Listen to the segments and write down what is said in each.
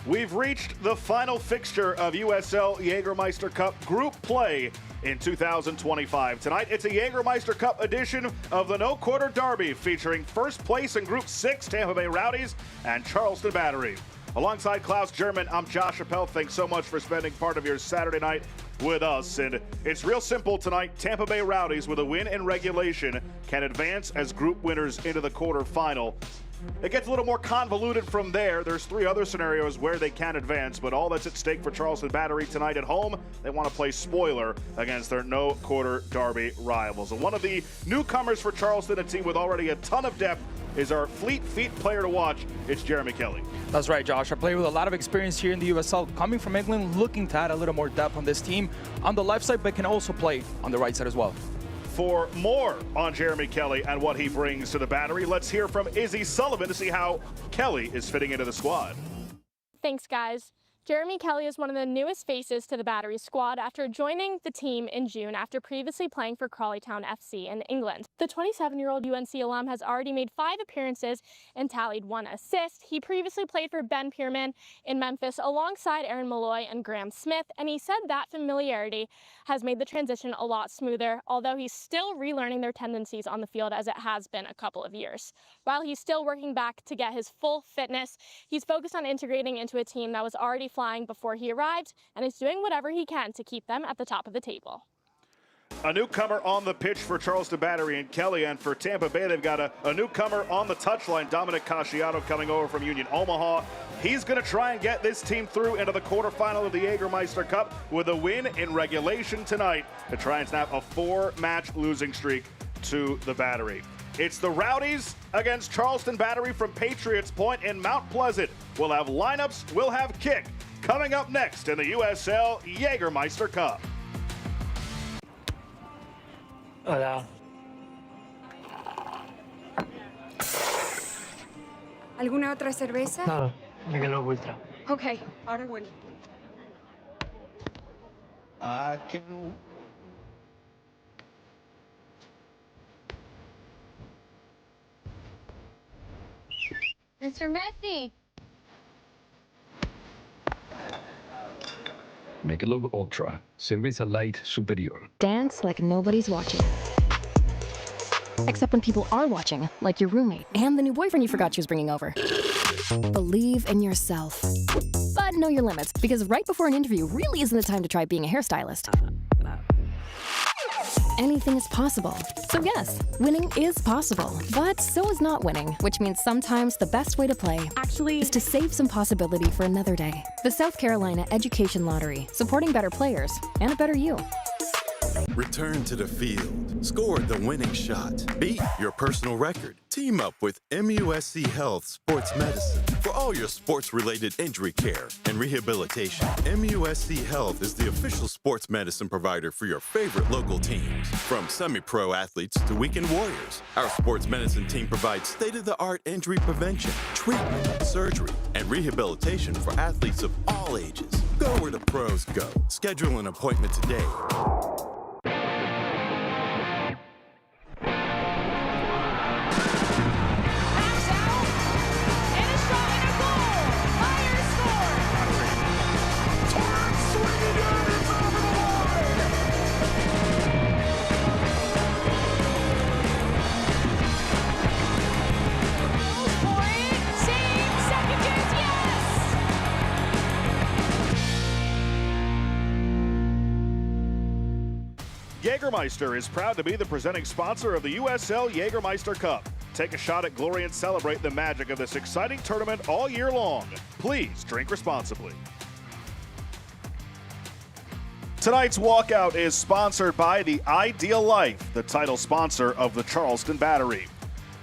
We've reached the final fixture of USL Jägermeister Cup group play in 2025. Tonight, it's a Jägermeister Cup edition of the No Quarter Derby featuring first place in Group 6, Tampa Bay Rowdies and Charleston Battery. Alongside Klaus German, I'm Josh Appel. Thanks so much for spending part of your Saturday night with us. And it's real simple tonight. Tampa Bay Rowdies, with a win in regulation, can advance as group winners into the quarterfinal. It gets a little more convoluted from there. There's three other scenarios where they can advance, but all that's at stake for Charleston Battery tonight at home. They want to play spoiler against their No Quarter Derby rivals. And one of the newcomers for Charleston, a team with already a ton of depth, is our fleet feet player to watch. It's Jeremy Kelly. That's right, Josh. I play with a lot of experience here in the USL, coming from England, looking to add a little more depth on this team on the left side, but can also play on the right side as well. For more on Jeremy Kelly and what he brings to the Battery, let's hear from Izzy Sullivan to see how Kelly is fitting into the squad. Thanks, guys. Jeremy Kelly is one of the newest faces to the Battery squad after joining the team in June after previously playing for Crawley Town FC in England. The 27-year-old UNC alum has already made 5 appearances and tallied 1 assist. He previously played for Ben Pierman in Memphis alongside Aaron Malloy and Graham Smith, and he said that familiarity has made the transition a lot smoother, although he's still relearning their tendencies on the field as it has been a couple of years. While he's still working back to get his full fitness, he's focused on integrating into a team that was already flying before he arrived and is doing whatever he can to keep them at the top of the table. A newcomer on the pitch for Charleston Battery and Kelly, and for Tampa Bay, they've got a newcomer on the touchline, Dominic Casciato, coming over from Union Omaha. He's going to try and get this team through into the quarterfinal of the Jägermeister Cup with a win in regulation tonight to try and snap a 4-match losing streak to the Battery. It's the Rowdies against Charleston Battery from Patriots Point in Mount Pleasant. We'll have lineups, we'll have kick coming up next in the USL Jägermeister Cup. Hola. ¿Alguna otra cerveza? No, Michelob Ultra. Ok, ahora bueno. I can. Mr. Messi. Michelob Ultra, cerveza light superior. Dance like nobody's watching. Except when people are watching, like your roommate and the new boyfriend you forgot she was bringing over. Believe in yourself. But know your limits, because right before an interview really isn't the time to try being a hairstylist. Anything is possible. So yes, winning is possible. But so is not winning, which means sometimes the best way to play actually is to save some possibility for another day. The South Carolina Education Lottery, supporting better players and a better you. Return to the field. Score the winning shot. Beat your personal record. Team up with MUSC Health Sports Medicine for all your sports-related injury care and rehabilitation. MUSC Health is the official sports medicine provider for your favorite local teams. From semi-pro athletes to weekend warriors, our sports medicine team provides state-of-the-art injury prevention, treatment, surgery, and rehabilitation for athletes of all ages. Go where the pros go. Schedule an appointment today. Jägermeister is proud to be the presenting sponsor of the USL Jägermeister Cup. Take a shot at glory and celebrate the magic of this exciting tournament all year long. Please drink responsibly. Tonight's walkout is sponsored by The Ideal Life, the title sponsor of the Charleston Battery.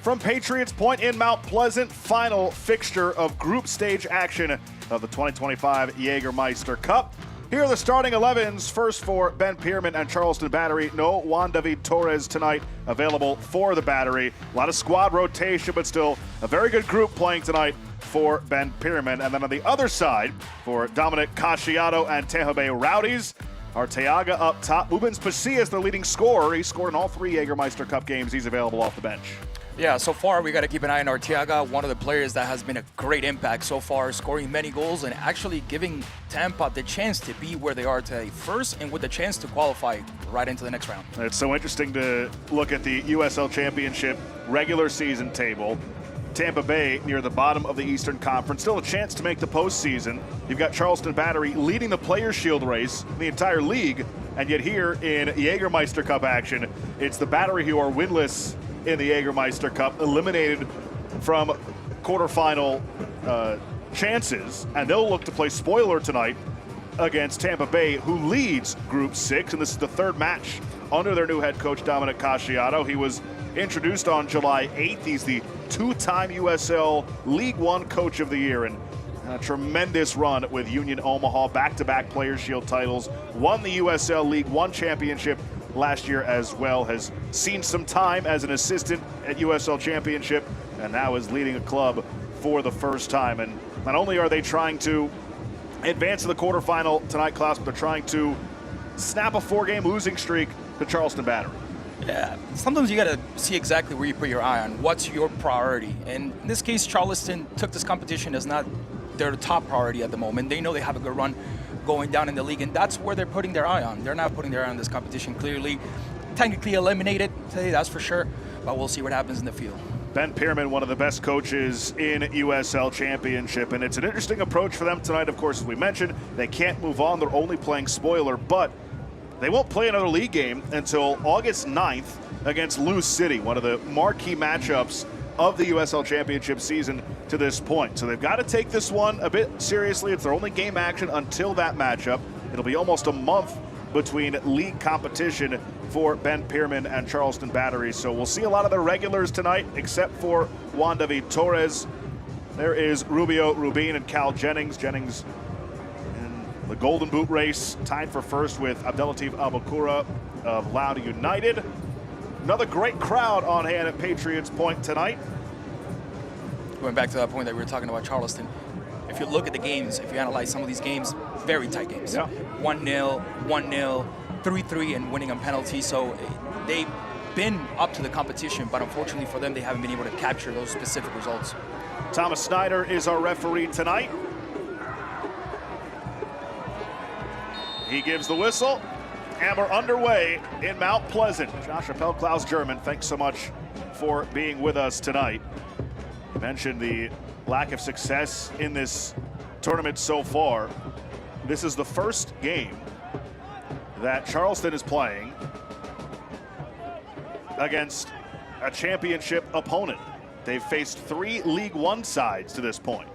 From Patriots Point in Mount Pleasant, final fixture of group stage action of the 2025 Jägermeister Cup. Here are the starting 11s. First for Ben Pierman and Charleston Battery. No Juan David Torres tonight available for the Battery. A lot of squad rotation, but still a very good group playing tonight for Ben Pierman. And then on the other side for Dominic Casciato and Tampa Bay Rowdies, Arteaga up top. Ubens Pasillas, the leading scorer. He scored in all 3 Jägermeister Cup games. He's available off the bench. Yeah, so far we got to keep an eye on Arteaga, one of the players that has been a great impact so far, scoring many goals and actually giving Tampa the chance to be where they are today first and with the chance to qualify right into the next round. It's so interesting to look at the USL Championship regular season table. Tampa Bay near the bottom of the Eastern Conference, still a chance to make the postseason. You've got Charleston Battery leading the Players' Shield race in the entire league, and yet here in Jägermeister Cup action, it's the Battery who are winless in the Jägermeister Cup, eliminated from quarterfinal chances, and they'll look to play spoiler tonight against Tampa Bay, who leads Group 6, and this is the third match under their new head coach, Dominic Casciato. He was introduced on July 8th. He's the two-time USL League One Coach of the Year, and a tremendous run with Union Omaha, back-to-back Players' Shield titles, won the USL League One Championship last year as well, has seen some time as an assistant at USL Championship, and now is leading a club for the first time. And not only are they trying to advance to the quarterfinal tonight, Klaus, but they're trying to snap a 4-game losing streak to Charleston Battery. Yeah, sometimes you got to see exactly where you put your eye on. What's your priority? And in this case, Charleston took this competition as not their top priority at the moment. They know they have a good run going down in the league, and that's where they're putting their eye on. They're not putting their eye on this competition clearly. Technically eliminated today, that's for sure, but we'll see what happens in the field. Ben Pierman, one of the best coaches in USL Championship, and it's an interesting approach for them tonight. Of course, as we mentioned, they can't move on. They're only playing spoiler, but they won't play another league game until August 9th against Lewis City, one of the marquee matchups of the USL Championship season to this point. So they've got to take this one a bit seriously. It's their only game action until that matchup. It'll be almost a month between league competition for Ben Pierman and Charleston Battery. So we'll see a lot of the regulars tonight, except for Juan David Torres. There is Rubio Rubin and Cal Jennings. Jennings in the Golden Boot race, tied for first with Abdelatif Abukura of Loudoun United. Another great crowd on hand at Patriots Point tonight. Going back to that point that we were talking about Charleston, if you look at the games, if you analyze some of these games, very tight games. Yeah. 1-0, 1-0, 3-3, and winning on penalties. So they've been up to the competition, but unfortunately for them, they haven't been able to capture those specific results. Thomas Snyder is our referee tonight. He gives the whistle, and we're underway in Mount Pleasant. Josh Appel, Klaus German, thanks so much for being with us tonight. You mentioned the lack of success in this tournament so far. This is the first game that Charleston is playing against a championship opponent. They've faced 3 League One sides to this point.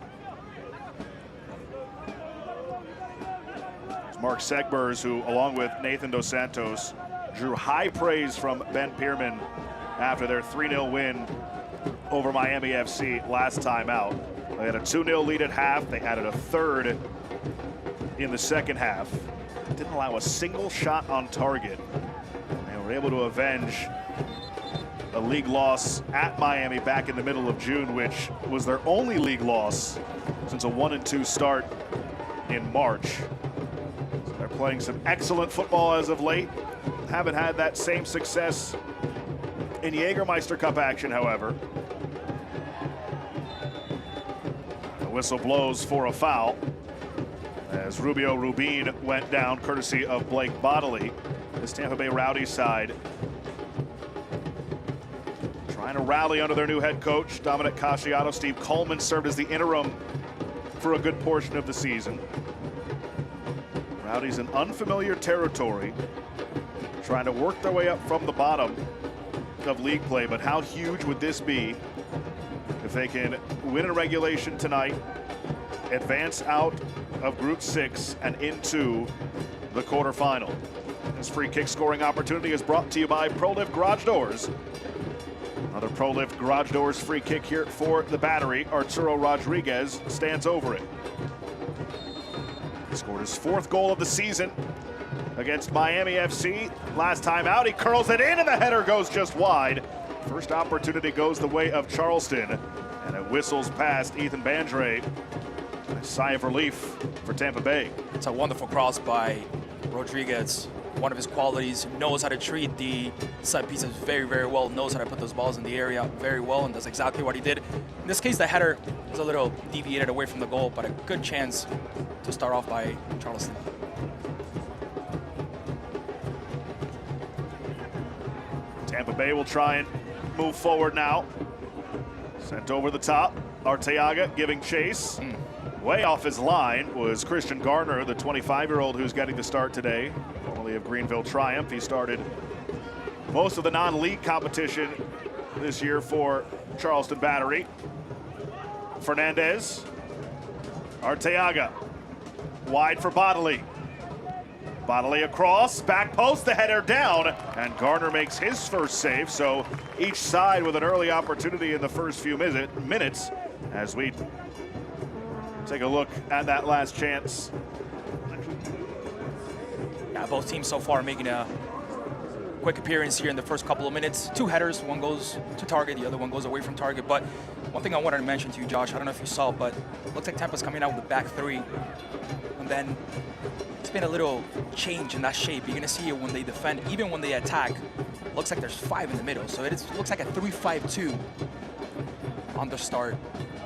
It's Mark Segbers, who, along with Nathan Dos Santos, drew high praise from Ben Pierman after their 3-0 win over Miami FC last time out. They had a 2-0 lead at half. They added a third in the second half. Didn't allow a single shot on target. They were able to avenge a league loss at Miami back in the middle of June, which was their only league loss since a 1-2 start in March. So they're playing some excellent football as of late. Haven't had that same success in Jägermeister Cup action, however. The whistle blows for a foul as Rubio Rubin went down courtesy of Blake Bodley. This Tampa Bay Rowdies side trying to rally under their new head coach, Dominic Casciato. Steve Coleman served as the interim for a good portion of the season. Rowdies in unfamiliar territory, trying to work their way up from the bottom of league play, but how huge would this be if they can win in regulation tonight, advance out of Group 6 and into the quarterfinal. This free kick scoring opportunity is brought to you by ProLift Garage Doors. Another ProLift Garage Doors free kick here for the Battery. Arturo Rodriguez stands over it. He scored his 4th goal of the season against Miami FC. Last time out, he curls it in, and the header goes just wide. First opportunity goes the way of Charleston, and it whistles past Ethan Bandre. A sigh of relief for Tampa Bay. It's a wonderful cross by Rodriguez. one of his qualities. Knows how to treat the set pieces very, very well. Knows how to put those balls in the area very well, and does exactly what he did. In this case, the header was a little deviated away from the goal, but a good chance to start off by Charleston. Tampa Bay will try and move forward now. Sent over the top. Arteaga giving chase. Way off his line was Christian Garner, the 25-year-old who's getting the start today, formerly of Greenville Triumph. He started most of the non-league competition this year for Charleston Battery. Fernandez. Arteaga. Wide for Bodley. Bodley across, back post, the header down, and Garner makes his first save. So each side with an early opportunity in the first few minutes as we take a look at that last chance. Yeah, both teams so far making a quick appearance here in the first couple of minutes. Two headers, one goes to target, the other one goes away from target. But one thing I wanted to mention to you, Josh, I don't know if you saw, but it looks like Tampa's coming out with the back three. And then it's been a little change in that shape. You're gonna see it when they defend, even when they attack. Looks like there's five in the middle. So it looks like a 3-5-2 on the start.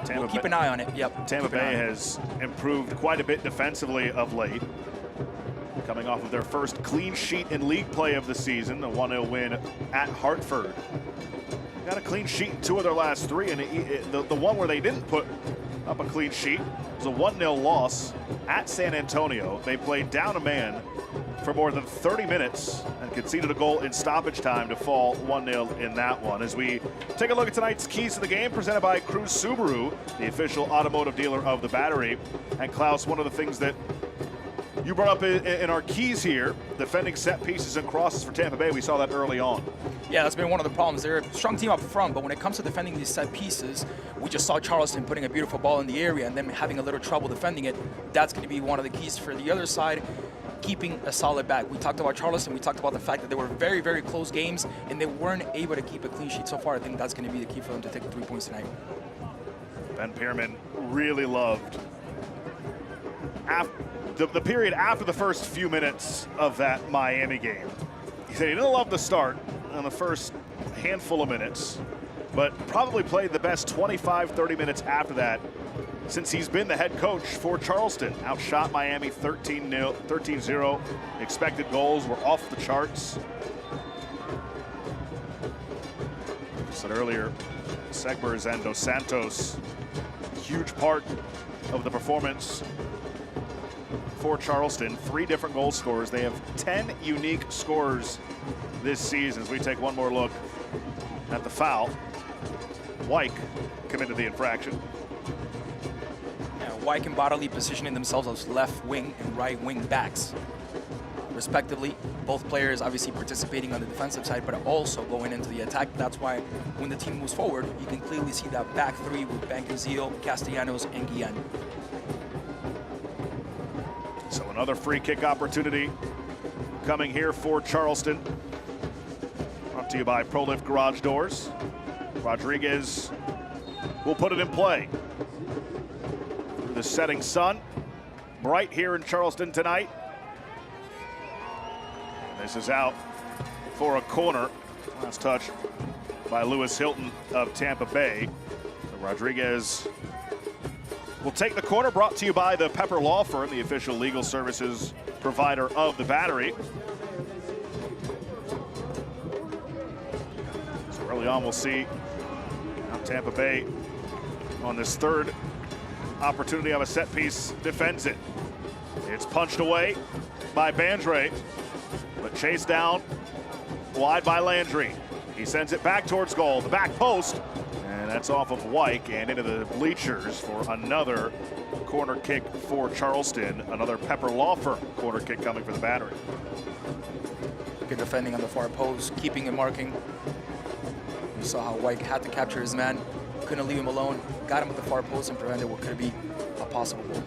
We'll keep an eye on it. Yep. Tampa Bay has improved quite a bit defensively of late. Coming off of their first clean sheet in league play of the season, a 1-0 win at Hartford. Got a clean sheet in two of their last three, and the one where they didn't put up a clean sheet was a 1-0 loss at San Antonio. They played down a man for more than 30 minutes and conceded a goal in stoppage time to fall 1-0 in that one. As we take a look at tonight's keys to the game, presented by Cruise Subaru, the official automotive dealer of the Battery. And Klaus, one of the things that you brought up in our keys here, defending set pieces and crosses for Tampa Bay. We saw that early on. Yeah, that's been one of the problems. They're a strong team up front, but when it comes to defending these set pieces, we just saw Charleston putting a beautiful ball in the area and then having a little trouble defending it. That's going to be one of the keys for the other side, keeping a solid back. We talked about Charleston. We talked about the fact that they were very, very close games and they weren't able to keep a clean sheet so far. I think that's going to be the key for them to take 3 points tonight. Ben Pierman really loved the period after the first few minutes of that Miami game. He said he didn't love the start on the first handful of minutes, but probably played the best 25, 30 minutes after that since he's been the head coach for Charleston. Outshot Miami 13-0. Expected goals were off the charts. Said earlier, Segbers and Dos Santos, huge part of the performance for Charleston. 3 different goal scorers. They have 10 unique scorers this season. As we take one more look at the foul, Wyke committed the infraction. Yeah, Wyke and Bodley positioning themselves as left wing and right wing backs, respectively. Both players obviously participating on the defensive side, but also going into the attack. That's why when the team moves forward, you can clearly see that back three with Bancazio, Castellanos, and Guillen. So another free kick opportunity coming here for Charleston. Brought to you by ProLift Garage Doors. Rodriguez will put it in play. Through the setting sun. Bright here in Charleston tonight. This is out for a corner. Last touch by Lewis Hilton of Tampa Bay. So Rodriguez will take the corner, brought to you by the Pepper Law Firm, the official legal services provider of the Battery. So early on, we'll see how Tampa Bay on this third opportunity of a set piece defends it. It's punched away by Bandre, but chased down wide by Landry. He sends it back towards goal, the back post, and that's off of Wyke and into the bleachers for another corner kick for Charleston. Another Pepper Law Firm corner kick coming for the Battery. Good defending on the far post, keeping and marking. You saw how Wyke had to capture his man, couldn't leave him alone, got him at the far post and prevented what could be a possible goal.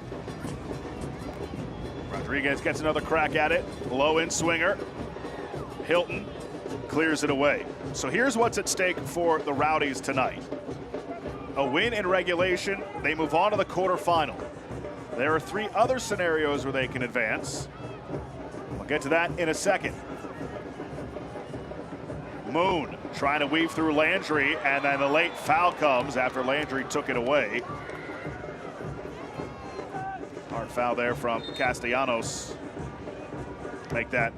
Rodriguez gets another crack at it, low in swinger. Hilton clears it away. So here's what's at stake for the Rowdies tonight. A win in regulation, they move on to the quarterfinal. There are 3 other scenarios where they can advance. Get to that in a second. Moon trying to weave through Landry, and then the late foul comes after Landry took it away. Hard foul there from Castellanos. Make that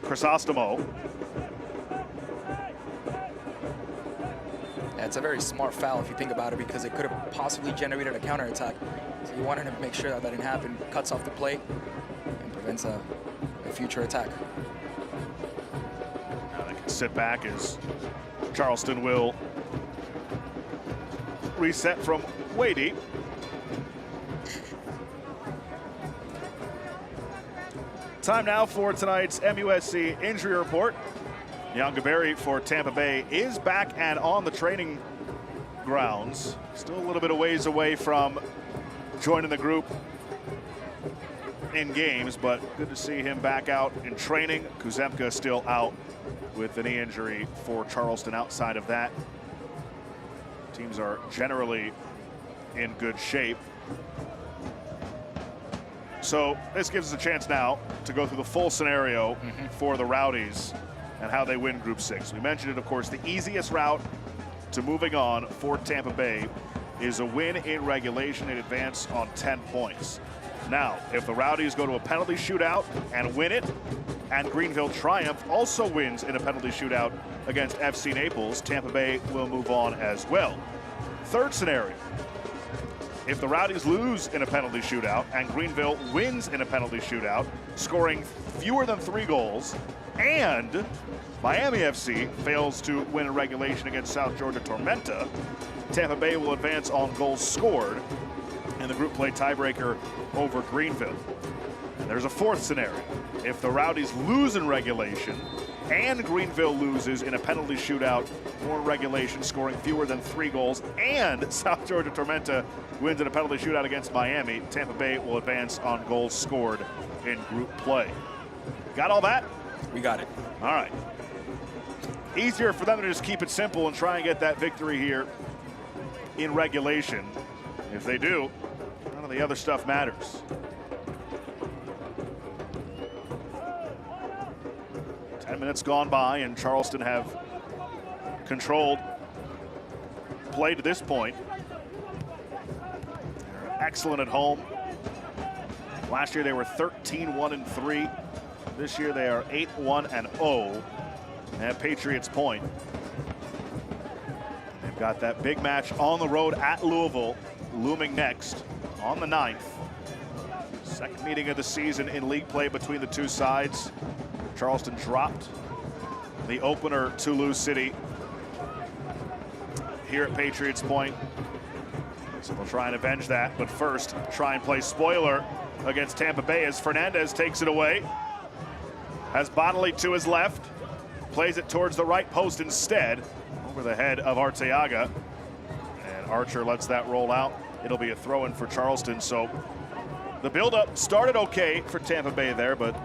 Crisostomo. Yeah, it's a very smart foul if you think about it, because it could have possibly generated a counterattack. So you wanted to make sure that didn't happen. Cuts off the play and prevents a future attack. Now they can sit back as Charleston will reset from way deep. Time now for tonight's MUSC injury report. Yangaberi for Tampa Bay is back and on the training grounds. Still a little bit of ways away from joining the group in games, but good to see him back out in training. Kuzemka still out with the knee injury for Charleston. Outside of that, teams are generally in good shape. So this gives us a chance now to go through the full scenario for the Rowdies and how they win Group 6. We mentioned it, of course, the easiest route to moving on for Tampa Bay is a win in regulation and advance on 10 points. Now, if the Rowdies go to a penalty shootout and win it, and Greenville Triumph also wins in a penalty shootout against FC Naples, Tampa Bay will move on as well. Third scenario, if the Rowdies lose in a penalty shootout and Greenville wins in a penalty shootout, scoring fewer than 3 goals, and Miami FC fails to win in regulation against South Georgia Tormenta, Tampa Bay will advance on goals scored in the group play tiebreaker over Greenville. And there's a fourth scenario. If the Rowdies lose in regulation and Greenville loses in a penalty shootout or regulation, scoring fewer than 3 goals, and South Georgia Tormenta wins in a penalty shootout against Miami, Tampa Bay will advance on goals scored in group play. Got all that? We got it. All right. Easier for them to just keep it simple and try and get that victory here in regulation. If they do, none of the other stuff matters. 10 minutes gone by, and Charleston have controlled play to this point. They're excellent at home. Last year they were 13-1-3. This year they are 8-1-0 at Patriots Point. They've got that big match on the road at Louisville looming next on the 9th. Second meeting of the season in league play between the two sides. Charleston dropped the opener to Lou City here at Patriots Point. So they'll try and avenge that, but first try and play spoiler against Tampa Bay as Fernandez takes it away. Has Bonley to his left, plays it towards the right post instead, over the head of Arteaga. And Archer lets that roll out. It'll be a throw-in for Charleston. So the build-up started okay for Tampa Bay there, but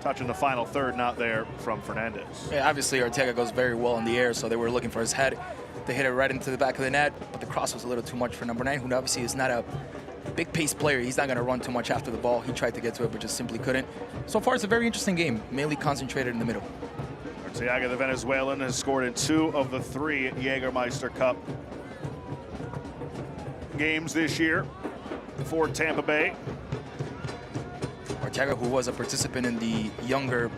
touching the final third, not there from Fernandez. Yeah, obviously Arteaga goes very well in the air, so they were looking for his head. They hit it right into the back of the net, but the cross was a little too much for number 9, who obviously is not a big pace player. He's not going to run too much after the ball. He tried to get to it, but just simply couldn't. So far, it's a very interesting game, mainly concentrated in the middle. Arteaga, the Venezuelan, has scored in 2 of the 3 Jägermeister Cup games this year for Tampa Bay. Arteaga, who was a participant in the younger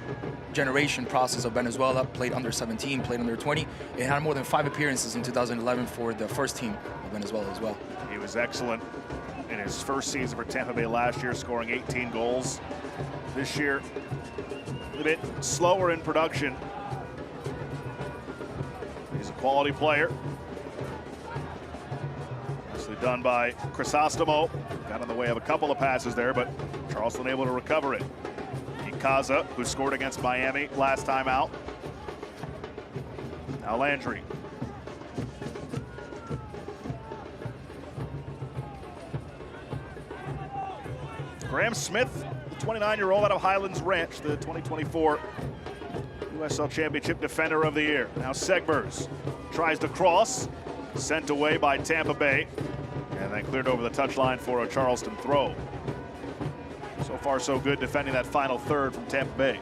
generation process of Venezuela, played under 17, played under 20, and had more than 5 appearances in 2011 for the first team of Venezuela as well. He was excellent in his first season for Tampa Bay last year, scoring 18 goals. This year, a bit slower in production. He's a quality player. Nicely done by Crisostomo. Got in the way of a couple of passes there, but Charleston able to recover it. Ikaza, who scored against Miami last time out. Now Landry. Graham Smith, 29-year-old out of Highlands Ranch, the 2024 USL Championship Defender of the Year. Now Segbers tries to cross, sent away by Tampa Bay, and then cleared over the touchline for a Charleston throw. So So far, so good defending that final third from Tampa Bay.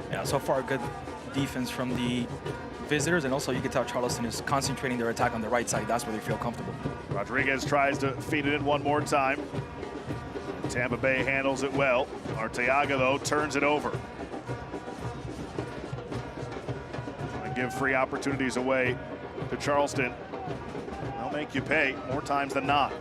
Yeah, so far good defense from the visitors, and also you can tell Charleston is concentrating their attack on the right side. That's where they feel comfortable. Rodriguez tries to feed it in one more time. Tampa Bay handles it well. Arteaga, though, turns it over. Trying to give free opportunities away to Charleston. They'll make you pay more times than not.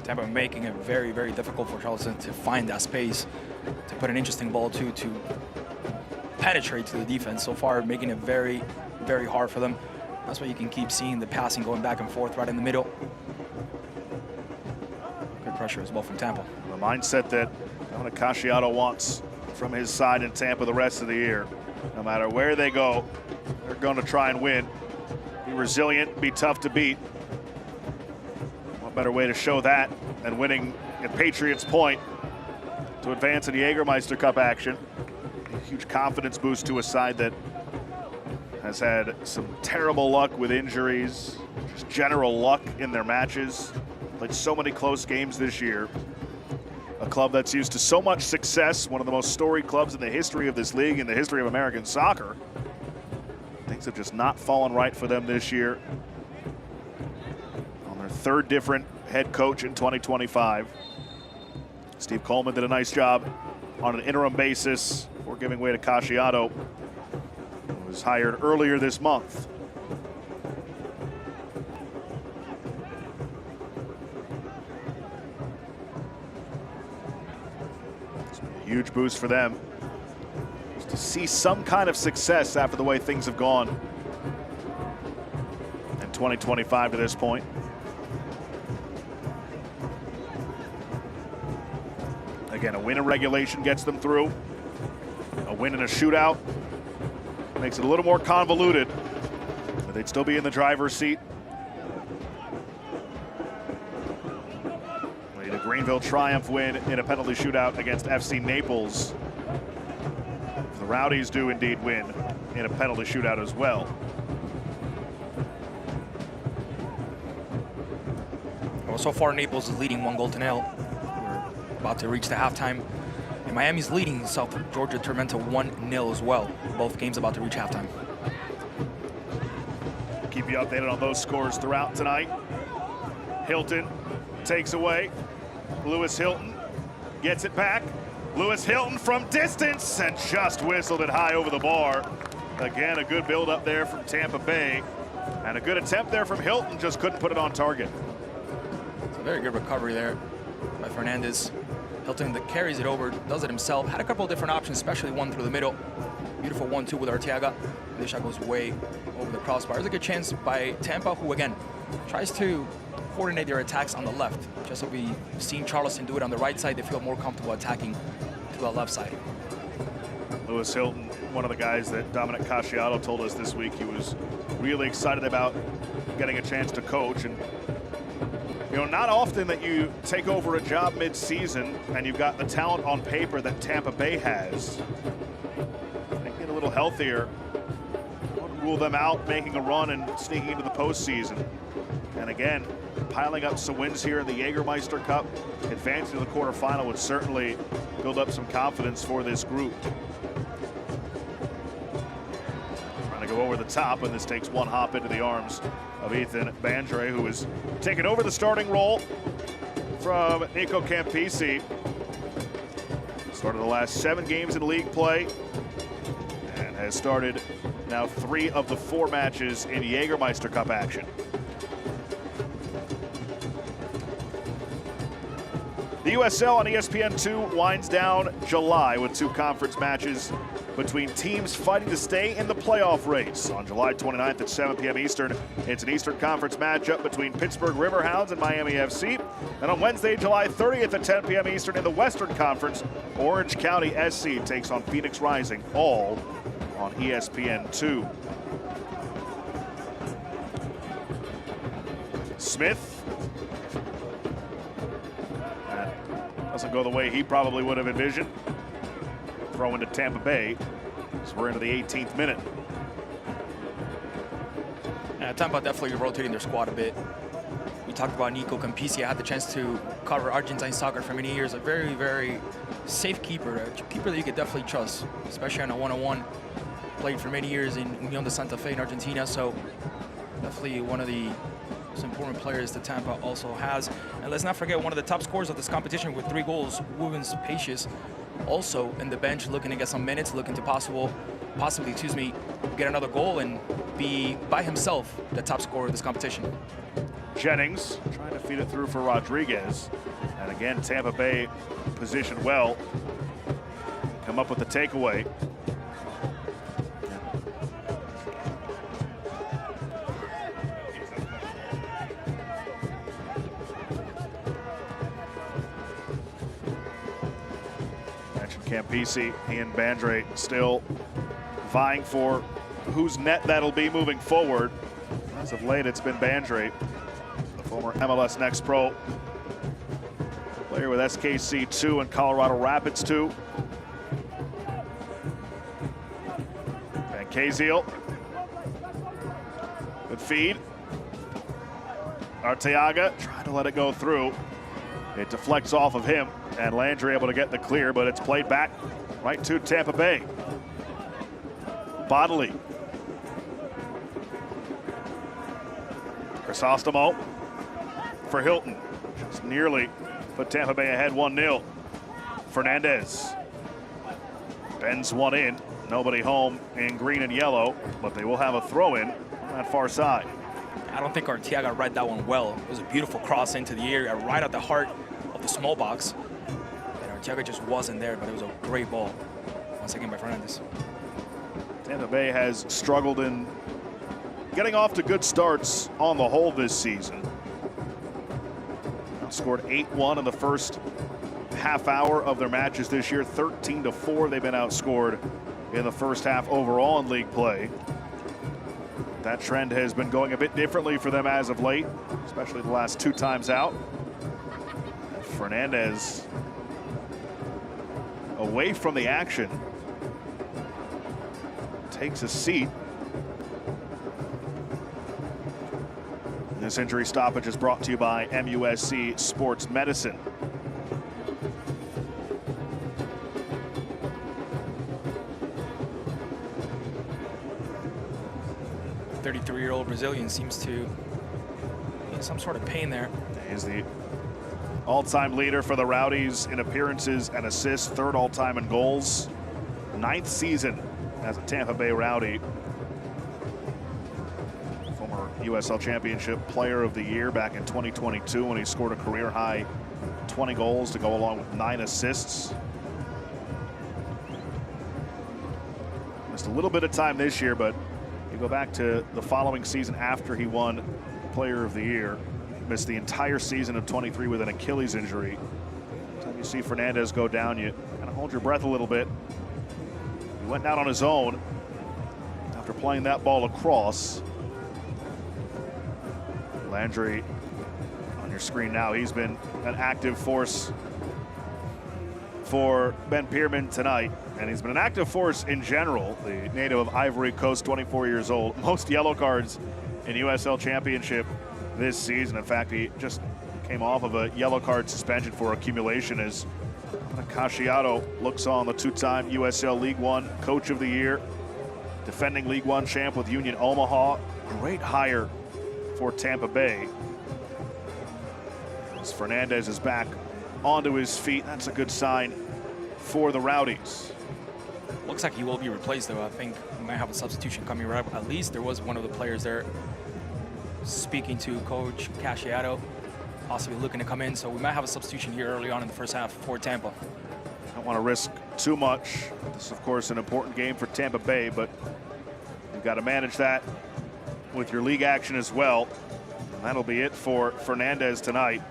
Tampa making it very, very difficult for Charleston to find that space, to put an interesting ball to penetrate to the defense. So far, making it very, very hard for them. That's why you can keep seeing the passing going back and forth right in the middle. Good pressure as well from Tampa. The mindset that Dominic Casciato wants from his side in Tampa the rest of the year. No matter where they go, they're going to try and win. Be resilient, be tough to beat. What better way to show that than winning at Patriots Point to advance in the Jägermeister Cup action. A huge confidence boost to a side that has had some terrible luck with injuries, just general luck in their matches. Played so many close games this year. A club that's used to so much success, one of the most storied clubs in the history of this league, in the history of American soccer. Things have just not fallen right for them this year. On their third different head coach in 2025. Steve Coleman did a nice job on an interim basis before giving way to Casciato, who was hired earlier this month. It's been a huge boost for them just to see some kind of success after the way things have gone in 2025 to this point. Again, a win in regulation gets them through. A win in a shootout makes it a little more convoluted, but they'd still be in the driver's seat. They need a Greenville Triumph win in a penalty shootout against FC Naples. The Rowdies do indeed win in a penalty shootout as well. Well, so far Naples is leading 1-0. About to reach the halftime. And Miami's leading South Georgia Tormenta 1-0 as well. Both games about to reach halftime. Keep you updated on those scores throughout tonight. Hilton takes away. Lewis Hilton gets it back. Lewis Hilton from distance and just whistled it high over the bar. Again, a good build up there from Tampa Bay. And a good attempt there from Hilton, just couldn't put it on target. It's a very good recovery there by Fernandez. Hilton that carries it over, does it himself. Had a couple of different options, especially one through the middle. Beautiful 1-2 with Arteaga. This shot goes way over the crossbar. There's a good chance by Tampa, who again tries to coordinate their attacks on the left. Just like we've seen Charleston do it on the right side, they feel more comfortable attacking to the left side. Lewis Hilton, one of the guys that Dominic Casciato told us this week he was really excited about getting a chance to coach. And you know, not often that you take over a job mid-season and you've got the talent on paper that Tampa Bay has. They get a little healthier. Don't rule them out making a run and sneaking into the postseason. And again, piling up some wins here in the Jägermeister Cup, advancing to the quarterfinal would certainly build up some confidence for this group. Trying to go over the top, and this takes one hop into the arms of Ethan Bandre, who is taking over the starting role from Nico Campisi. Started the last 7 games in league play and has started now 3 of the 4 matches in Jägermeister Cup action. The USL on ESPN2 winds down July with 2 conference matches between teams fighting to stay in the playoff race. On July 29th at 7 p.m. Eastern, it's an Eastern Conference matchup between Pittsburgh Riverhounds and Miami FC. And on Wednesday, July 30th at 10 p.m. Eastern in the Western Conference, Orange County SC takes on Phoenix Rising, all on ESPN2. Smith. That doesn't go the way he probably would have envisioned. throw into Tampa Bay. So we're into the 18th minute. Yeah, Tampa definitely rotating their squad a bit. We talked about Nico Campisi. I had the chance to cover Argentine soccer for many years. A very, very safe keeper, a keeper that you could definitely trust, especially on a one-on-one. Played for many years in Unión de Santa Fe in Argentina, so definitely one of the most important players that Tampa also has. And let's not forget one of the top scorers of this competition with 3 goals, Rubens Pacius, also in the bench, looking to get some minutes, looking to possibly, get another goal and be by himself the top scorer of this competition. Jennings trying to feed it through for Rodriguez. And again, Tampa Bay positioned well. Come up with the takeaway. Mentioned Campisi, he and Bandre still vying for whose net that'll be moving forward. As of late, it's been Bandre, the former MLS Next Pro player with SKC 2 and Colorado Rapids 2. Van Kaziel. Good feed. Arteaga trying to let it go through. It deflects off of him, and Landry able to get the clear, but it's played back right to Tampa Bay. Bodley. Crisostomo for Hilton. Just nearly put Tampa Bay ahead 1-0. Fernandez bends one in. Nobody home in green and yellow, but they will have a throw-in on that far side. I don't think Arteaga read that one well. It was a beautiful cross into the area, right at the heart of the small box. And Arteaga just wasn't there, but it was a great ball. Once again by Fernandez. Tampa Bay has struggled in getting off to good starts on the whole this season. Scored 8-1 in the first half hour of their matches this year. 13-4 they've been outscored in the first half overall in league play. That trend has been going a bit differently for them as of late, especially the last 2 times out. Fernandez away from the action. Takes a seat. This injury stoppage is brought to you by MUSC Sports Medicine. The 33-year-old Brazilian seems to be in some sort of pain there. He's the all-time leader for the Rowdies in appearances and assists, 3rd all-time in goals, 9th season as a Tampa Bay Rowdy. USL Championship Player of the Year back in 2022 when he scored a career-high 20 goals to go along with 9 assists. Missed a little bit of time this year, but you go back to the following season after he won Player of the Year. Missed the entire season of 23 with an Achilles injury. Every time you see Fernandez go down, you kind of hold your breath a little bit. He went down on his own after playing that ball across. Landry on your screen now. He's been an active force for Ben Pierman tonight, and he's been an active force in general. The native of Ivory Coast, 24 years old. Most yellow cards in USL Championship this season. In fact, he just came off of a yellow card suspension for accumulation as Casciato looks on, the 2-time USL League One Coach of the Year, defending League One champ with Union Omaha. Great hire for Tampa Bay. As Fernandez is back onto his feet, that's a good sign for the Rowdies. Looks like he will be replaced, though. I think we might have a substitution coming right up. At least there was one of the players there speaking to Coach Casciato, possibly looking to come in. So we might have a substitution here early on in the first half for Tampa. Don't want to risk too much. This is, of course, an important game for Tampa Bay, but you've got to manage that with your league action as well. And that'll be it for Fernandez tonight.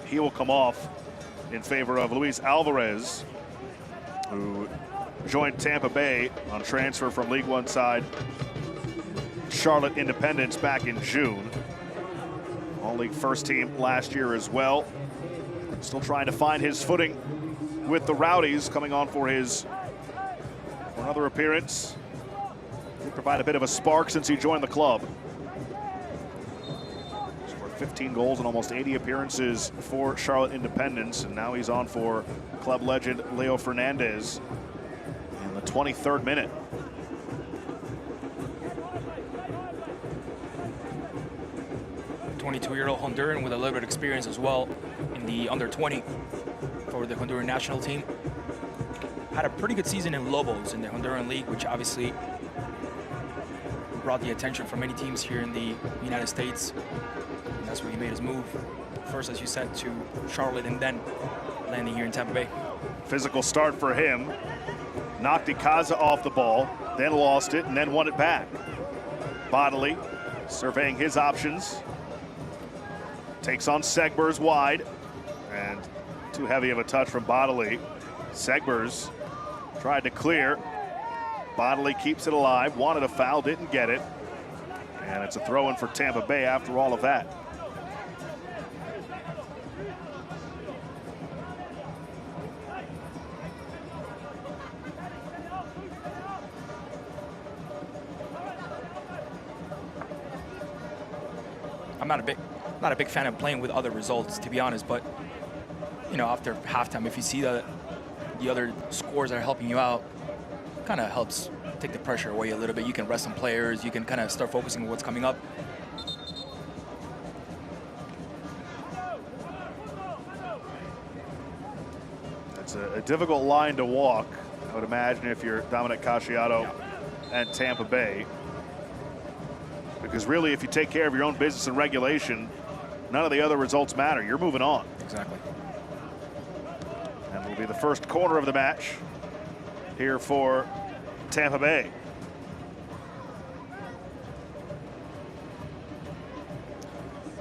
He will come off in favor of Luis Alvarez, who joined Tampa Bay on transfer from League One side Charlotte Independence back in June. All-league first team last year as well. Still trying to find his footing with the Rowdies, coming on for his Another appearance. He provided a bit of a spark since he joined the club. Scored 15 goals in almost 80 appearances for Charlotte Independence, and now he's on for club legend Leo Fernandez in the 23rd minute. A 22-year-old Honduran with a little bit of experience as well in the under-20 for the Honduran national team. Had a pretty good season in Lobos in the Honduran League, which obviously brought the attention from many teams here in the United States. And that's where he made his move. First, as you said, to Charlotte and then landing here in Tampa Bay. Physical start for him. Knocked Ikaza off the ball, then lost it, and then won it back. Bodily surveying his options. Takes on Segbers wide, and too heavy of a touch from Bodily. Segbers tried to clear. Bodily keeps it alive, wanted a foul, didn't get it. And it's a throw-in for Tampa Bay after all of that. I'm not a big fan of playing with other results, to be honest, but you know, after halftime, if you see the other scores that are helping you out, kind of helps take the pressure away a little bit. You can rest some players, you can kind of start focusing on what's coming up. It's a difficult line to walk, I would imagine, if you're Dominic Casciato and Tampa Bay. Because really, if you take care of your own business and regulation, none of the other results matter. You're moving on. Exactly. And it'll be the first corner of the match here for Tampa Bay.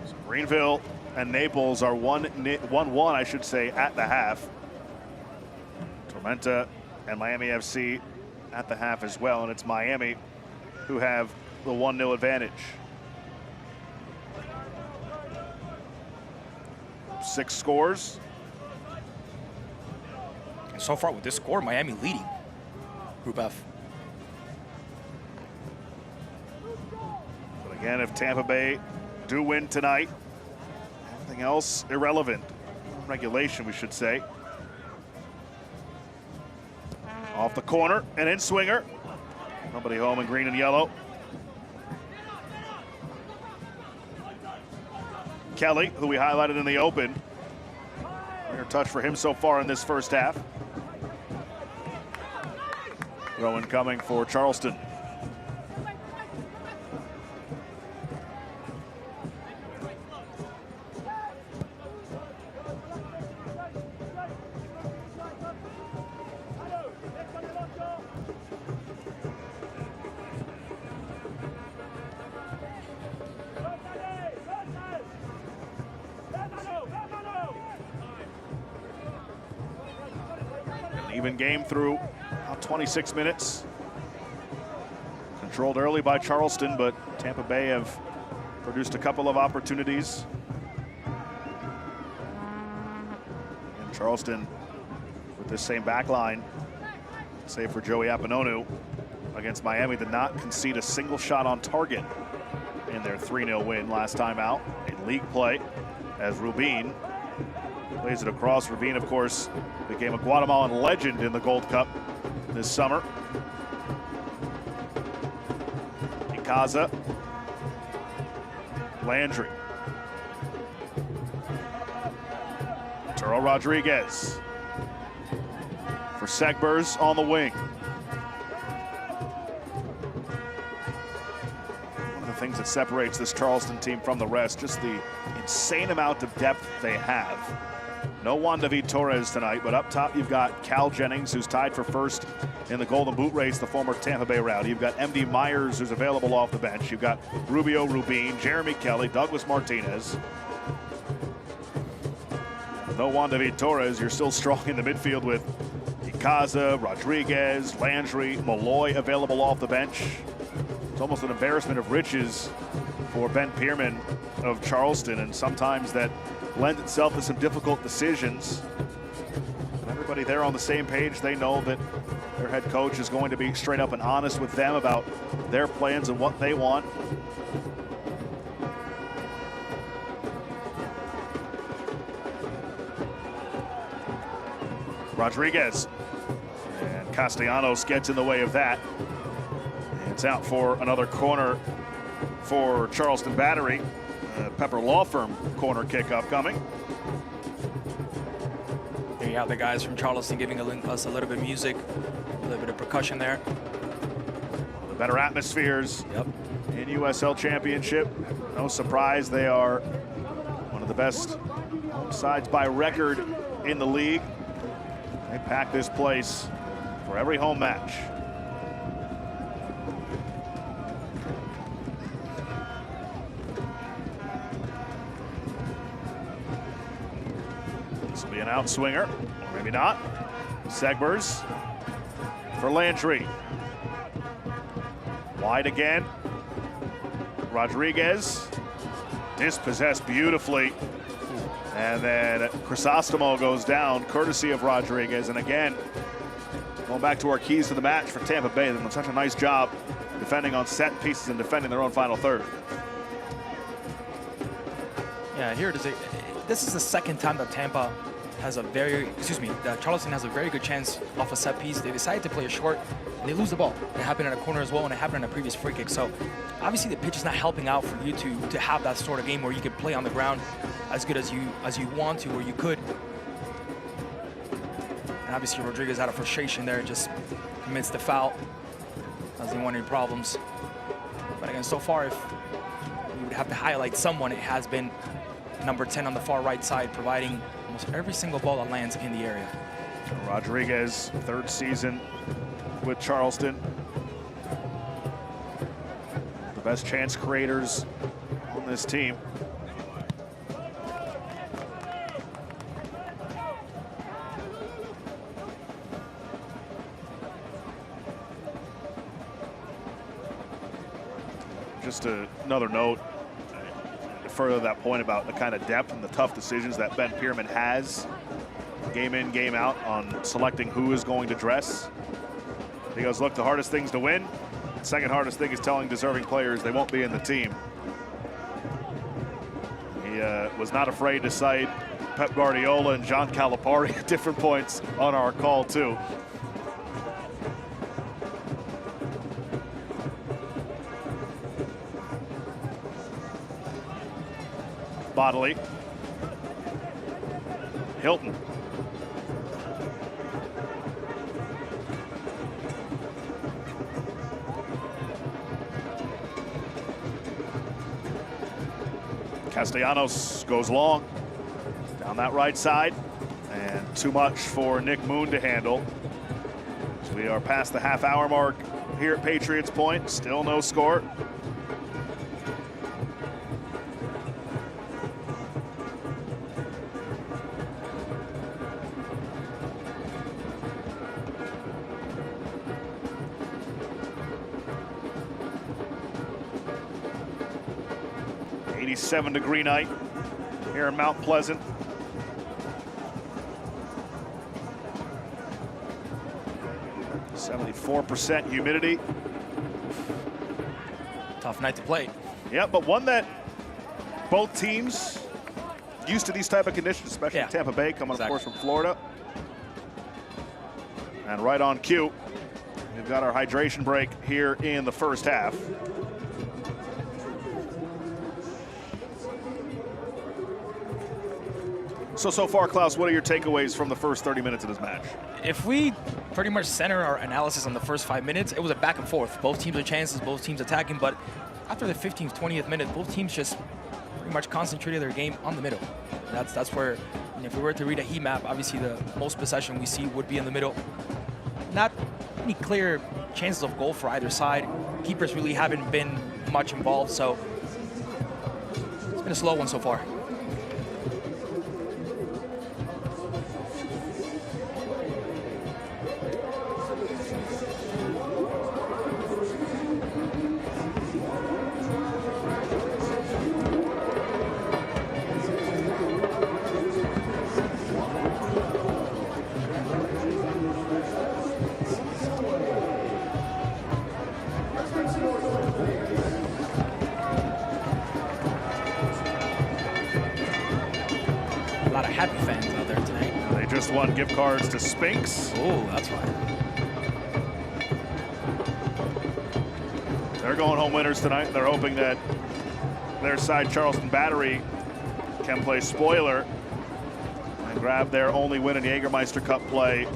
So Greenville and Naples are 1-1, I should say, at the half. Tormenta and Miami FC at the half as well, and it's Miami who have the 1-0 advantage. 6 scores. And so far with this score, Miami leading Group F. But again, if Tampa Bay do win tonight, everything else irrelevant. Regulation, we should say. Off the corner, and in swinger. Nobody home in green and yellow. Kelly, who we highlighted in the open. Rare touch for him so far in this first half. Throw-in coming for Charleston. Even game through about 26 minutes. Controlled early by Charleston, but Tampa Bay have produced a couple of opportunities. And Charleston with this same back line, save for Joey Apononu, against Miami, did not concede a single shot on target in their 3-0 win last time out in league play, as Rubin plays it across. Rubin, of course, became a Guatemalan legend in the Gold Cup this summer. Ikaza. Landry. Turo Rodriguez. For Segbers on the wing. One of the things that separates this Charleston team from the rest, just the insane amount of depth they have. No Juan David Torres tonight, but up top you've got Cal Jennings, who's tied for first in the Golden Boot race, the former Tampa Bay Rowdy. You've got MD Myers, who's available off the bench. You've got Rubio Rubin, Jeremy Kelly, Douglas Martinez. No Juan David Torres, you're still strong in the midfield with Ikaza, Rodriguez, Landry, Malloy available off the bench. It's almost an embarrassment of riches for Ben Pierman of Charleston, and sometimes that lends itself to some difficult decisions. Everybody there on the same page. They know that Their head coach is going to be straight up and honest with them about their plans and what they want. Rodriguez, and Castellanos gets in the way of that. It's out for another corner for Charleston Battery. Pepper Law Firm corner kick upcoming. There you have the guys from Charleston giving us a little bit of music, a little bit of percussion there. The better atmospheres Yep. in USL Championship. No surprise, they are one of the best sides by record in the league. They pack this place for every home match. This will be an outswinger, or maybe not. Segbers for Landry. Wide again. Rodriguez dispossessed beautifully. And then Crisostomo goes down, courtesy of Rodriguez. And again, going back to our keys to the match for Tampa Bay. They've done such a nice job defending on set pieces and defending their own final third. Yeah, here it is. This is the second time that Tampa has that Charleston has a very good chance off a set piece. They decided to play a short, and they lose the ball. It happened in a corner as well, and it happened in a previous free kick. So obviously the pitch is not helping out for you to have that sort of game where you can play on the ground as good as you want to, or you could. And obviously Rodriguez out of frustration there, just commits the foul. Doesn't want any problems. But again, so far, if you would have to highlight someone, it has been number 10 on the far right side, providing almost every single ball that lands in the area. Rodriguez, third season with Charleston. The best chance creators on this team. Just another note, to further that point about the kind of depth and the tough decisions that Ben Pierman has game in, game out on selecting who is going to dress. He goes, look, the hardest thing's to win. The second hardest thing is telling deserving players they won't be in the team. He was not afraid to cite Pep Guardiola and John Calipari at different points on our call too. Bodley. Hilton. Castellanos goes long down that right side, and too much for Nick Moon to handle. So we are past the half-hour mark here at Patriots Point. Still no score. '87-degree night here in Mount Pleasant. .74% humidity. Tough night to play. Yeah, but one that both teams used to these type of conditions, especially Tampa Bay, coming, of course, from Florida. And right on cue, we've got our hydration break here in the first half. So far, Klaus, what are your takeaways from the first 30 minutes of this match? If we pretty much center our analysis on the first 5 minutes, it was a back and forth. Both teams had chances, both teams attacking, but after the 15th, 20th minute, both teams just pretty much concentrated their game on the middle. That's where, if we were to read a heat map, obviously the most possession we see would be in the middle. Not any clear chances of goal for either side. Keepers really haven't been much involved, so it's been a slow one so far. happy fans out there tonight. They just won gift cards to Spinks. Oh, that's fine. They're going home winners tonight. They're hoping that their side, Charleston Battery, can play spoiler and grab their only win in the Jägermeister Cup play,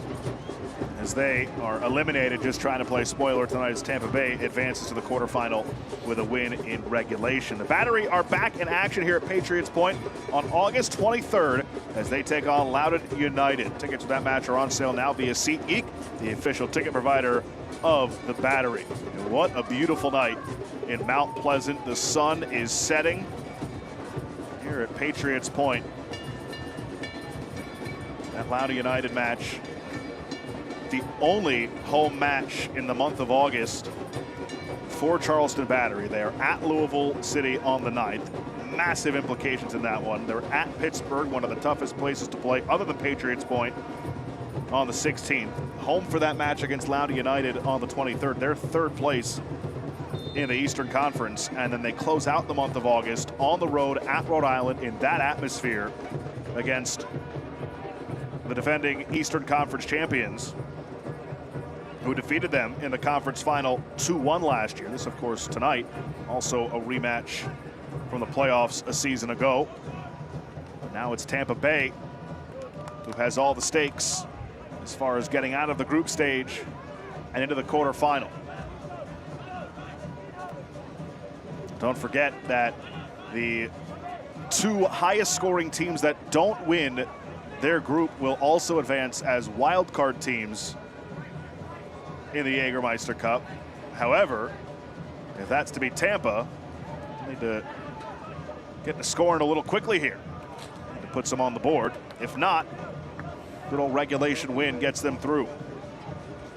as they are eliminated just trying to play spoiler tonight as Tampa Bay advances to the quarterfinal with a win in regulation. The Battery are back in action here at Patriots Point on August 23rd as they take on Loudoun United. Tickets for that match are on sale now via SeatGeek, the official ticket provider of the Battery. And what a beautiful night in Mount Pleasant. The sun is setting here at Patriots Point. That Loudoun United match, the only home match in the month of August for Charleston Battery. They are at Louisville City on the 9th. Massive implications in that one. They're at Pittsburgh, one of the toughest places to play other than Patriots Point, on the 16th. Home for that match against Loudoun United on the 23rd. They're third place in the Eastern Conference, and then they close out the month of August on the road at Rhode Island in that atmosphere against the defending Eastern Conference champions, who defeated them in the conference final 2-1 last year. This, of course, tonight, also a rematch from the playoffs a season ago. Now it's Tampa Bay who has all the stakes as far as getting out of the group stage and into the quarterfinal. Don't forget that the two highest scoring teams that don't win their group will also advance as wildcard teams in the Jägermeister Cup. However, if that's to be Tampa, they need to get the scoring a little quickly here to put some on the board. If not, good old regulation win gets them through.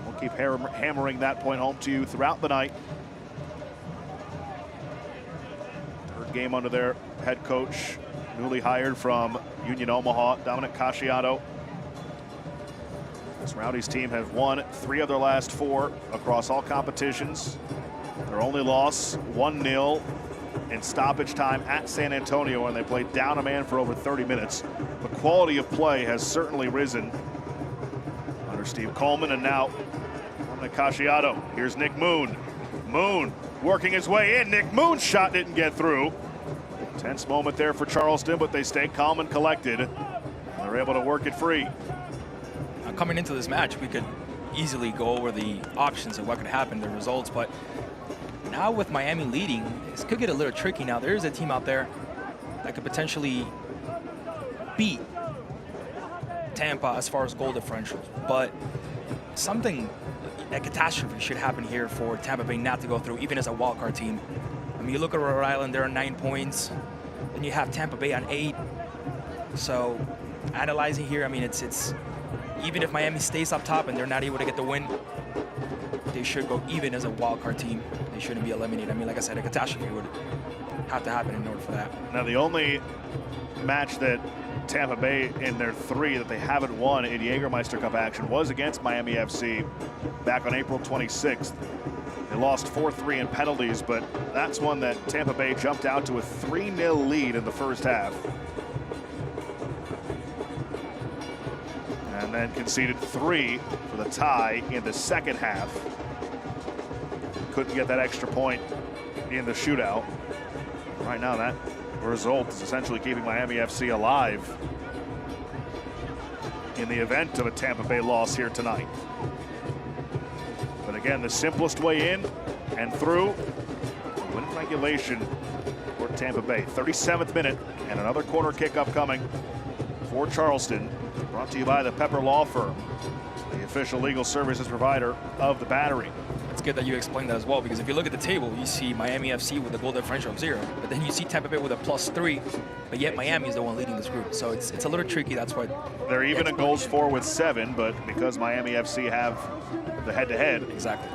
We'll keep hammering that point home to you throughout the night. Third game under their head coach, newly hired from Union Omaha, Dominic Casciato. This Rowdies team have won 3 of their last 4 across all competitions. Their only loss, 1-0 in stoppage time at San Antonio, and they played down a man for over 30 minutes. The quality of play has certainly risen under Steve Coleman, and now Dominic Casciato. Here's Nick Moon. Moon working his way in. Nick Moon's shot didn't get through. Tense moment there for Charleston, but they stay calm and collected. They're able to work it free. Coming into this match, we could easily go over the options of what could happen, the results, but now with Miami leading, this could get a little tricky. Now there is a team out there that could potentially beat Tampa as far as goal differentials, but something, a catastrophe should happen here for Tampa Bay not to go through, even as a wildcard team. I mean, you look at Rhode Island, they're on 9 points, then you have Tampa Bay on 8. So analyzing here, I mean, it's even if Miami stays up top and they're not able to get the win, they should go even as a wildcard team. They shouldn't be eliminated. I mean, like I said, a catastrophe would have to happen in order for that. Now, the only match that Tampa Bay in their 3 that they haven't won in Jägermeister Cup action was against Miami FC back on April 26th. They lost 4-3 in penalties, but that's one that Tampa Bay jumped out to a 3-0 lead in the first half. And then conceded 3 for the tie in the second half. Couldn't get that extra point in the shootout. Right now, that result is essentially keeping Miami FC alive in the event of a Tampa Bay loss here tonight. But again, the simplest way in and through, win regulation for Tampa Bay. 37th minute, and another corner kick upcoming for Charleston. Brought to you by the Pepper Law Firm, the official legal services provider of the Battery. It's good that you explained that as well, because if you look at the table, you see Miami FC with a goal differential of 0, but then you see Tampa Bay with a +3, but yet Miami is the one leading this group. So it's a little tricky. That's what they're even in goals for with 7, but because Miami FC have the head-to-head, exactly,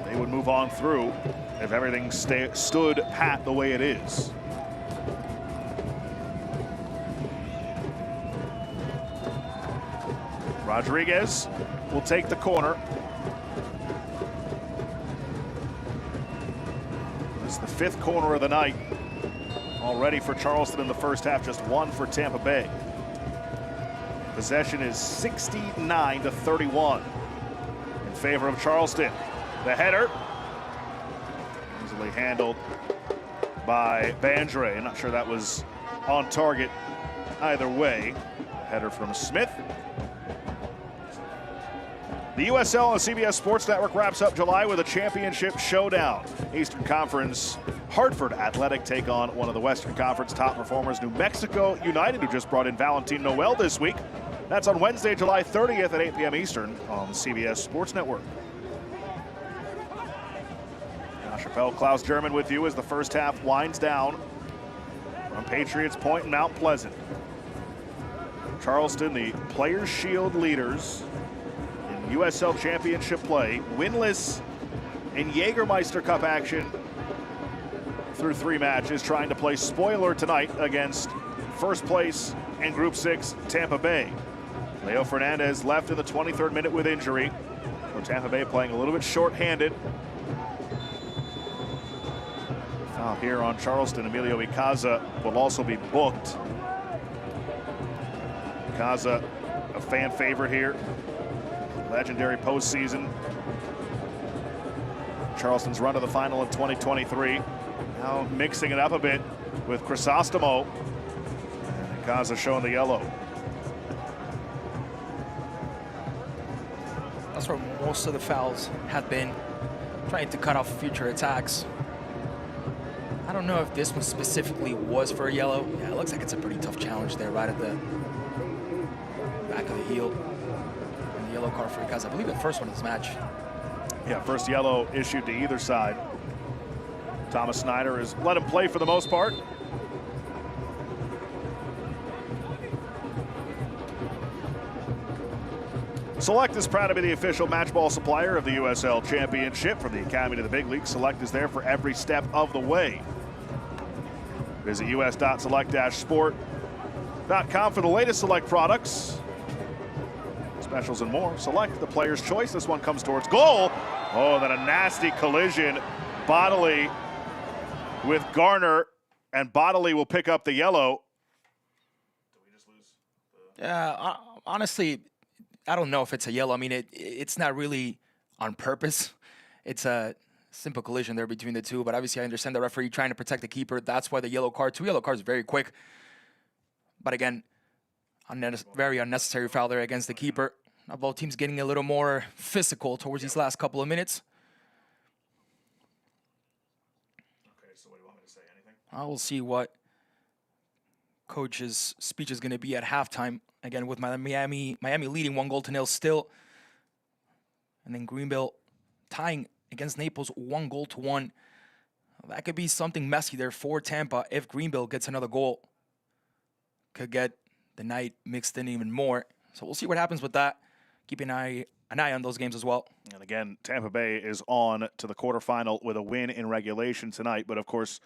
they would move on through if everything stood pat the way it is. Rodriguez will take the corner. It's the 5th corner of the night already for Charleston in the first half, just 1 for Tampa Bay. Possession is 69-31 in favor of Charleston. The header, easily handled by Bandre. Not sure that was on target either way. Header from Smith. The USL and the CBS Sports Network wraps up July with a championship showdown. Eastern Conference Hartford Athletic take on one of the Western Conference top performers, New Mexico United, who just brought in Valentin Noel this week. That's on Wednesday, July 30th at 8 p.m. Eastern on the CBS Sports Network. Josh Chappelle, Klaus German with you as the first half winds down from Patriots Point in Mount Pleasant. Charleston, the Players' Shield leaders in USL Championship play, winless in Jägermeister Cup action through 3 matches, trying to play spoiler tonight against first place in Group 6, Tampa Bay. Leo Fernandez left in the 23rd minute with injury. So Tampa Bay playing a little bit short-handed. Foul here on Charleston. Emilio Icaza will also be booked. Icaza, a fan favorite here. Legendary postseason. Charleston's run to the final in 2023. Now mixing it up a bit with Crisostomo. And Icaza showing the yellow. That's where most of the fouls have been, trying to cut off future attacks. I don't know if this one specifically was for a yellow. Yeah, it looks like it's a pretty tough challenge there, right at the back of the heel. And the yellow card for Icaza. I believe the first one of this match. Yeah, first yellow issued to either side. Thomas Snyder has let him play for the most part. Select is proud to be the official match ball supplier of the USL Championship. From the Academy to the big league, Select is there for every step of the way. Visit us.select-sport.com for the latest Select products, specials, and more. Select, the player's choice. This one comes towards goal. Oh, then a nasty collision. Bodily with Garner, and Bodily will pick up the yellow. Did we just lose? Yeah, honestly, I don't know if it's a yellow. I mean, it's not really on purpose. It's a simple collision there between the two, but obviously I understand the referee trying to protect the keeper. That's why the yellow card, 2 yellow cards, very quick. But again, very unnecessary foul there against the keeper. Now both teams getting a little more physical towards these last couple of minutes. Okay, so what do you want me to say? Anything? I will see what coach's speech is going to be at halftime. Again, with Miami leading 1-0 still. And then Greenville tying against Naples 1-1. Well, that could be something messy there for Tampa if Greenville gets another goal. Could get the night mixed in even more. So we'll see what happens with that. Keep an eye on those games as well. And again, Tampa Bay is on to the quarterfinal with a win in regulation tonight. But of course,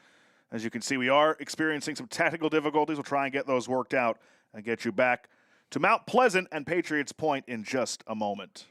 as you can see, we are experiencing some technical difficulties. We'll try and get those worked out and get you back to Mount Pleasant and Patriots Point in just a moment.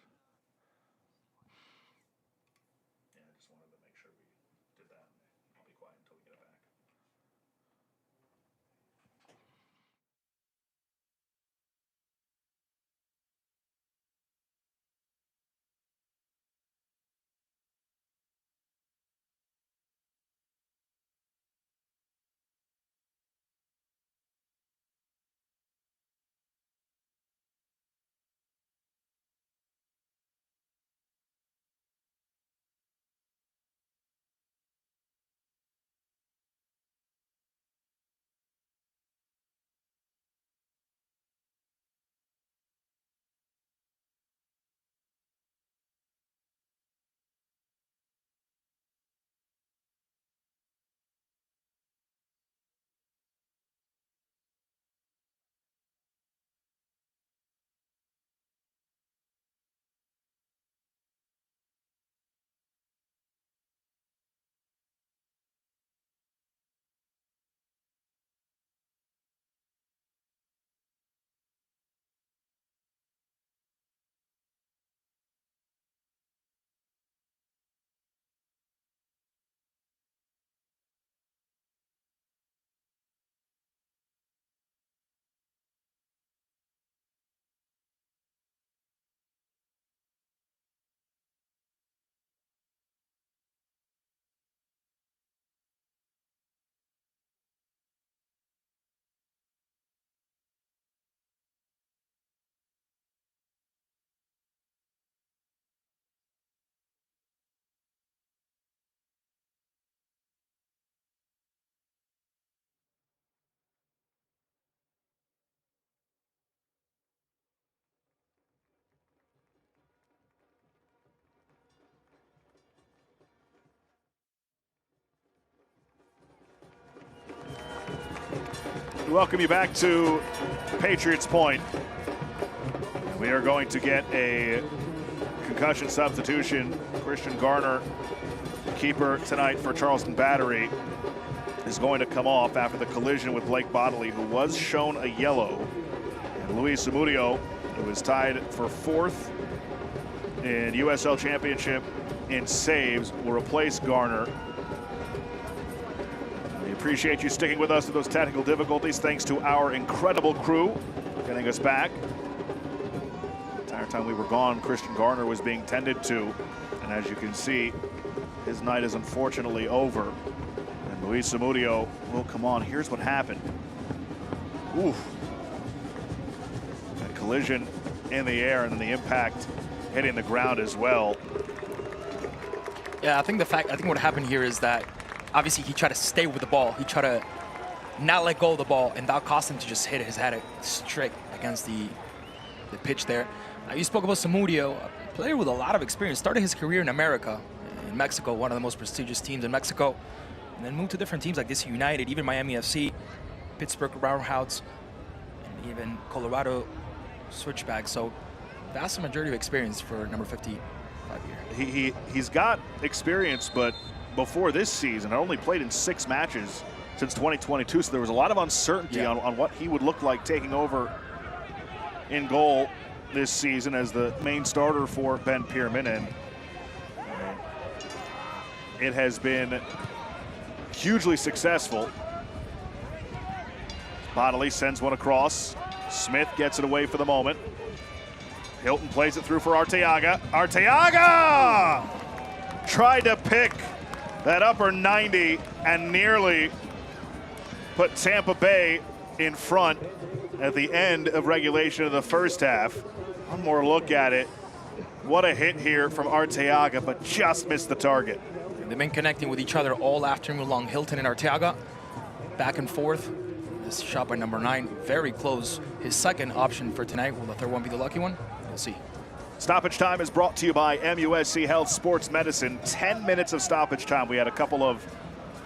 welcome you back to Patriots Point. We are going to get a concussion substitution. Christian Garner, keeper tonight for Charleston Battery, is going to come off after the collision with Blake Bodley, who was shown a yellow. And Luis Zamudio, who was tied for 4th in USL Championship in saves, will replace Garner. We appreciate you sticking with us through those technical difficulties. Thanks to our incredible crew getting us back. The entire time we were gone, Christian Garner was being tended to. And as you can see, his night is unfortunately over. And Luis Zamudio will come on. Here's what happened. Oof. A collision in the air and then the impact hitting the ground as well. Yeah, I think what happened here is that obviously he tried to stay with the ball. He tried to not let go of the ball, and that cost him to just hit his head straight against the pitch there. You spoke about Zamudio, a player with a lot of experience. Started his career in America, in Mexico, one of the most prestigious teams in Mexico, and then moved to different teams like DC United, even Miami FC, Pittsburgh Roundhouse, and even Colorado Switchbacks. So vast majority of experience for number 55 here. He's got experience, but before this season, I only played in 6 matches since 2022, so there was a lot of uncertainty on what he would look like taking over in goal this season as the main starter for Ben Pierman, and it has been hugely successful. Bodley sends one across. Smith gets it away for the moment. Hilton plays it through for Arteaga. Arteaga tried to pick that upper 90 and nearly put Tampa Bay in front at the end of regulation of the first half. One more look at it. What a hit here from Arteaga, but just missed the target. And they've been connecting with each other all afternoon long. Hilton and Arteaga back and forth. This shot by number 9, very close. His second option for tonight. Will the third one be the lucky one? We'll see. Stoppage time is brought to you by MUSC Health Sports Medicine. 10 minutes of stoppage time. We had a couple of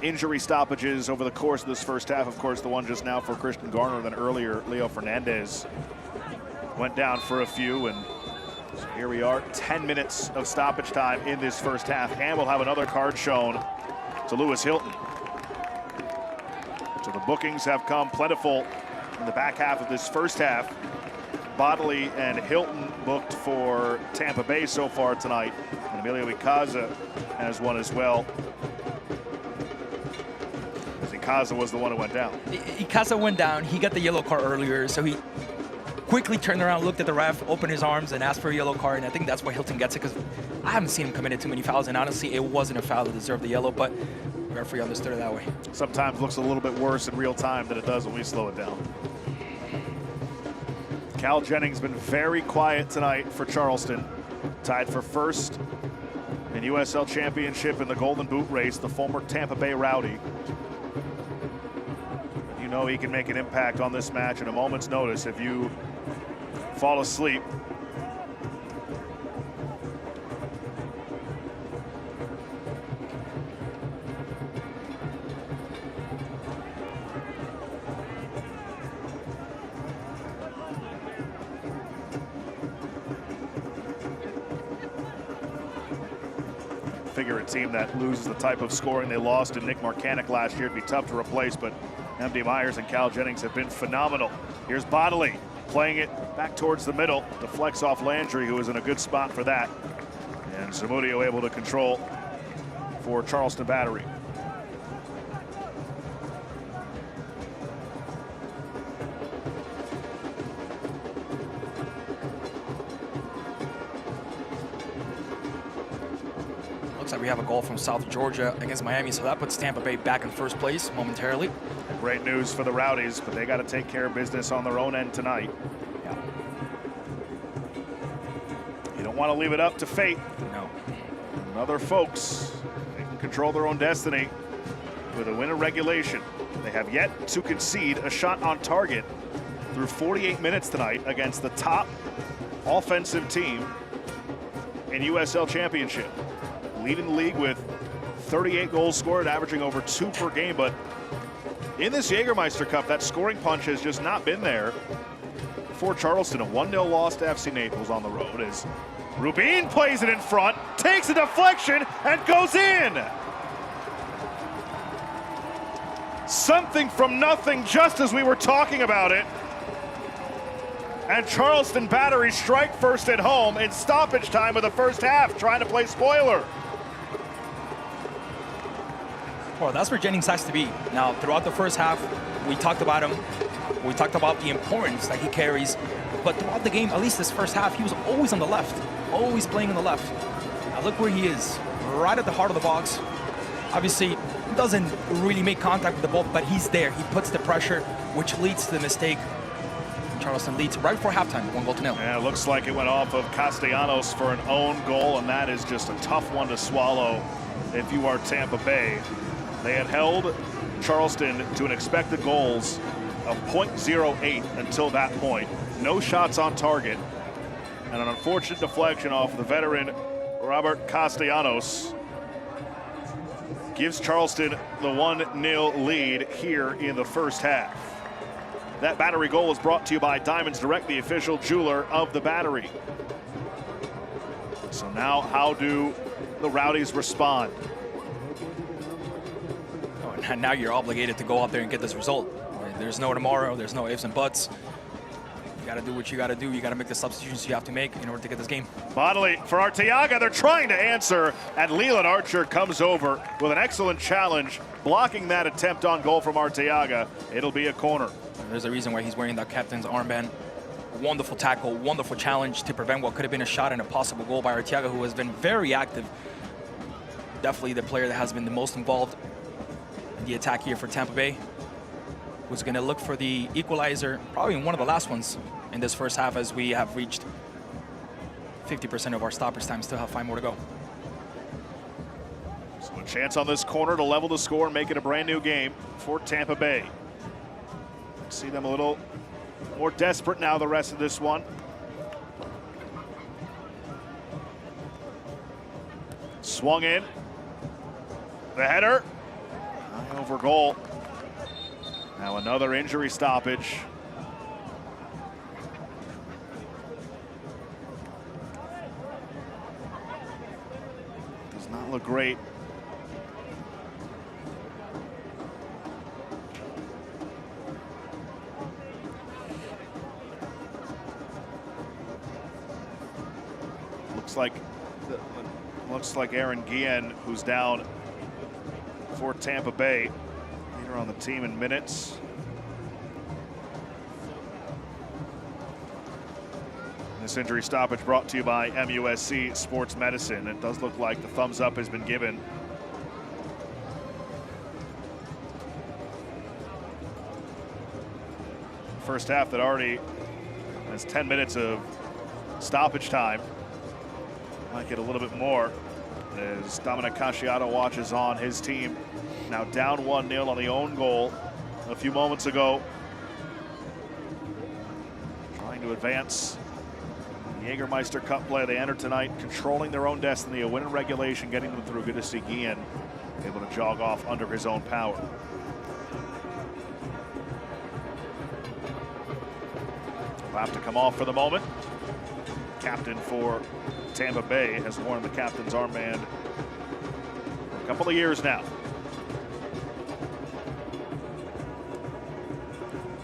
injury stoppages over the course of this first half. Of course, the one just now for Christian Garner, then earlier Leo Fernandez went down for a few, and so here we are, 10 minutes of stoppage time in this first half, and we'll have another card shown to Lewis Hilton. So the bookings have come plentiful in the back half of this first half. Bodley and Hilton booked for Tampa Bay so far tonight, and Emilio Icaza has one as well. Icaza was the one who went down. Icaza went down. He got the yellow card earlier, so he quickly turned around, looked at the ref, opened his arms, and asked for a yellow card. And I think that's why Hilton gets it, because I haven't seen him committed too many fouls, and honestly, it wasn't a foul that deserved the yellow, but the referee understood it that way. Sometimes looks a little bit worse in real time than it does when we slow it down. Cal Jennings been very quiet tonight for Charleston. Tied for 1st in USL Championship in the Golden Boot race, the former Tampa Bay Rowdy. You know he can make an impact on this match at a moment's notice if you fall asleep. Figure a team that loses the type of scoring they lost in Nick Marcanic last year, it'd be tough to replace, but MD Myers and Cal Jennings have been phenomenal. Here's Bodley playing it back towards the middle, deflects off Landry, who is in a good spot for that. And Zamudio able to control for Charleston Battery. Looks like we have a goal from South Georgia against Miami, so that puts Tampa Bay back in first place momentarily. Great news for the Rowdies, but they got to take care of business on their own end tonight. Yeah. You don't want to leave it up to fate. No. And other folks, they can control their own destiny with a win of regulation. They have yet to concede a shot on target through 48 minutes tonight against the top offensive team in USL Championship. Leading the league with 38 goals scored, averaging over 2 per game, but in this Jägermeister Cup, that scoring punch has just not been there for Charleston. A 1-0 loss to FC Naples on the road as Rubin plays it in front, takes a deflection, and goes in. Something from nothing, just as we were talking about it. And Charleston Battery strike first at home in stoppage time of the first half, trying to play spoiler. Well, that's where Jennings has to be. Now, throughout the first half, we talked about him. We talked about the importance that he carries. But throughout the game, at least this first half, he was always on the left, always playing on the left. Now look where he is, right at the heart of the box. Obviously, doesn't really make contact with the ball, but he's there. He puts the pressure, which leads to the mistake. Charleston leads right before halftime, 1-0. Yeah, it looks like it went off of Castellanos for an own goal, and that is just a tough one to swallow if you are Tampa Bay. They had held Charleston to an expected goals of .08 until that point. No shots on target, and an unfortunate deflection off the veteran Robert Castellanos gives Charleston the 1-0 lead here in the first half. That Battery goal is brought to you by Diamonds Direct, the official jeweler of the Battery. So now, how do the Rowdies respond? Oh, and now you're obligated to go out there and get this result. There's no tomorrow, there's no ifs and buts. You gotta do what you gotta do. You gotta make the substitutions you have to make in order to get this game. Bodily for Arteaga, they're trying to answer, and Leland Archer comes over with an excellent challenge, blocking that attempt on goal from Arteaga. It'll be a corner. There's a reason why he's wearing that captain's armband. Wonderful tackle, wonderful challenge to prevent what could have been a shot and a possible goal by Arteaga, who has been very active. Definitely the player that has been the most involved in the attack here for Tampa Bay. Who's going to look for the equalizer, probably in one of the last ones in this first half, as we have reached 50% of our stoppage time, still have 5 more to go. So a chance on this corner to level the score and make it a brand new game for Tampa Bay. See them a little more desperate now the rest of this one. Swung in. The header. High over goal. Now another injury stoppage. Does not look great. Looks like Aaron Guillen, who's down for Tampa Bay. Leader on the team in minutes. This injury stoppage brought to you by MUSC Sports Medicine. It does look like the thumbs up has been given. First half that already has 10 minutes of stoppage time. Might get a little bit more as Dominic Casciato watches on. His team now down 1-0 on the own goal a few moments ago. Trying to advance Jägermeister Cup play. They enter tonight controlling their own destiny, a win in regulation, getting them through. Good to see Guillen able to jog off under his own power. Will have to come off for the moment. Captain for Tampa Bay has worn the captain's armband for a couple of years now.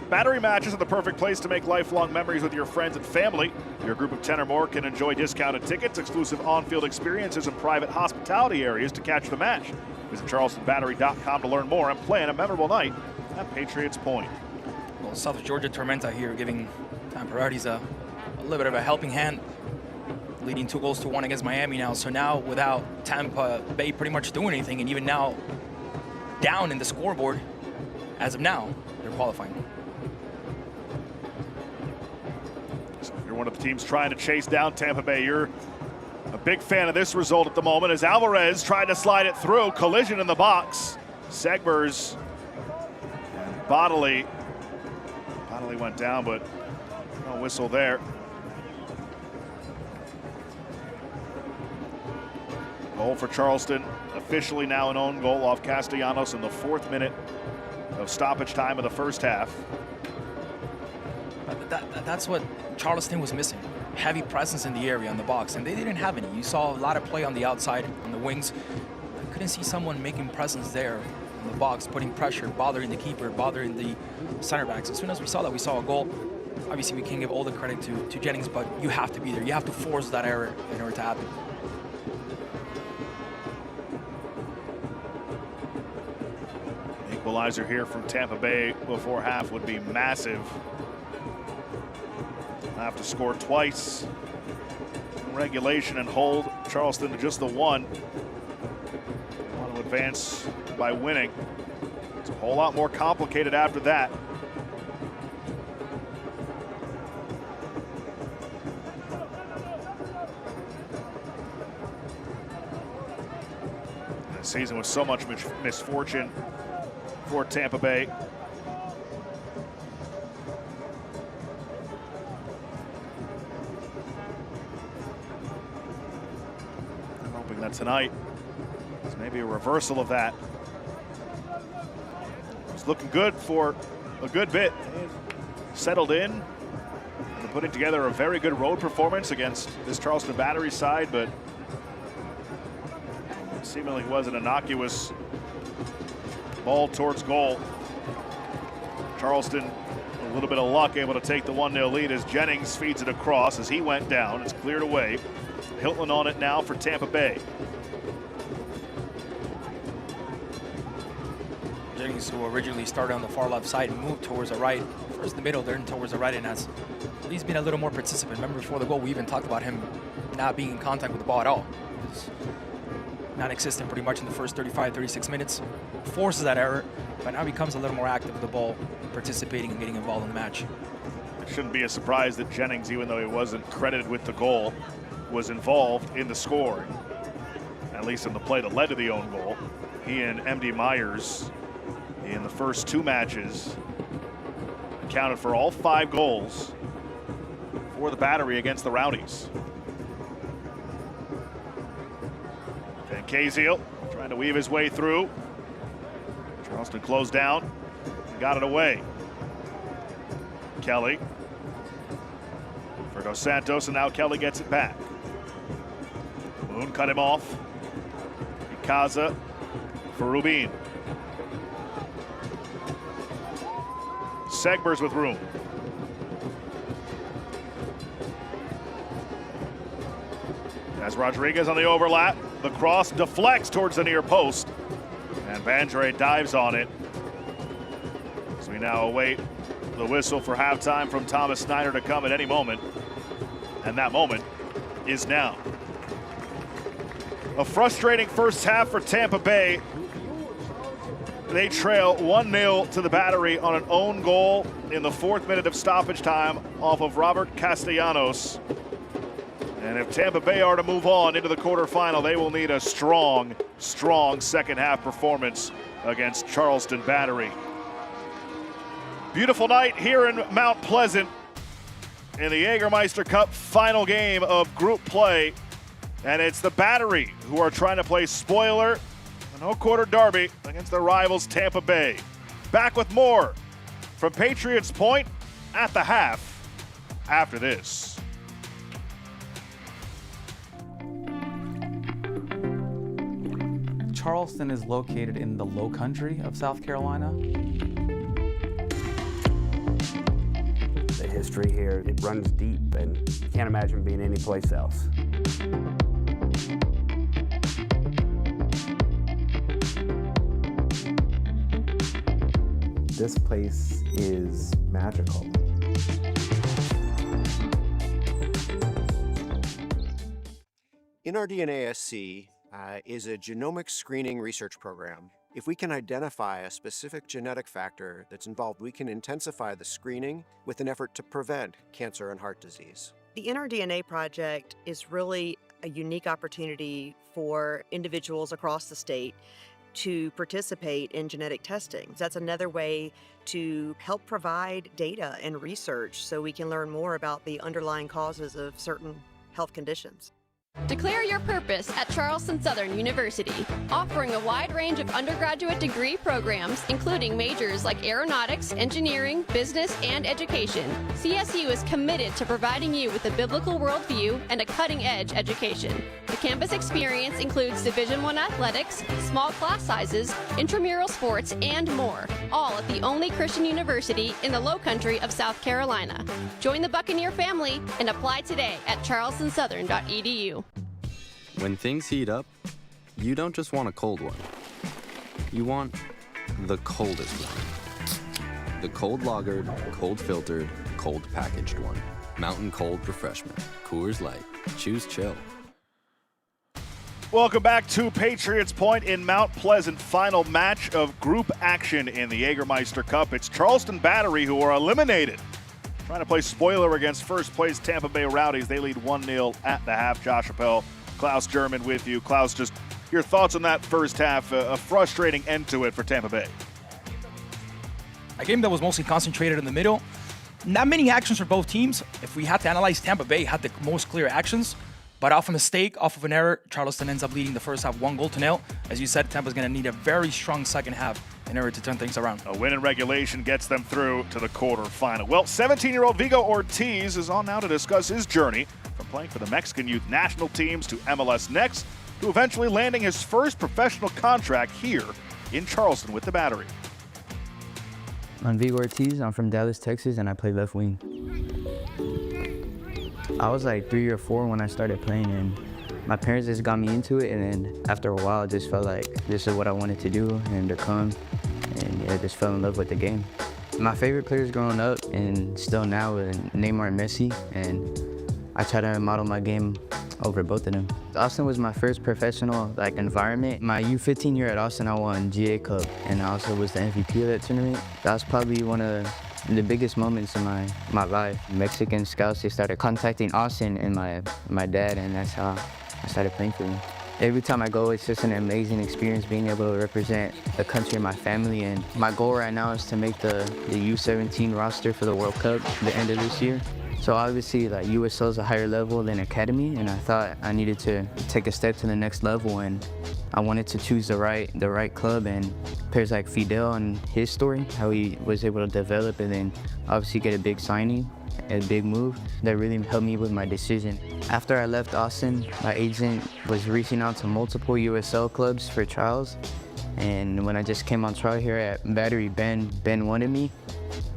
Battery matches are the perfect place to make lifelong memories with your friends and family. Your group of 10 or more can enjoy discounted tickets, exclusive on-field experiences, and private hospitality areas to catch the match. Visit charlestonbattery.com to learn more and plan a memorable night at Patriots Point. Well, South Georgia Tormenta here giving Tampa Rowdies a little bit of a helping hand, leading 2-1 against Miami now. So now without Tampa Bay pretty much doing anything, and even now down in the scoreboard, as of now, they're qualifying. So if you're one of the teams trying to chase down Tampa Bay, you're a big fan of this result at the moment as Alvarez tried to slide it through. Collision in the box. Segbers and Bodily went down, but no whistle there. Goal for Charleston, officially now an own goal off Castellanos in the 4th minute of stoppage time of the first half. That's what Charleston was missing. Heavy presence in the area on the box, and they didn't have any. You saw a lot of play on the outside, on the wings. I couldn't see someone making presence there in the box, putting pressure, bothering the keeper, bothering the center backs. As soon as we saw that, we saw a goal. Obviously, we can't give all the credit to Jennings, but you have to be there. You have to force that error in order to happen. Equalizer here from Tampa Bay before half would be massive. Have to score twice in regulation and hold Charleston to just the one. They want to advance by winning. It's a whole lot more complicated after that. A season with so much misfortune for Tampa Bay. I'm hoping that tonight is maybe a reversal of that. It's looking good for a good bit. Settled in and putting together a very good road performance against this Charleston Battery side, but it seemingly was an innocuous ball towards goal. Charleston, a little bit of luck, able to take the 1-0 lead as Jennings feeds it across as he went down. It's cleared away. Hilton on it now for Tampa Bay. Jennings, who originally started on the far left side, moved towards the right. First the middle, then towards the right, and he's been a little more participant. Remember before the goal, we even talked about him not being in contact with the ball at all. Non-existent pretty much in the first 35, 36 minutes. Forces that error, but now becomes a little more active with the ball, participating and getting involved in the match. It shouldn't be a surprise that Jennings, even though he wasn't credited with the goal, was involved in the scoring, at least in the play that led to the own goal. He and MD Myers in the first two matches accounted for all 5 goals for the Battery against the Rowdies. Van Kaziel trying to weave his way through. Charleston closed down and got it away. Kelly for Dos Santos, and now Kelly gets it back. Moon cut him off. Ikaza for Rubin. Segbers with room. As Rodriguez on the overlap, the cross deflects towards the near post, and Bandre dives on it. So we now await the whistle for halftime from Thomas Snyder to come at any moment, and that moment is now. A frustrating first half for Tampa Bay. They trail 1-0 to the Battery on an own goal in the 4th minute of stoppage time off of Robert Castellanos. And if Tampa Bay are to move on into the quarterfinal, they will need a strong, strong second half performance against Charleston Battery. Beautiful night here in Mount Pleasant in the Jägermeister Cup final game of group play. And it's the Battery who are trying to play spoiler, a no-quarter derby against their rivals Tampa Bay. Back with more from Patriots Point at the half after this. Charleston is located in the low country of South Carolina. The history here, it runs deep, and you can't imagine being anyplace else. This place is magical. NRDNASC is a genomic screening research program. If we can identify a specific genetic factor that's involved, we can intensify the screening with an effort to prevent cancer and heart disease. The NRDNA project is really a unique opportunity for individuals across the state to participate in genetic testing. That's another way to help provide data and research so we can learn more about the underlying causes of certain health conditions. Declare your purpose at Charleston Southern University, offering a wide range of undergraduate degree programs, including majors like aeronautics, engineering, business, and education. CSU is committed to providing you with a biblical worldview and a cutting-edge education. The campus experience includes Division I athletics, small class sizes, intramural sports, and more, all at the only Christian university in the Lowcountry of South Carolina. Join the Buccaneer family and apply today at charlestonsouthern.edu. When things heat up, you don't just want a cold one. You want the coldest one. The cold lagered, cold filtered, cold packaged one. Mountain Cold Refreshment. Coors Light. Choose chill. Welcome back to Patriots Point in Mount Pleasant. Final match of group action in the Jägermeister Cup. It's Charleston Battery who are eliminated. Trying to play spoiler against first place Tampa Bay Rowdies. They lead 1-0 at the half. Josh Appel, Klaus German with you. Klaus, just your thoughts on that first half, a frustrating end to it for Tampa Bay. A game that was mostly concentrated in the middle. Not many actions for both teams. If we had to analyze, Tampa Bay had the most clear actions. But off a mistake, off of an error, Charleston ends up leading the first half 1-0. As you said, Tampa's going to need a very strong second half in order to turn things around. A win in regulation gets them through to the quarterfinal. Well, 17-year-old Vigo Ortiz is on now to discuss his journey from playing for the Mexican youth national teams to MLS Next, to eventually landing his first professional contract here in Charleston with the Battery. I'm Vigo Ortiz. I'm from Dallas, Texas, and I play left wing. I was like 3 or 4 when I started playing, and my parents just got me into it, and then after a while I just felt like this is what I wanted to do and become, and yeah, I just fell in love with the game. My favorite players growing up and still now are Neymar and Messi, and I try to model my game over both of them. Austin was my first professional environment. My U15 year at Austin, I won GA Cup, and I also was the MVP of that tournament. That was probably one of the biggest moments in my life. Mexican scouts, they started contacting Austin and my dad, and that's how I started playing for him. Every time I go, it's just an amazing experience being able to represent the country and my family. And my goal right now is to make the U17 roster for the World Cup at the end of this year. So obviously, USL is a higher level than Academy, and I thought I needed to take a step to the next level, and I wanted to choose the right club. And players like Fidel and his story, how he was able to develop and then obviously get a big signing, a big move, that really helped me with my decision. After I left Austin, my agent was reaching out to multiple USL clubs for trials, and when I just came on trial here at Battery, Ben wanted me.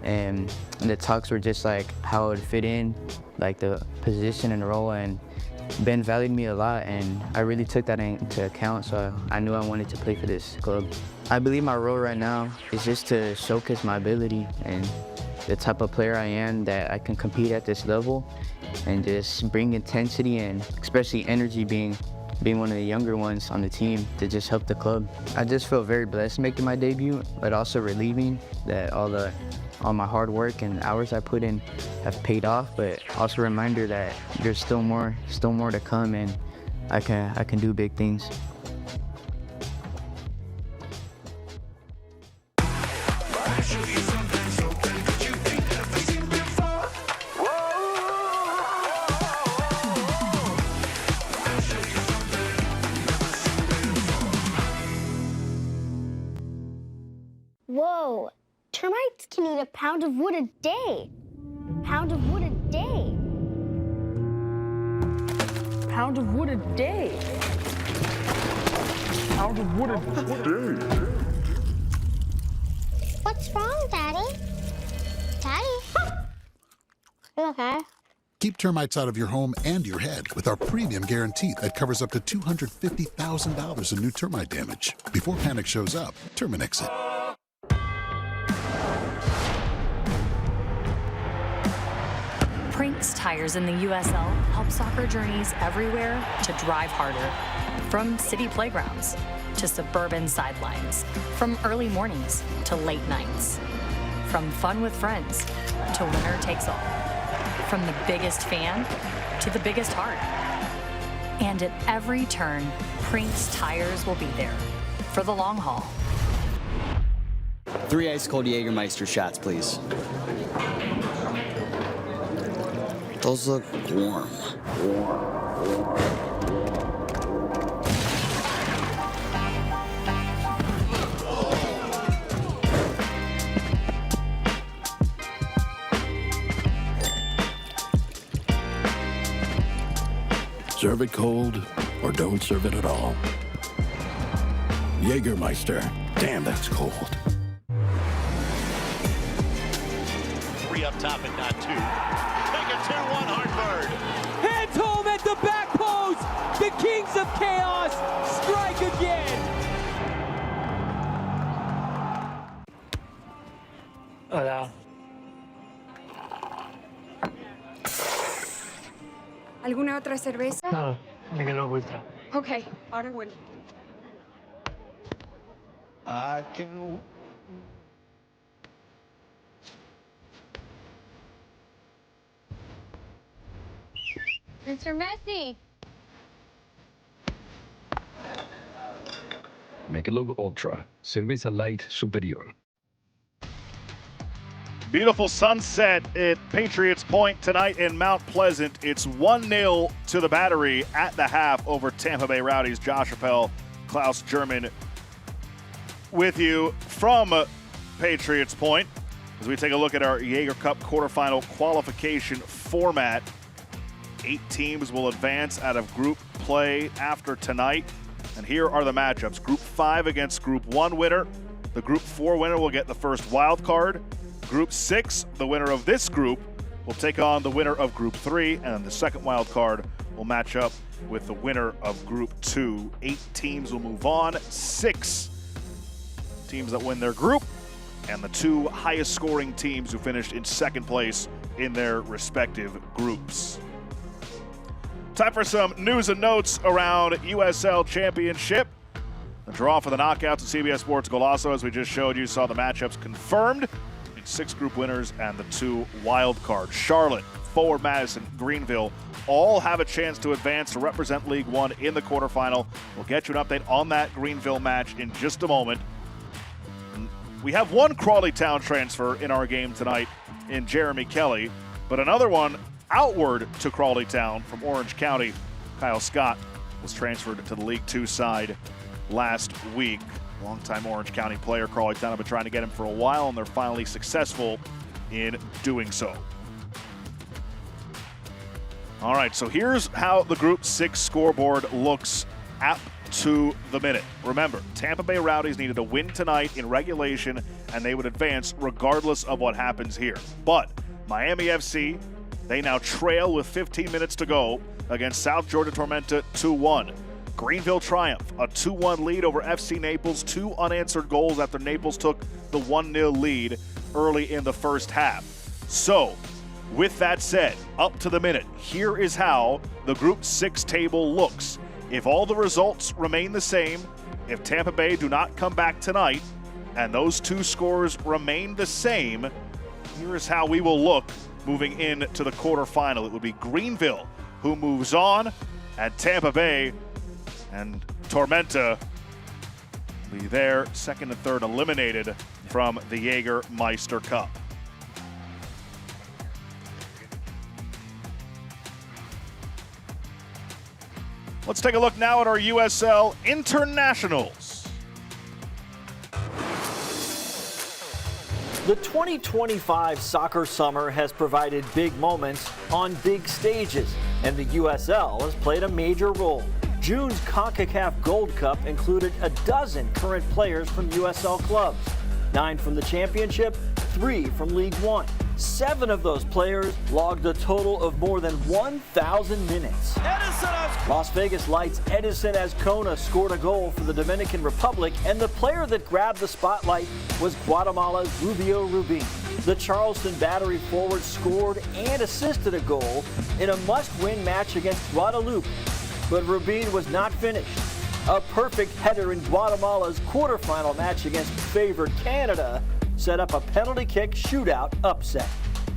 And the talks were just how it would fit in, the position and role, and Ben valued me a lot, and I really took that into account, so I knew I wanted to play for this club. I believe my role right now is just to showcase my ability and the type of player I am, that I can compete at this level and just bring intensity and especially energy, being one of the younger ones on the team, to just help the club. I just feel very blessed making my debut, but also relieving that all my hard work and hours I put in have paid off, but also a reminder that there's still more to come, and I can do big things. Whoa, termites can eat a pound of wood a day. Pound of wood a day. Pound of wood a day. Pound of wood a day. What's wrong, Daddy? Daddy? You okay? Keep termites out of your home and your head with our premium guarantee that covers up to $250,000 in new termite damage. Before panic shows up, Terminix it. Prinks Tires in the USL help soccer journeys everywhere to drive harder. From city playgrounds to suburban sidelines. From early mornings to late nights. From fun with friends to winner takes all. From the biggest fan to the biggest heart. And at every turn, Prinks Tires will be there for the long haul. 3 ice-cold Jägermeister shots, please. Those look warm. Serve it cold or don't serve it at all. Jägermeister. Damn, that's cold. 3 up top and not 2. Take a 2-1 Hartford. Hands home at the back post. The Kings of Chaos strike again. Hola. ¿Alguna otra cerveza? No, Michelob Ultra. Okay, order one. I can. Mr. Messi. Michelob Ultra, cerveza light superior. Beautiful sunset at Patriots Point tonight in Mount Pleasant. It's 1-0 to the Battery at the half over Tampa Bay Rowdies. Josh Appel, Klaus German with you from Patriots Point as we take a look at our Jaeger Cup quarterfinal qualification format. 8 teams will advance out of group play after tonight. And here are the matchups. Group 5 against Group 1 winner. The Group 4 winner will get the first wild card. Group 6, the winner of this group, will take on the winner of Group 3, and the second wild card will match up with the winner of Group 2. 8 teams will move on. 6 teams that win their group, and the 2 highest scoring teams who finished in second place in their respective groups. Time for some news and notes around USL Championship. The draw for the knockouts at CBS Sports Golasso, as we just showed you, saw the matchups confirmed. 6 group winners and the 2 wild cards. Charlotte, Forward Madison, Greenville all have a chance to advance to represent League One in the quarterfinal. We'll get you an update on that Greenville match in just a moment. We have one Crawley Town transfer in our game tonight in Jeremy Kelly, but another one outward to Crawley Town from Orange County. Kyle Scott was transferred to the League Two side last week. Longtime Orange County player. Crawley Town have been trying to get him for a while, and they're finally successful in doing so. All right, so here's how the Group 6 scoreboard looks up to the minute. Remember, Tampa Bay Rowdies needed a win tonight in regulation, and they would advance regardless of what happens here. But Miami FC, they now trail with 15 minutes to go against South Georgia Tormenta 2-1. Greenville Triumph, a 2-1 lead over FC Naples, 2 unanswered goals after Naples took the 1-0 lead early in the first half. So, with that said, up to the minute, here is how the Group 6 table looks. If all the results remain the same, if Tampa Bay do not come back tonight, and those 2 scores remain the same, here is how we will look moving into the quarterfinal. It would be Greenville who moves on, and Tampa Bay and Tormenta will be there, second and third eliminated from the Jägermeister Cup. Let's take a look now at our USL Internationals. The 2025 soccer summer has provided big moments on big stages, and the USL has played a major role. June's CONCACAF Gold Cup included a dozen current players from USL clubs, 9 from the Championship, 3 from League One. 7 of those players logged a total of more than 1,000 minutes. Las Vegas Lights' Edison Azcona scored a goal for the Dominican Republic, and the player that grabbed the spotlight was Guatemala's Rubio Rubin. The Charleston Battery forward scored and assisted a goal in a must-win match against Guadalupe, but Rubin was not finished. A perfect header in Guatemala's quarterfinal match against favored Canada set up a penalty kick shootout upset.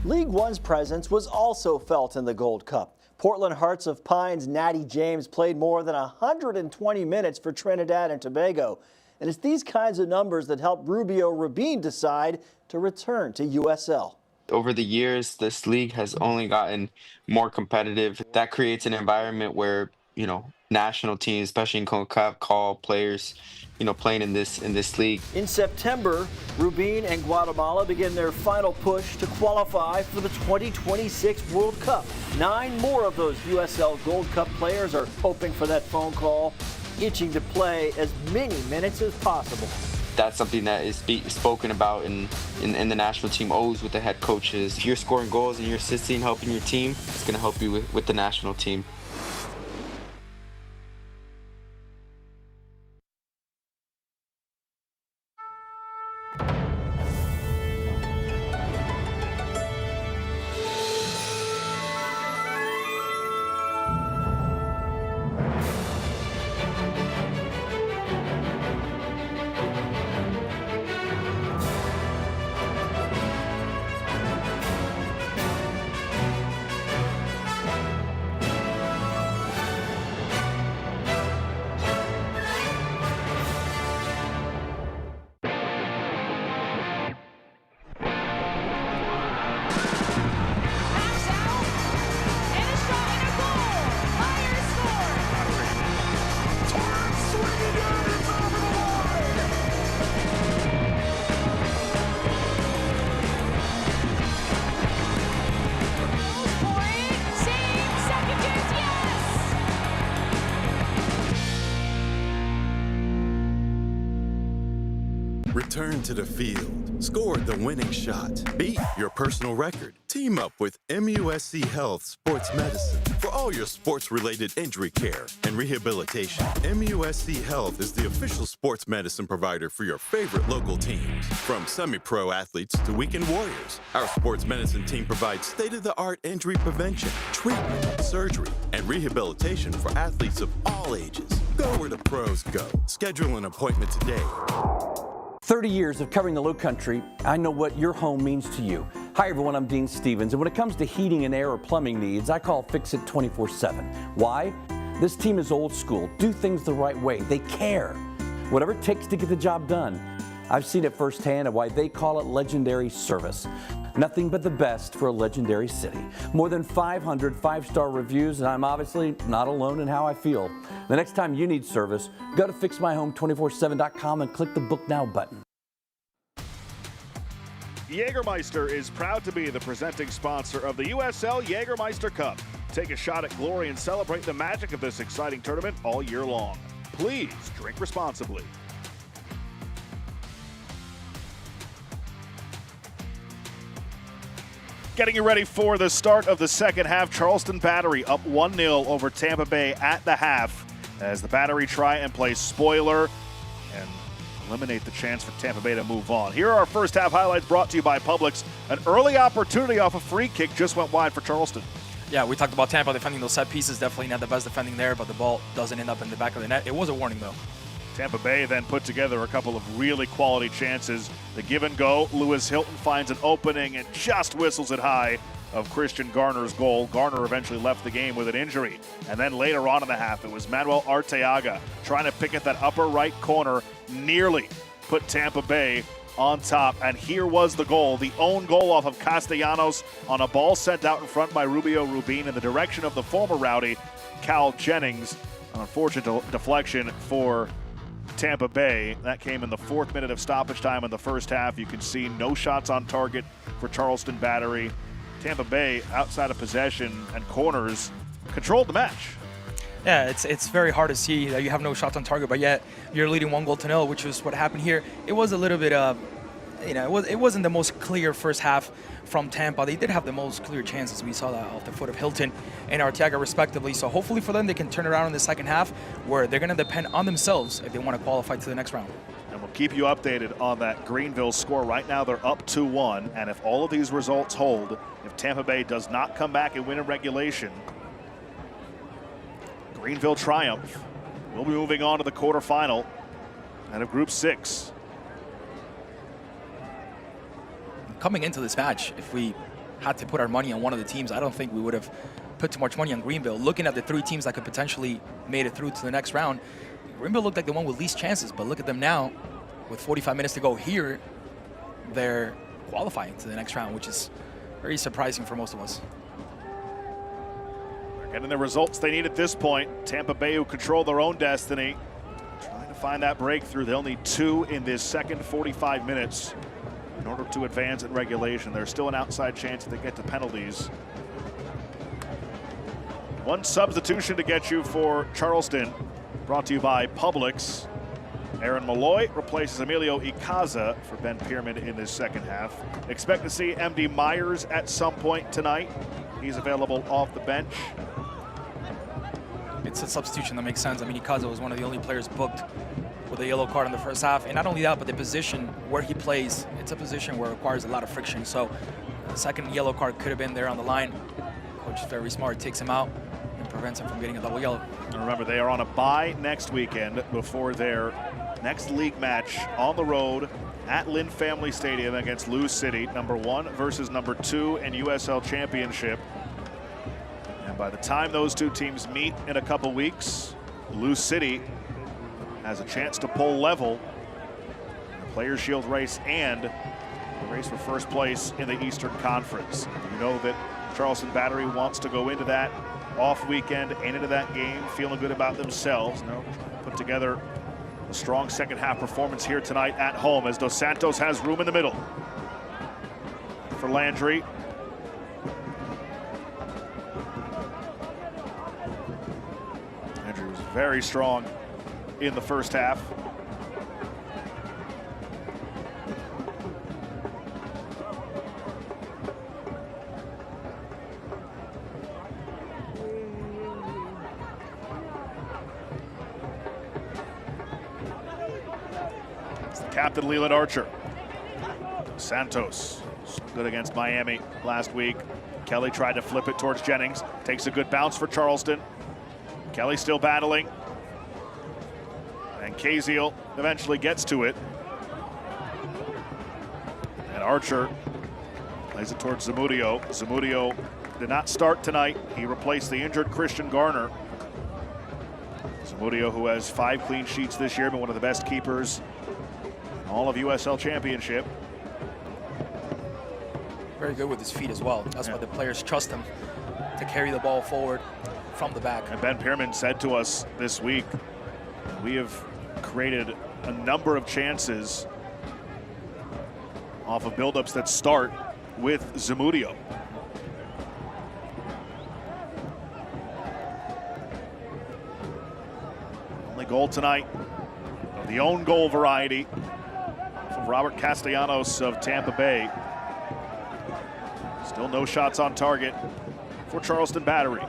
League One's presence was also felt in the Gold Cup. Portland Hearts of Pine's Natty James played more than 120 minutes for Trinidad and Tobago. And it's these kinds of numbers that helped Rubio Rubin decide to return to USL. Over the years, this league has only gotten more competitive. That creates an environment where, national teams, especially in CONCACAF, call players, playing in this league. In September, Rubin and Guatemala begin their final push to qualify for the 2026 World Cup. 9 more of those USL Gold Cup players are hoping for that phone call, itching to play as many minutes as possible. That's something that is spoken about in the national team always with the head coaches. If you're scoring goals and you're assisting, helping your team, it's going to help you with the national team. Return to the field, scored the winning shot, beat your personal record. Team up with MUSC Health Sports Medicine for all your sports-related injury care and rehabilitation. MUSC Health is the official sports medicine provider for your favorite local teams. From semi-pro athletes to weekend warriors, our sports medicine team provides state-of-the-art injury prevention, treatment, surgery, and rehabilitation for athletes of all ages. Go where the pros go. Schedule an appointment today. 30 years of covering the Low Country, I know what your home means to you. Hi everyone, I'm Dean Stevens, and when it comes to heating and air or plumbing needs, I call Fix It 24/7. Why? This team is old school, do things the right way, they care. Whatever it takes to get the job done. I've seen it firsthand and why they call it legendary service. Nothing but the best for a legendary city. More than 500 5-star reviews, and I'm obviously not alone in how I feel. The next time you need service, go to fixmyhome247.com and click the Book Now button. Jägermeister is proud to be the presenting sponsor of the USL Jägermeister Cup. Take a shot at glory and celebrate the magic of this exciting tournament all year long. Please drink responsibly. Getting you ready for the start of the second half. Charleston Battery up 1-0 over Tampa Bay at the half as the Battery try and play spoiler and eliminate the chance for Tampa Bay to move on. Here are our first half highlights brought to you by Publix. An early opportunity off a free kick just went wide for Charleston. Yeah, we talked about Tampa defending those set pieces. Definitely not the best defending there, but the ball doesn't end up in the back of the net. It was a warning, though. Tampa Bay then put together a couple of really quality chances. The give and go, Lewis Hilton finds an opening and just whistles it high of Christian Garner's goal. Garner eventually left the game with an injury. And then later on in the half, it was Manuel Arteaga trying to pick at that upper right corner, nearly put Tampa Bay on top. And here was the goal, the own goal off of Castellanos on a ball sent out in front by Rubio Rubin in the direction of the former Rowdy, Cal Jennings. An unfortunate deflection for Tampa Bay. That came in the 4th minute of stoppage time in the first half. You can see no shots on target for Charleston Battery. Tampa Bay, outside of possession and corners, controlled the match. Yeah, it's very hard to see that you have no shots on target, but yet you're leading 1-0, which was what happened here. It was a little bit of, it wasn't the most clear first half from Tampa. They did have the most clear chances. We saw that off the foot of Hilton and Arteaga respectively. So hopefully for them, they can turn around in the second half where they're going to depend on themselves if they want to qualify to the next round. And we'll keep you updated on that Greenville score. Right now they're up 2-1, and if all of these results hold, if Tampa Bay does not come back and win in regulation, Greenville triumph. We'll be moving on to the quarterfinal out of Group 6. Coming into this match, if we had to put our money on one of the teams, I don't think we would have put too much money on Greenville. Looking at the 3 teams that could potentially made it through to the next round, Greenville looked like the one with least chances, but look at them now. With 45 minutes to go here, they're qualifying to the next round, which is very surprising for most of us. Getting the results they need at this point. Tampa Bay, who control their own destiny, trying to find that breakthrough. They'll need 2 in this second 45 minutes in order to advance in regulation. There's still an outside chance that they get to penalties. 1 substitution to get you for Charleston, brought to you by Publix. Aaron Malloy replaces Emilio Icaza for Ben Pierman in this second half. Expect to see MD Myers at some point tonight. He's available off the bench. It's a substitution that makes sense. I mean, Icaza was one of the only players booked with a yellow card in the first half. And not only that, but the position where he plays, it's a position where it requires a lot of friction. So the second yellow card could have been there on the line. Coach is very smart, takes him out and prevents him from getting a double yellow. And remember, they are on a bye next weekend before their next league match on the road at Lynn Family Stadium against Lou City, #1 versus #2 in USL Championship. And by the time those 2 teams meet in a couple weeks, Lou City has a chance to pull level in the Players Shield race and the race for first place in the Eastern Conference. You know that Charleston Battery wants to go into that off weekend and into that game feeling good about themselves. Now put together a strong second half performance here tonight at home as Dos Santos has room in the middle for Landry. Landry was very strong in the first half. Captain Leland Archer. Santos, good against Miami last week. Kelly tried to flip it towards Jennings. Takes a good bounce for Charleston. Kelly still battling. And Kaziel eventually gets to it. And Archer plays it towards Zamudio. Zamudio did not start tonight. He replaced the injured Christian Garner. Zamudio, who has 5 clean sheets this year, been one of the best keepers all of USL Championship. Very good with his feet as well. That's why the players trust him to carry the ball forward from the back. And Ben Pierman said to us this week, we have created a number of chances off of buildups that start with Zamudio. Only goal tonight of the own goal variety from Robert Castellanos of Tampa Bay. Still no shots on target for Charleston Battery.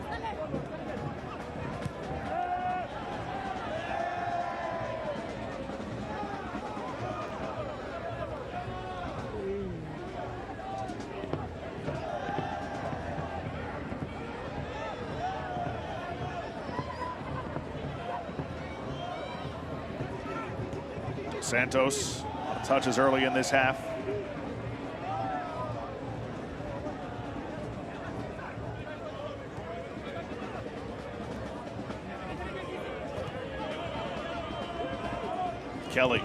Santos, a lot of touches early in this half. Kelly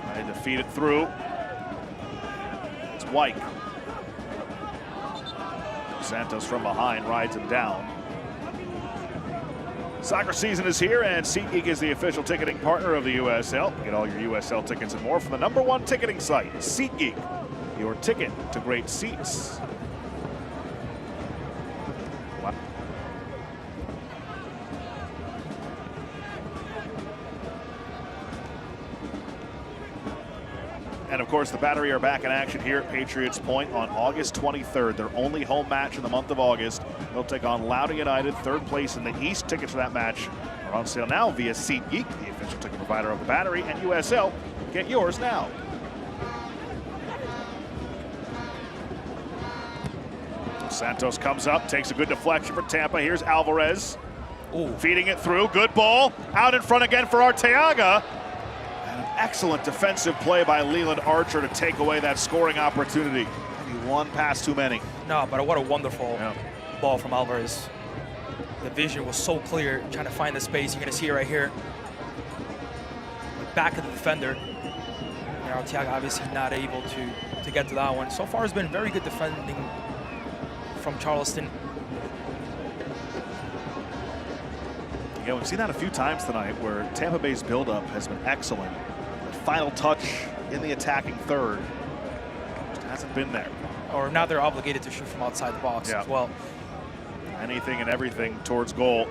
trying to feed it through. It's White. Santos from behind rides him down. Soccer season is here, and SeatGeek is the official ticketing partner of the USL. Get all your USL tickets and more from the #1 ticketing site, SeatGeek. Your ticket to great seats. Wow. And of course, the Battery are back in action here at Patriots Point on August 23rd. Their only home match in the month of August. They'll take on Loudoun United, 3rd place in the East. Tickets for that match are on sale now via SeatGeek, the official ticket provider of the Battery and USL. Get yours now. Santos comes up, takes a good deflection for Tampa. Here's Alvarez. Ooh. Feeding it through. Good ball. Out in front again for Arteaga. And an excellent defensive play by Leland Archer to take away that scoring opportunity. Maybe one pass too many. No, but what a wonderful ball from Alvarez. The vision was so clear, trying to find the space. You're going to see it right here. The back of the defender. And Arteaga obviously not able to get to that one. So far, it's been very good defending from Charleston. Yeah, we've seen that a few times tonight where Tampa Bay's buildup has been excellent. The final touch in the attacking third just hasn't been there. Or now they're obligated to shoot from outside the box as well. Anything and everything towards goal.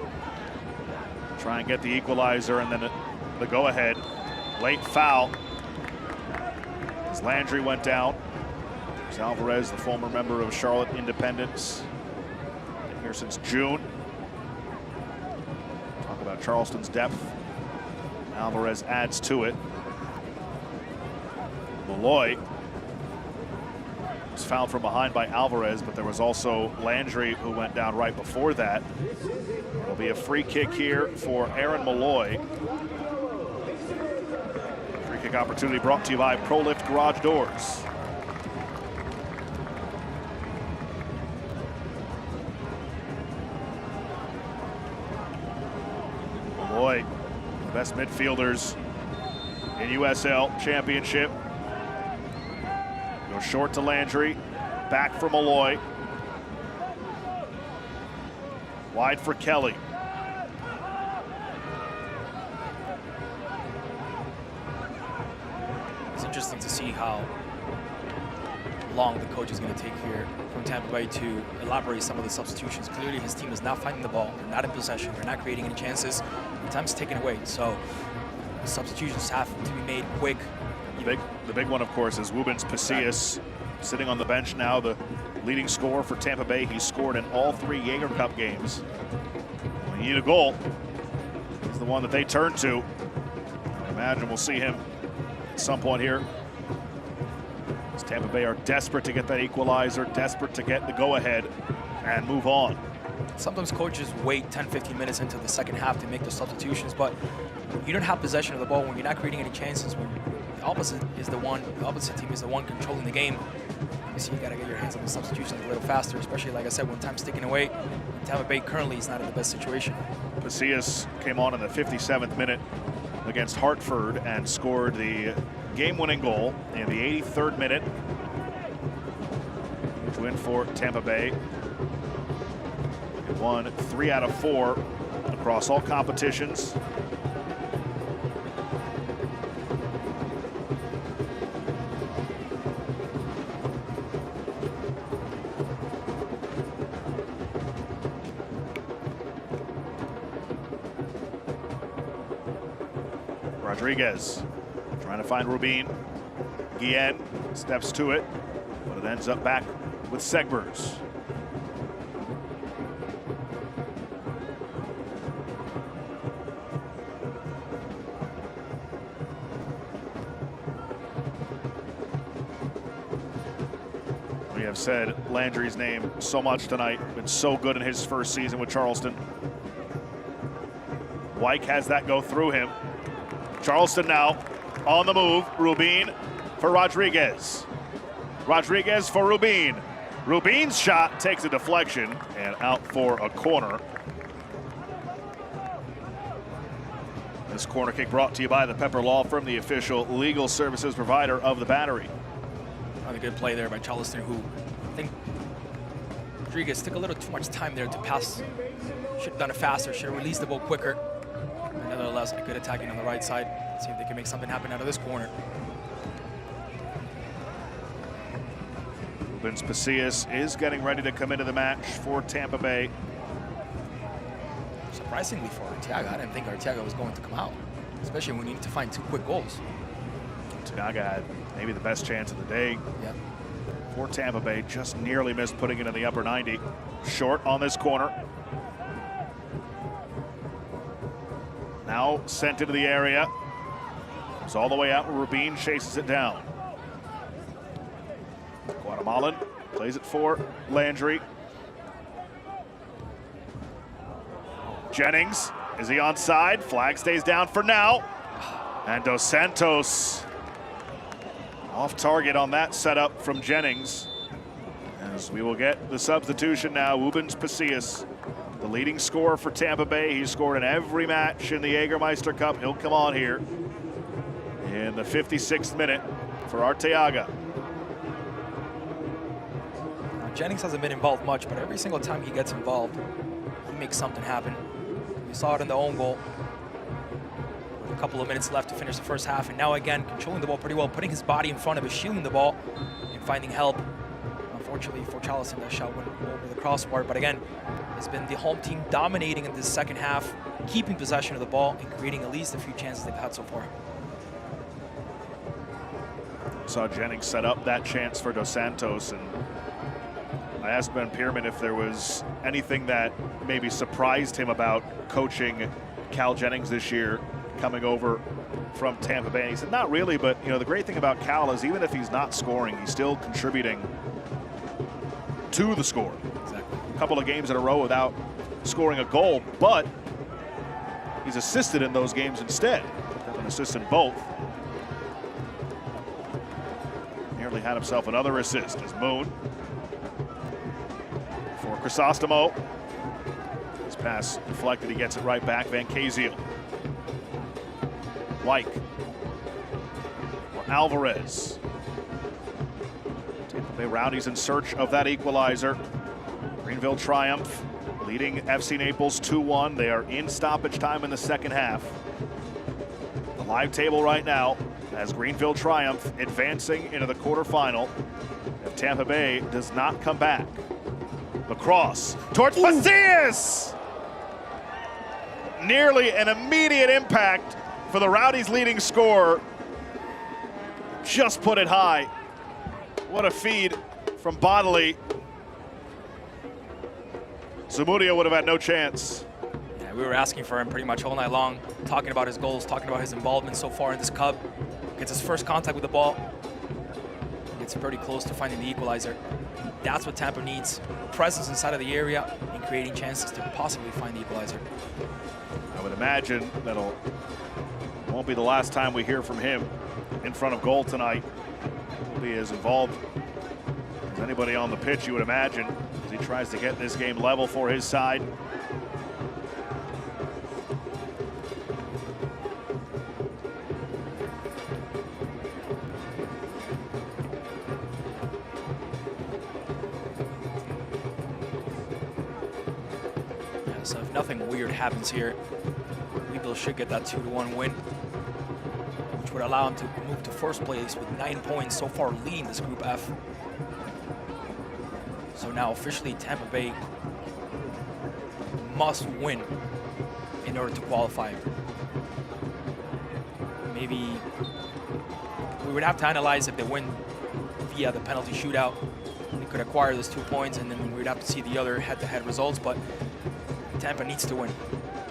Try and get the equalizer and then the go-ahead. Late foul. As Landry went down. There's Alvarez, the former member of Charlotte Independence. Been here since June. Talk about Charleston's depth. Alvarez adds to it. Malloy was fouled from behind by Alvarez, but there was also Landry who went down right before that. It'll be a free kick here for Aaron Malloy. Free kick opportunity brought to you by ProLift Garage Doors. Malloy, the best midfielders in USL Championship. Goes short to Landry, back for Malloy. Wide for Kelly. It's interesting to see how long the coach is going to take here from Tampa Bay to elaborate some of the substitutions. Clearly his team is not finding the ball, they're not in possession, they're not creating any chances, and time's taken away. So substitutions have to be made quick. The big one, of course, is Wubens Pasillas, sitting on the bench now, the leading scorer for Tampa Bay. He scored in all 3 Jaeger Cup games. When you need a goal, he's the one that they turn to. I imagine we'll see him at some point here. As Tampa Bay are desperate to get that equalizer, desperate to get the go-ahead and move on. Sometimes coaches wait 10-15 minutes into the second half to make the substitutions, but you don't have possession of the ball when you're not creating any chances, when the opposite team is the one controlling the game. Obviously, you got to get your hands on the substitutions a little faster, especially, like I said, when time's ticking away. Tampa Bay currently is not in the best situation. Pasillas came on in the 57th minute against Hartford and scored the game-winning goal in the 83rd minute to win for Tampa Bay. They won 3 out of 4 across all competitions. Rodriguez trying to find Rubin. Guillen steps to it, but it ends up back with Segbers. We have said Landry's name so much tonight, been so good in his first season with Charleston. Wyke has that go through him. Charleston now on the move. Rubin for Rodriguez. Rodriguez for Rubin. Rubin's shot takes a deflection and out for a corner. This corner kick brought to you by the Pepper Law Firm, the official legal services provider of the Battery. Another good play there by Charleston, who I think Rodriguez took a little too much time there to pass. Should have done it faster, should have released the ball quicker. Nevertheless, a good attacking on the right side. See if they can make something happen out of this corner. Rubens Pasillas is getting ready to come into the match for Tampa Bay. Surprisingly for Arteaga, I didn't think Arteaga was going to come out, especially when you need to find 2 quick goals. Arteaga had maybe the best chance of the day. Yep. For Tampa Bay, just nearly missed putting it in the upper 90. Short on this corner. Now sent into the area. It's all the way out where Rubin chases it down. Guatemalan plays it for Landry. Jennings, is he onside? Flag stays down for now. And Dos Santos off target on that setup from Jennings. As we will get the substitution now, Wubens Pasillas, the leading scorer for Tampa Bay. He's scored in every match in the Jägermeister Cup. He'll come on here in the 56th minute for Arteaga. Jennings hasn't been involved much, but every single time he gets involved, he makes something happen. We saw it in the own goal. With a couple of minutes left to finish the first half, and now again controlling the ball pretty well, putting his body in front of it, shielding the ball, and finding help. Unfortunately for Charleston, that shot went over the crossbar, but again, it's been the home team dominating in this second half, keeping possession of the ball and creating at least a few chances they've had so far. Saw Jennings set up that chance for Dos Santos, and I asked Ben Pierman if there was anything that maybe surprised him about coaching Cal Jennings this year, coming over from Tampa Bay. And he said, not really, but you know, the great thing about Cal is even if he's not scoring, he's still contributing to the score. Exactly. A couple of games in a row without scoring a goal, but he's assisted in those games instead. Got an assist in both. Nearly had himself another assist as Moon for Chrysostomo. His pass deflected, he gets it right back. Van Kaziel. White. Alvarez. Tampa Bay Rowdies in search of that equalizer. Greenville triumph, leading FC Naples 2-1. They are in stoppage time in the second half. The live table right now as Greenville triumph advancing into the quarterfinal if Tampa Bay does not come back. The cross towards Macias! Nearly an immediate impact for the Rowdies' leading scorer. Just put it high. What a feed from Bodley. Zamudio would have had no chance. Yeah, we were asking for him pretty much all night long, talking about his goals, talking about his involvement so far in this cup. Gets his first contact with the ball. Gets pretty close to finding the equalizer. That's what Tampa needs. Presence inside of the area and creating chances to possibly find the equalizer. I would imagine won't be the last time we hear from him in front of goal tonight. He'll be as involved as anybody on the pitch, you would imagine, as he tries to get this game level for his side. Yeah, so if nothing weird happens here, Greenville should get that 2-1 win, which would allow him to move to first place with 9 points, so far leading this Group F. So now officially Tampa Bay must win in order to qualify. Maybe we would have to analyze if they win via the penalty shootout. They could acquire those 2 points, and then we'd have to see the other head-to-head results, but Tampa needs to win.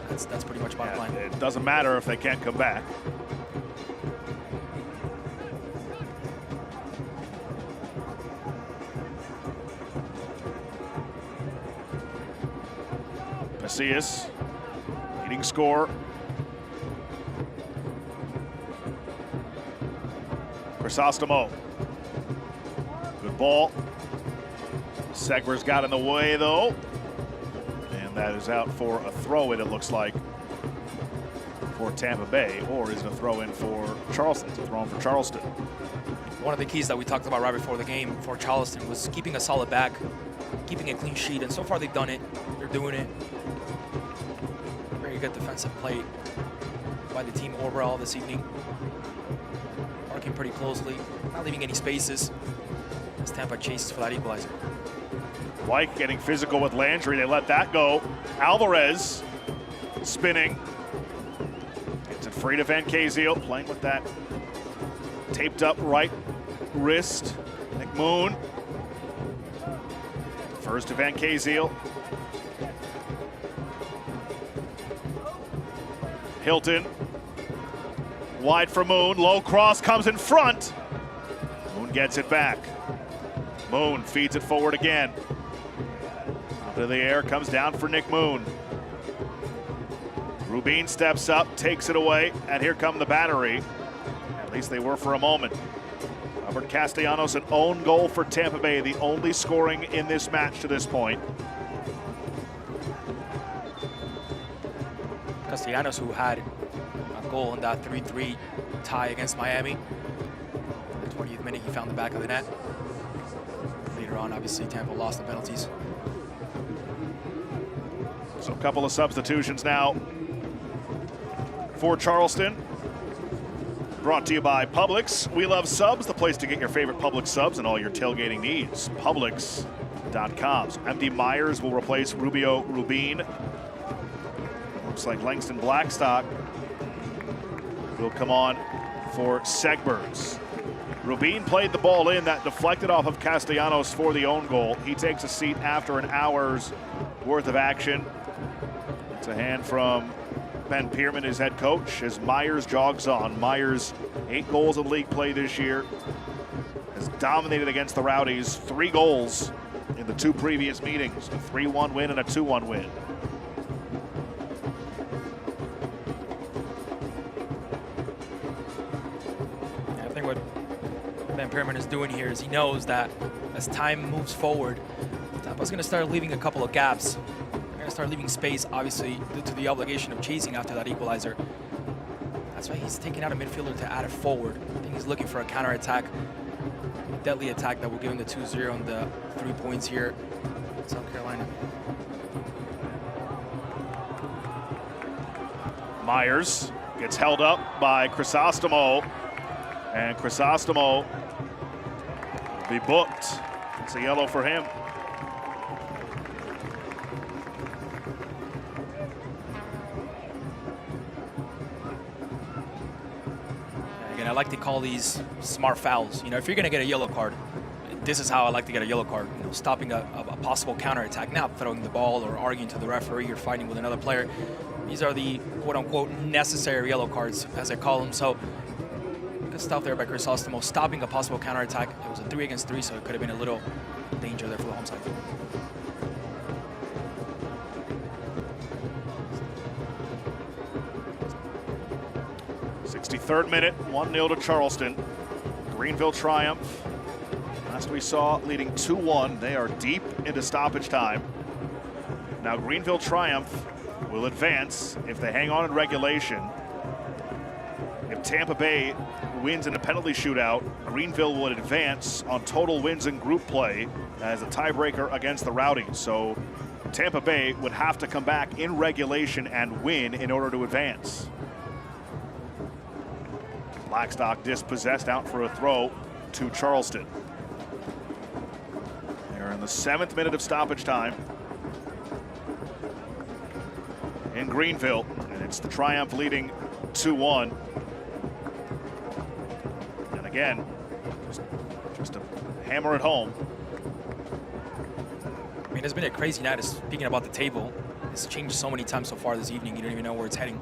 That's pretty much bottom line. It doesn't matter if they can't come back. Macias, leading scorer. Chrysostomo. Good ball. Segver's got in the way though. And that is out for a throw-in, it looks like, for Tampa Bay, or is it a throw-in for Charleston? It's a throw-in for Charleston. One of the keys that we talked about right before the game for Charleston was keeping a solid back, keeping a clean sheet, and so far they've done it. They're doing it. Very good defensive play by the team overall this evening. Working pretty closely, not leaving any spaces as Tampa chases for that equalizer. White getting physical with Landry. They let that go. Alvarez spinning. Gets it free to Van Kaziel, playing with that taped up right wrist. Nick Moon. First to Van Kaziel. Hilton. Wide for Moon. Low cross comes in front. Moon gets it back. Moon feeds it forward again. Out of the air, comes down for Nick Moon. Rubin steps up, takes it away, and here come the battery. At least they were for a moment. Robert Castellanos, an own goal for Tampa Bay, the only scoring in this match to this point. Castellanos, who had a goal in that 3-3 tie against Miami. In the 20th minute, he found the back of the net. Later on, obviously, Tampa lost the penalties. So a couple of substitutions now for Charleston. Brought to you by Publix. We love subs, the place to get your favorite Publix subs and all your tailgating needs. Publix.com. So MD Myers will replace Rubio Rubin. Looks like Langston Blackstock will come on for Segbers. Rubin played the ball in that deflected off of Castellanos for the own goal. He takes a seat after an hour's worth of action. It's a hand from Ben Pierman, his head coach, as Myers jogs on. Myers, 8 goals in league play this year, has dominated against the Rowdies, 3 goals in the 2 previous meetings, a 3-1 win and a 2-1 win. I think what Ben Pierman is doing here is he knows that as time moves forward, Tampa's going to start leaving a couple of gaps. They're going to start leaving space, obviously, due to the obligation of chasing after that equalizer. That's why he's taking out a midfielder to add it forward. I think he's looking for a counterattack, a deadly attack that will give him the 2-0 and the 3 points here in South Carolina. Myers gets held up by Crisostomo, and Crisostomo will be booked. It's a yellow for him. Again, I like to call these smart fouls. You know, if you're going to get a yellow card, this is how I like to get a yellow card. You know, stopping a possible counterattack, not throwing the ball or arguing to the referee or fighting with another player. These are the quote-unquote necessary yellow cards, as I call them. So, good stuff there by Crisostomo, stopping a possible counterattack. It was a 3-against-3, so it could have been a little danger there for the home side. Third minute, 1-0 to Charleston. Greenville triumph. Last we saw, leading 2-1. They are deep into stoppage time. Now Greenville triumph will advance if they hang on in regulation. If Tampa Bay wins in a penalty shootout, Greenville will advance on total wins in group play as a tiebreaker against the Rowdies. So Tampa Bay would have to come back in regulation and win in order to advance. Blackstock dispossessed out for a throw to Charleston. They're in the 7th minute of stoppage time in Greenville, and it's the Triumph leading 2-1. And again, just to hammer it home. I mean, it's been a crazy night. Speaking about the table, it's changed so many times so far this evening, you don't even know where it's heading.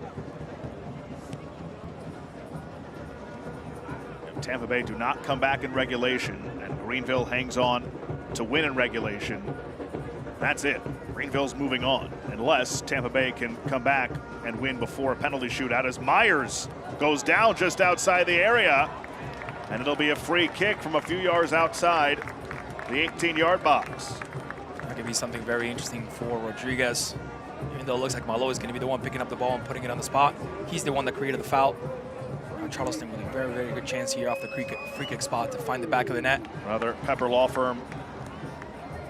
Tampa Bay do not come back in regulation, and Greenville hangs on to win in regulation. That's it. Greenville's moving on, unless Tampa Bay can come back and win before a penalty shootout, as Myers goes down just outside the area, and it'll be a free kick from a few yards outside the 18-yard box. That could be something very interesting for Rodriguez. Even though it looks like Malo is going to be the one picking up the ball and putting it on the spot, he's the one that created the foul. Charleston with a very, very good chance here off the free kick spot to find the back of the net. Another Pepper Law Firm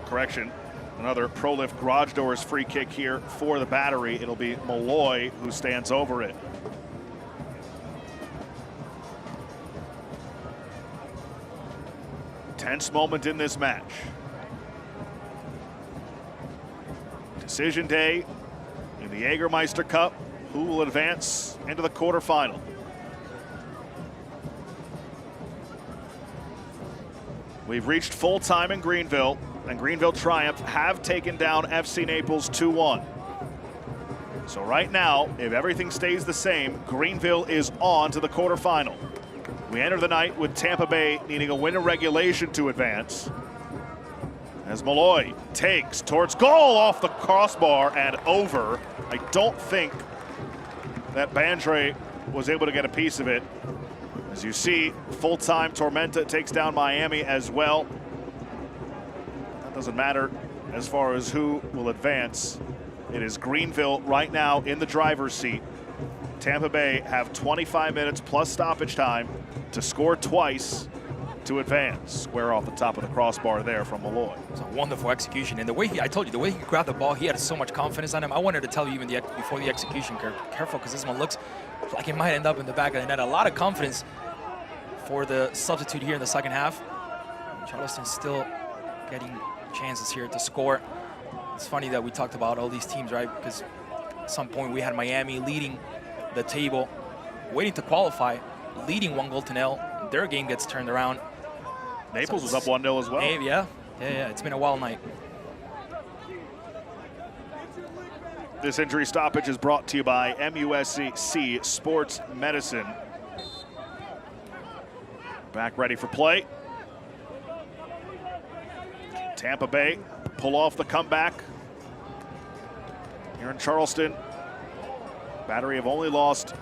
correction. Another Prolift Garage Doors free kick here for the Battery. It'll be Malloy who stands over it. Tense moment in this match. Decision day in the Jägermeister Cup. Who will advance into the quarterfinal? We've reached full time in Greenville, and Greenville Triumph have taken down FC Naples 2-1. So right now, if everything stays the same, Greenville is on to the quarterfinal. We enter the night with Tampa Bay needing a win in regulation to advance. As Malloy takes towards goal off the crossbar and over. I don't think that Bandre was able to get a piece of it. As you see, full-time Tormenta takes down Miami as well. That doesn't matter as far as who will advance. It is Greenville right now in the driver's seat. Tampa Bay have 25 minutes plus stoppage time to score twice to advance. Square off the top of the crossbar there from Malloy. It's a wonderful execution. And the way I told you, the way he grabbed the ball, he had so much confidence on him. I wanted to tell you even before the execution, careful, because this one looks like it might end up in the back of the net. A lot of confidence for the substitute here in the second half. Charleston still getting chances here to score. It's funny that we talked about all these teams, right? Because at some point we had Miami leading the table, waiting to qualify, leading 1-0. Their game gets turned around. Naples was up 1-0 as well. Yeah. It's been a wild night. This injury stoppage is brought to you by MUSC Sports Medicine. Back ready for play. Tampa Bay pull off the comeback. Here in Charleston, Battery have only lost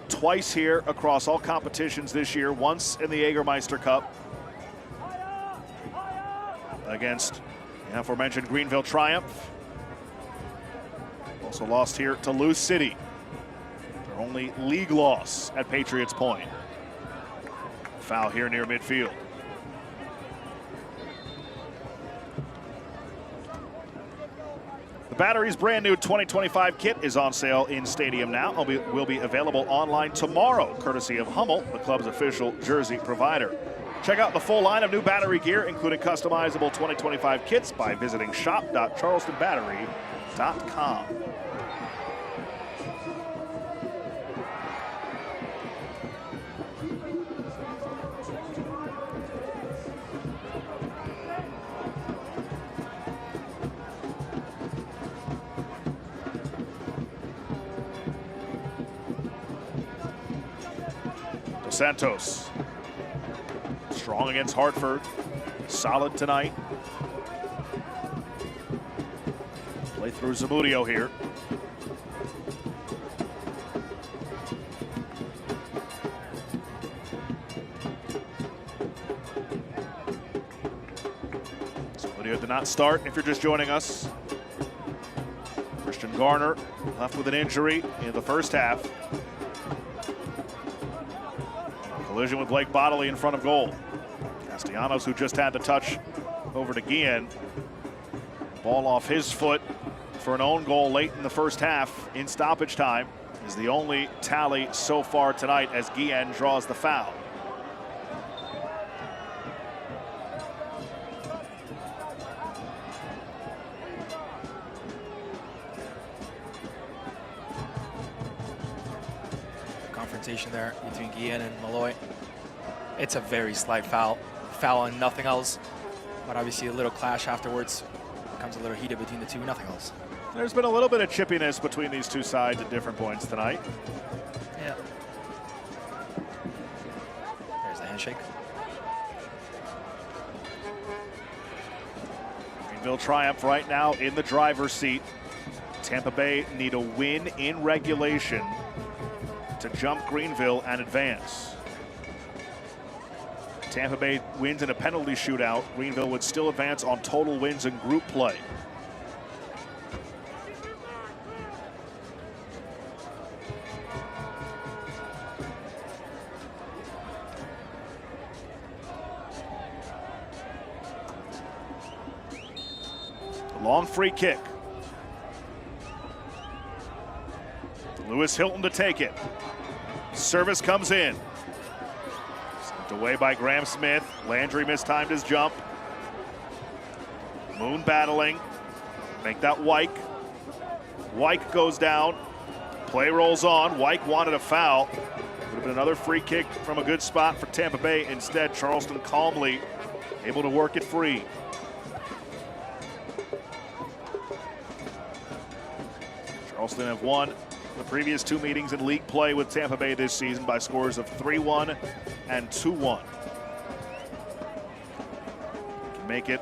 twice here across all competitions this year, once in the Jägermeister Cup against the aforementioned Greenville Triumph. Also lost here to Lewis City. Their only league loss at Patriots Point. Foul here near midfield. The Battery's brand new 2025 kit is on sale in stadium now. Will be available online tomorrow, courtesy of Hummel, the club's official jersey provider. Check out the full line of new Battery gear, including customizable 2025 kits, by visiting shop.charlestonbattery.com. Dos Santos, strong against Hartford, solid tonight. Play through Zamudio here. Zamudio did not start if you're just joining us. Christian Garner left with an injury in the first half. Collision with Blake Bodley in front of goal. Castellanos, who just had the touch over to Guillen. Ball off his foot for an own goal late in the first half in stoppage time is the only tally so far tonight as Guillen draws the foul. Confrontation there between Guillen and Malloy. It's a very slight foul and nothing else, but obviously a little clash afterwards. Becomes a little heated between the two, nothing else. There's been a little bit of chippiness between these two sides at different points tonight. Yeah. There's the handshake. Greenville Triumph right now in the driver's seat. Tampa Bay need a win in regulation to jump Greenville and advance. Tampa Bay wins in a penalty shootout. Greenville would still advance on total wins in group play. A long free kick. Lewis Hilton to take it. Service comes in. Sent away by Graham Smith. Landry mistimed his jump. Moon battling. Make that Wyke. Wyke goes down. Play rolls on. Wyke wanted a foul. Would have been another free kick from a good spot for Tampa Bay. Instead, Charleston calmly able to work it free. Charleston have won the previous two meetings in league play with Tampa Bay this season by scores of 3-1 and 2-1. Can make it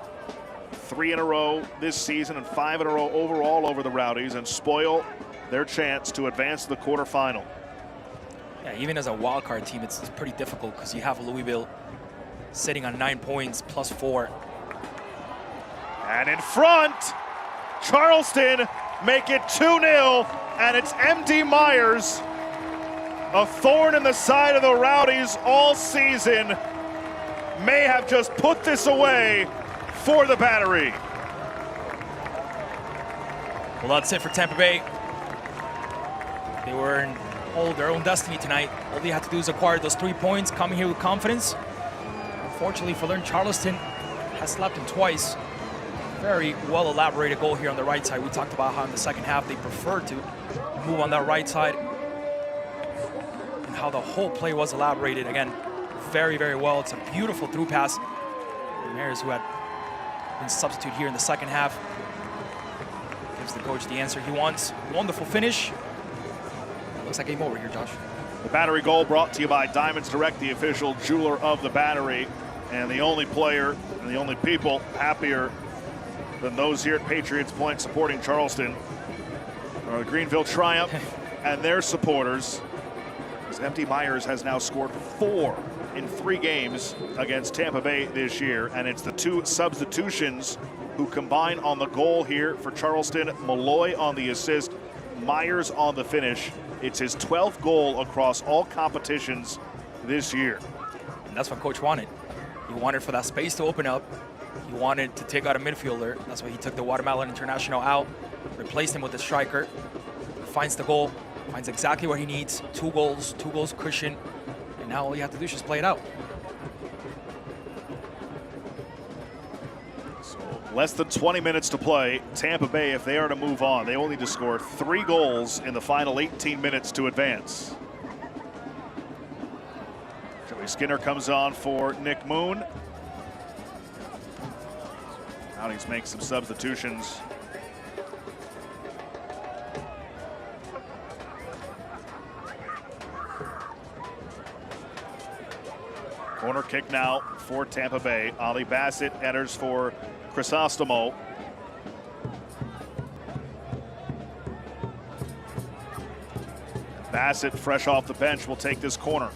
3 in a row this season and 5 in a row overall over the Rowdies and spoil their chance to advance to the quarterfinal. Yeah, even as a wild card team, it's pretty difficult because you have Louisville sitting on 9 points plus 4. And in front, Charleston make it 2-0, and it's MD Myers, a thorn in the side of the Rowdies all season, may have just put this away for the Battery. Well, that's it for Tampa Bay. They were in hold their own destiny tonight. All they had to do is acquire those 3 points, coming here with confidence. Unfortunately for them, Charleston has slapped him twice. Very well elaborated goal here on the right side. We talked about how in the second half they preferred to move on that right side, and how the whole play was elaborated. Again, very, very well. It's a beautiful through pass. Ramirez, who had been substitute here in the second half, gives the coach the answer he wants. Wonderful finish. Looks like game over here, Josh. The Battery goal brought to you by Diamonds Direct, the official jeweler of the Battery, and the only player and the only people happier than those here at Patriots Point supporting Charleston are the Greenville Triumph and their supporters. As Empty Myers has now scored 4 in 3 games against Tampa Bay this year, and it's the 2 substitutions who combine on the goal here for Charleston. Malloy on the assist, Myers on the finish. It's his 12th goal across all competitions this year. And that's what coach wanted. He wanted for that space to open up. He wanted to take out a midfielder. That's why he took the Guatemalan international out, replaced him with the striker, finds the goal, finds exactly what he needs. 2 goals cushion, and now all you have to do is just play it out. So less than 20 minutes to play. Tampa Bay, if they are to move on, they will need to score 3 goals in the final 18 minutes to advance. Joey Skinner comes on for Nick Moon. Now he's making some substitutions. Corner kick now for Tampa Bay. Ali Bassett enters for Crisostomo. Bassett, fresh off the bench, will take this corner.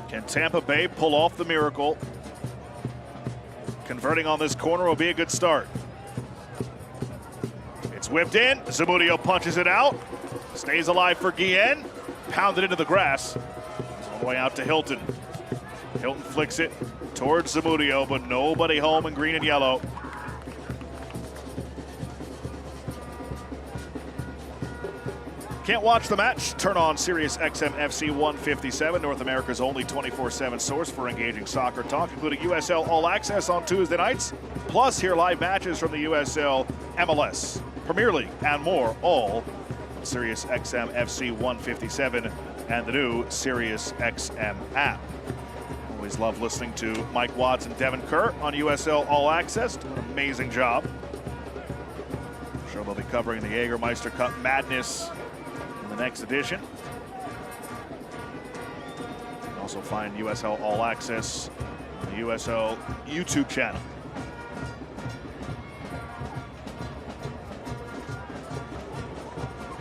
Can Tampa Bay pull off the miracle? Converting on this corner will be a good start. It's whipped in. Zamudio punches it out. Stays alive for Guillen. Pounded into the grass. All the way out to Hilton. Hilton flicks it towards Zamudio, but nobody home in green and yellow. Can't watch the match? Turn on Sirius XM FC 157, North America's only 24/7 source for engaging soccer talk, including USL All Access on Tuesday nights. Plus, hear live matches from the USL, MLS, Premier League, and more, all on Sirius XM FC 157 and the new Sirius XM app. Always love listening to Mike Watts and Devin Kerr on USL All Access. Doing an amazing job. I'm sure they'll be covering the Jägermeister Cup madness in the next edition. You can also find USL All Access on the USL YouTube channel.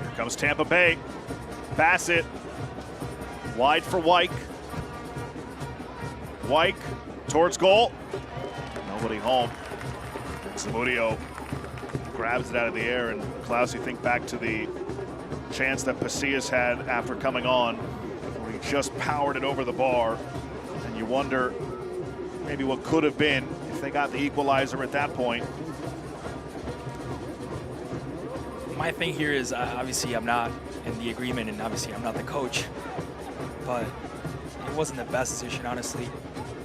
Here comes Tampa Bay. Bassett wide for Wyke. Wyke towards goal. Nobody home. Zamudio grabs it out of the air, and Klaus, you think back to the chance that Pasillas had after coming on, where he just powered it over the bar, and you wonder maybe what could have been if they got the equalizer at that point. My thing here is obviously I'm not in the agreement, and obviously I'm not the coach, but it wasn't the best decision, honestly,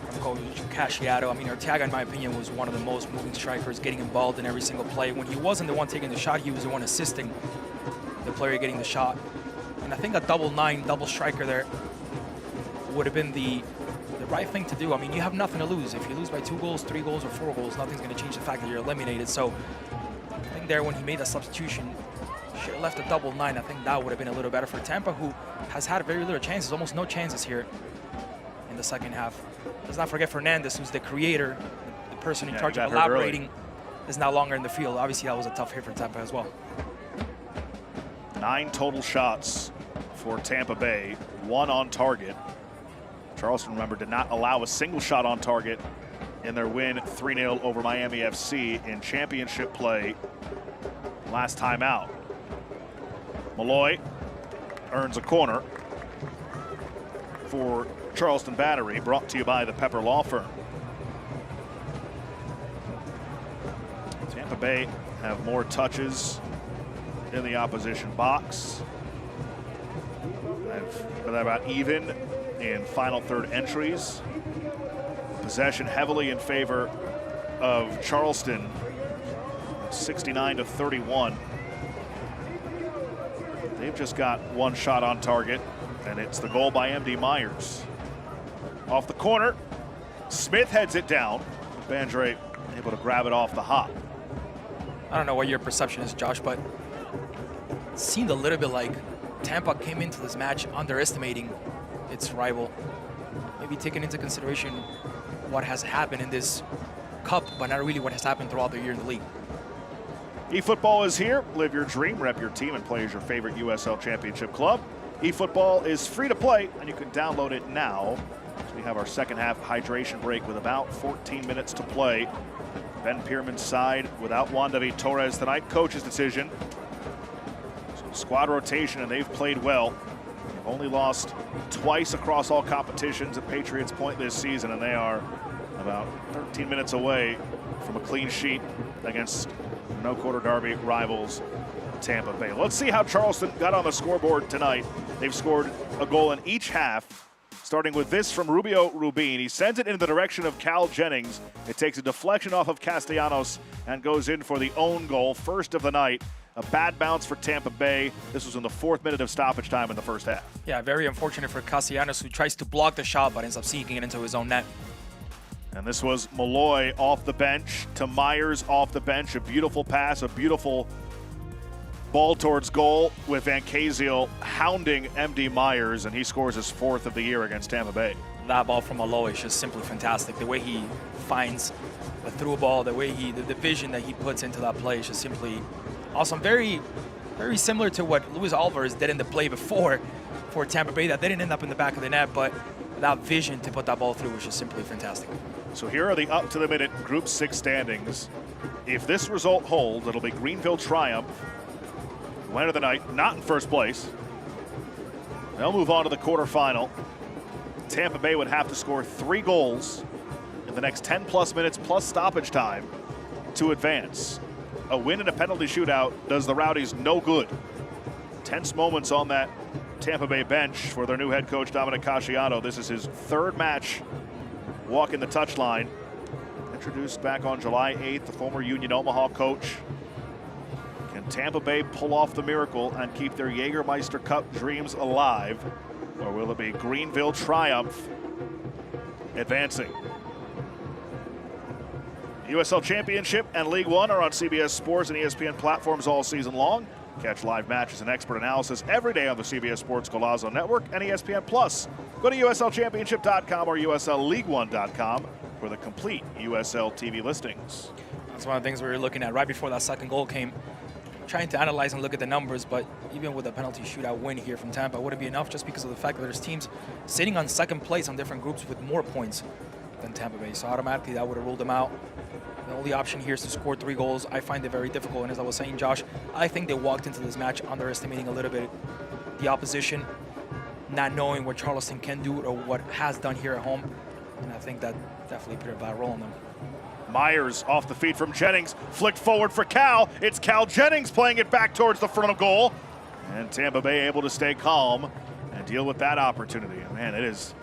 from Coach Casciato. I mean, Arteaga, in my opinion, was one of the most moving strikers, getting involved in every single play. When he wasn't the one taking the shot, he was the one assisting the player getting the shot. And I think a double 9, double striker there would have been the right thing to do. I mean, you have nothing to lose. If you lose by 2 goals, 3 goals, or 4 goals, nothing's going to change the fact that you're eliminated. So I think there, when he made that substitution, should have left a double 9. I think that would have been a little better for Tampa, who has had very little chances, almost no chances here in the second half. Let's not forget Fernandez, who's the creator, the person in charge of elaborating, is no longer in the field. Obviously, that was a tough hit for Tampa as well. 9 total shots for Tampa Bay, 1 on target. Charleston, remember, did not allow a single shot on target in their win 3-0 over Miami FC in championship play last time out. Malloy earns a corner for Charleston Battery, brought to you by the Pepper Law Firm. Tampa Bay have more touches in the opposition box. I've been about even in final third entries. Possession heavily in favor of Charleston, 69-31. They've just got one shot on target, and it's the goal by MD Myers. Off the corner, Smith heads it down. Bandre able to grab it off the hop. I don't know what your perception is, Josh, but it seemed a little bit like Tampa came into this match underestimating its rival. Maybe taking into consideration what has happened in this cup, but not really what has happened throughout the year in the league. eFootball is here. Live your dream, rep your team, and play as your favorite USL Championship club. eFootball is free to play, and you can download it now. So we have our second half hydration break with about 14 minutes to play. Ben Pierman's side without Juan David Torres tonight. Coach's decision. So squad rotation, and they've played well. They've only lost twice across all competitions at Patriots Point this season, and they are about 13 minutes away from a clean sheet against no quarter derby rivals Tampa Bay. Let's see how Charleston got on the scoreboard tonight. They've scored a goal in each half, starting with this from Rubio Rubin. He sends it in the direction of Cal Jennings. It takes a deflection off of Castellanos and goes in for the own goal, first of the night. A bad bounce for Tampa Bay. This was in the 4th minute of stoppage time in the first half. Yeah, very unfortunate for Castellanos, who tries to block the shot but ends up sinking it into his own net. And this was Malloy off the bench to Myers off the bench. A beautiful pass, a beautiful ball towards goal with Van Kaziel hounding MD Myers, and he scores his 4th of the year against Tampa Bay. That ball from Malloy is just simply fantastic. The way he finds the through ball, the way the vision that he puts into that play is just simply awesome. Very, very similar to what Luis Alvarez did in the play before for Tampa Bay that didn't end up in the back of the net, but that vision to put that ball through was just simply fantastic. So here are the up-to-the-minute Group 6 standings. If this result holds, it'll be Greenville triumph. Winner of the night, not in first place. They'll move on to the quarterfinal. Tampa Bay would have to score 3 goals in the next 10-plus minutes plus stoppage time to advance. A win in a penalty shootout does the Rowdies no good. Tense moments on that Tampa Bay bench for their new head coach, Dominic Casciano. This is his 3rd match walking the touchline. Introduced back on July 8th, the former Union Omaha coach. Can Tampa Bay pull off the miracle and keep their Jägermeister Cup dreams alive? Or will it be Greenville triumph advancing? USL Championship and League One are on CBS Sports and ESPN platforms all season long. Catch live matches and expert analysis every day on the CBS Sports Golazo Network and ESPN Plus. Go to USLChampionship.com or USLLeague1.com for the complete USL TV listings. That's one of the things we were looking at right before that second goal came. Trying to analyze and look at the numbers, but even with a penalty shootout win here from Tampa, would it be enough just because of the fact that there's teams sitting on second place on different groups with more points than Tampa Bay? So automatically that would have ruled them out. The only option here is to score 3 goals. I find it very difficult, and as I was saying, Josh, I think they walked into this match underestimating a little bit the opposition, not knowing what Charleston can do or what has done here at home, and I think that definitely put a bad role on them. Myers off the feet from Jennings, flicked forward for Cal. It's Cal Jennings playing it back towards the front of goal, and Tampa Bay able to stay calm and deal with that opportunity. Man, it is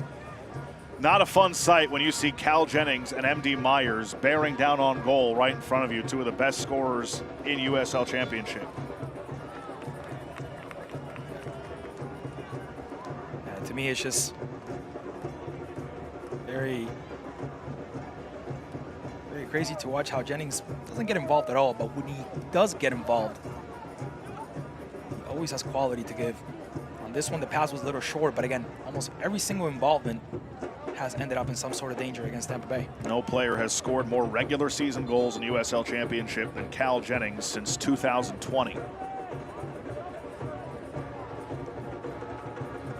not a fun sight when you see Cal Jennings and MD Myers bearing down on goal right in front of you, 2 of the best scorers in USL Championship. Yeah, to me, it's just very crazy to watch how Jennings doesn't get involved at all, but when he does get involved, he always has quality to give. On this one, the pass was a little short, but again, almost every single involvement has ended up in some sort of danger against Tampa Bay. No player has scored more regular season goals in USL Championship than Cal Jennings since 2020.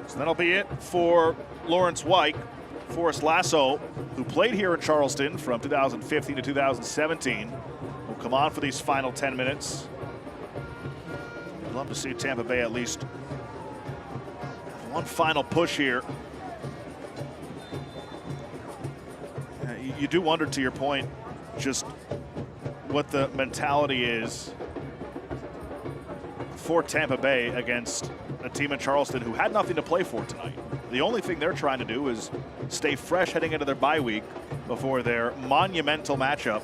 So that'll be it for Lawrence White. Forrest Lasso, who played here in Charleston from 2015 to 2017, will come on for these final 10 minutes. I'd love to see Tampa Bay at least one final push here. You do wonder, to your point, just what the mentality is for Tampa Bay against a team in Charleston who had nothing to play for tonight. The only thing they're trying to do is stay fresh heading into their bye week before their monumental matchup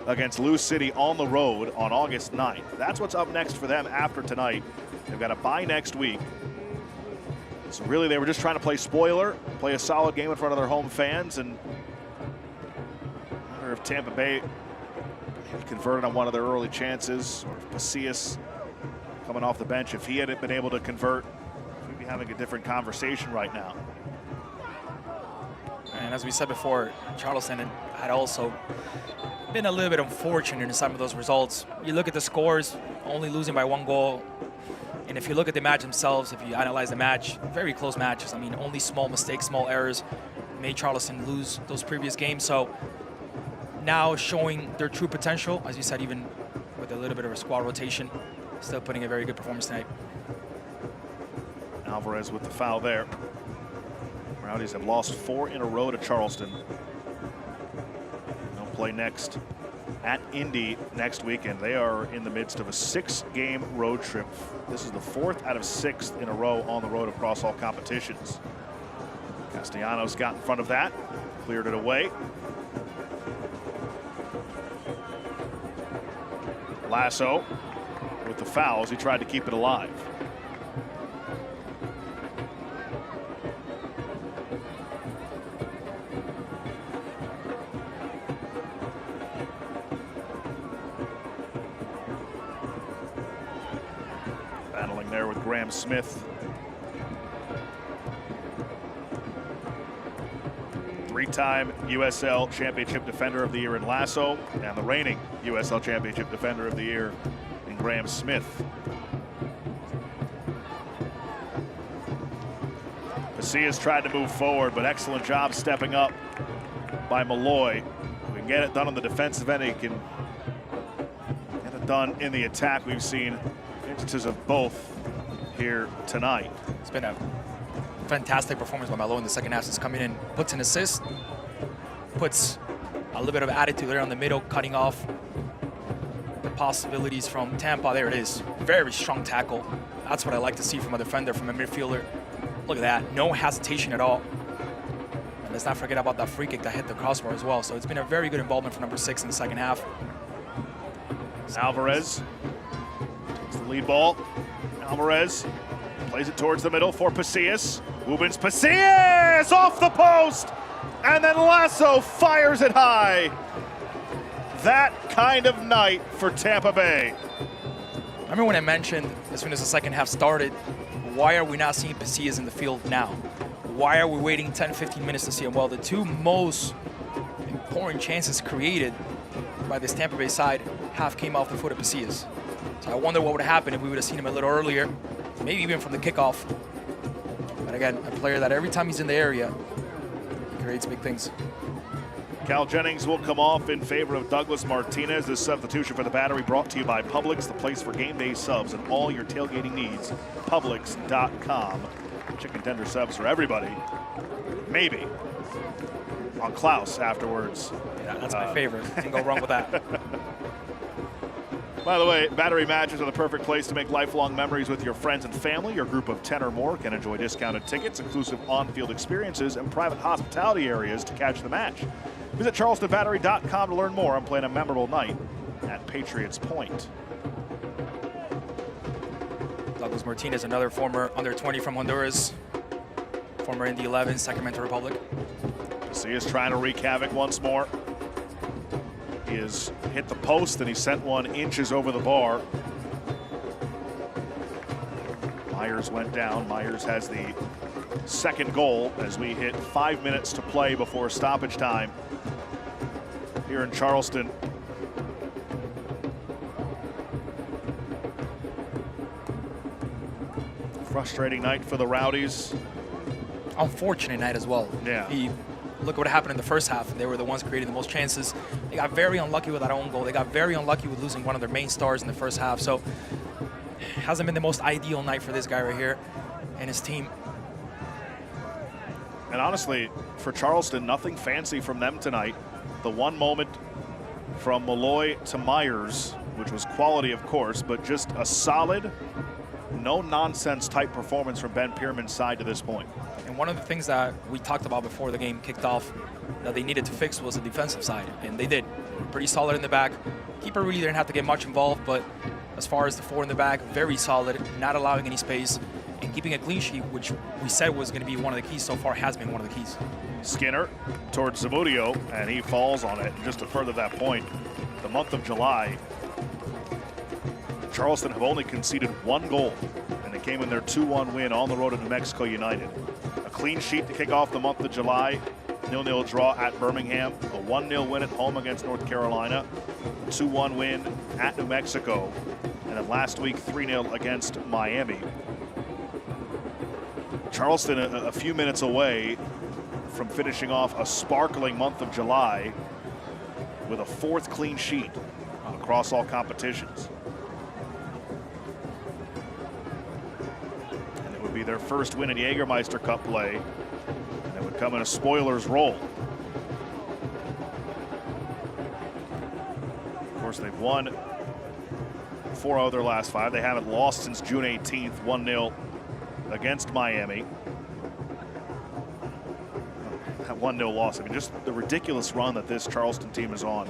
against Lou City on the road on August 9th. That's what's up next for them after tonight. They've got a bye next week. So really they were just trying to play spoiler, play a solid game in front of their home fans, and I wonder if Tampa Bay converted on one of their early chances, or if Pasillas coming off the bench, if he hadn't been able to convert, we'd be having a different conversation right now. And as we said before, Charleston had also been a little bit unfortunate in some of those results. You look at the scores, only losing by 1 goal. And if you look at the match themselves, if you analyze the match, very close matches. I mean, only small mistakes, small errors made Charleston lose those previous games. So now showing their true potential, as you said, even with a little bit of a squad rotation, still putting a very good performance tonight. Alvarez with the foul there. Rowdies have lost 4 in a row to Charleston. They'll play next at Indy next weekend. They are in the midst of a 6-game road trip. This is the 4th out of 6 in a row on the road across all competitions. Castellanos got in front of that, cleared it away. Lasso with the fouls, he tried to keep it alive. Battling there with Graham Smith. 3-time USL Championship Defender of the Year in Lasso, and the reigning USL Championship Defender of the Year in Graham Smith. Pasillas tried to move forward, but excellent job stepping up by Malloy. We can get it done on the defensive end. He can get it done in the attack. We've seen instances of both here tonight. It's been a fantastic performance by Malloy in the second half. He's coming in, puts an assist, puts a little bit of attitude there on the middle, cutting off the possibilities from Tampa. There it is. Very strong tackle. That's what I like to see from a defender, from a midfielder. Look at that. No hesitation at all. And let's not forget about that free kick that hit the crossbar as well. So it's been a very good involvement for number 6 in the second half. Alvarez takes the lead ball. Alvarez plays it towards the middle for Pasillas. Rubens Pasillas off the post, and then Lasso fires it high. That kind of night for Tampa Bay. I remember when I mentioned as soon as the second half started, why are we not seeing Pasillas in the field now? Why are we waiting 10, 15 minutes to see him? Well, the 2 most important chances created by this Tampa Bay side half came off the foot of Pasillas. So I wonder what would have happened if we would have seen him a little earlier, maybe even from the kickoff. But again, a player that every time he's in the area, he creates big things. Cal Jennings will come off in favor of Douglas Martinez. This substitution for the Battery brought to you by Publix, the place for game day subs and all your tailgating needs. Publix.com. Chicken tender subs for everybody. Maybe on Klaus afterwards. Yeah, that's my favorite. Can't go wrong with that. By the way, Battery matches are the perfect place to make lifelong memories with your friends and family. Your group of 10 or more can enjoy discounted tickets, inclusive on-field experiences, and private hospitality areas to catch the match. Visit charlestonbattery.com to learn more and plan a memorable night at Patriots Point. Douglas Martinez, another former under-20 from Honduras, former Indy 11, Sacramento Republic. Pasillas trying to wreak havoc once more. He has hit the post and he sent one inches over the bar. Myers went down. Myers has the second goal as we hit 5 minutes to play before stoppage time here in Charleston. Frustrating night for the Rowdies. Unfortunate night as well. Yeah. Look what happened in the first half. They were the ones creating the most chances. They got very unlucky with that own goal. They got very unlucky with losing one of their main stars in the first half. So it hasn't been the most ideal night for this guy right here and his team. And honestly, for Charleston, nothing fancy from them tonight. The one moment from Malloy to Myers, which was quality, of course, but just a solid no nonsense type performance from Ben Pierman's side to this point. And one of the things that we talked about before the game kicked off that they needed to fix was the defensive side, and they did. They were pretty solid in the back. Keeper really didn't have to get much involved, but as far as the four in the back, very solid, not allowing any space, and keeping a clean sheet, which we said was going to be one of the keys so far, has been one of the keys. Skinner towards Zamudio, and he falls on it. And just to further that point, the month of July, Charleston have only conceded 1 goal, and it came in their 2-1 win on the road at New Mexico United. A clean sheet to kick off the month of July, 0-0 draw at Birmingham, a 1-0 win at home against North Carolina, a 2-1 win at New Mexico, and then last week 3-0 against Miami. Charleston a few minutes away from finishing off a sparkling month of July with a 4th clean sheet across all competitions. And it would be their first win in Jägermeister Cup play, and it would come in a spoiler's role. Of course, they've won 4 out of their last 5. They haven't lost since June 18th, 1-0 against Miami. That 1-0 loss, I mean, just the ridiculous run that this Charleston team is on.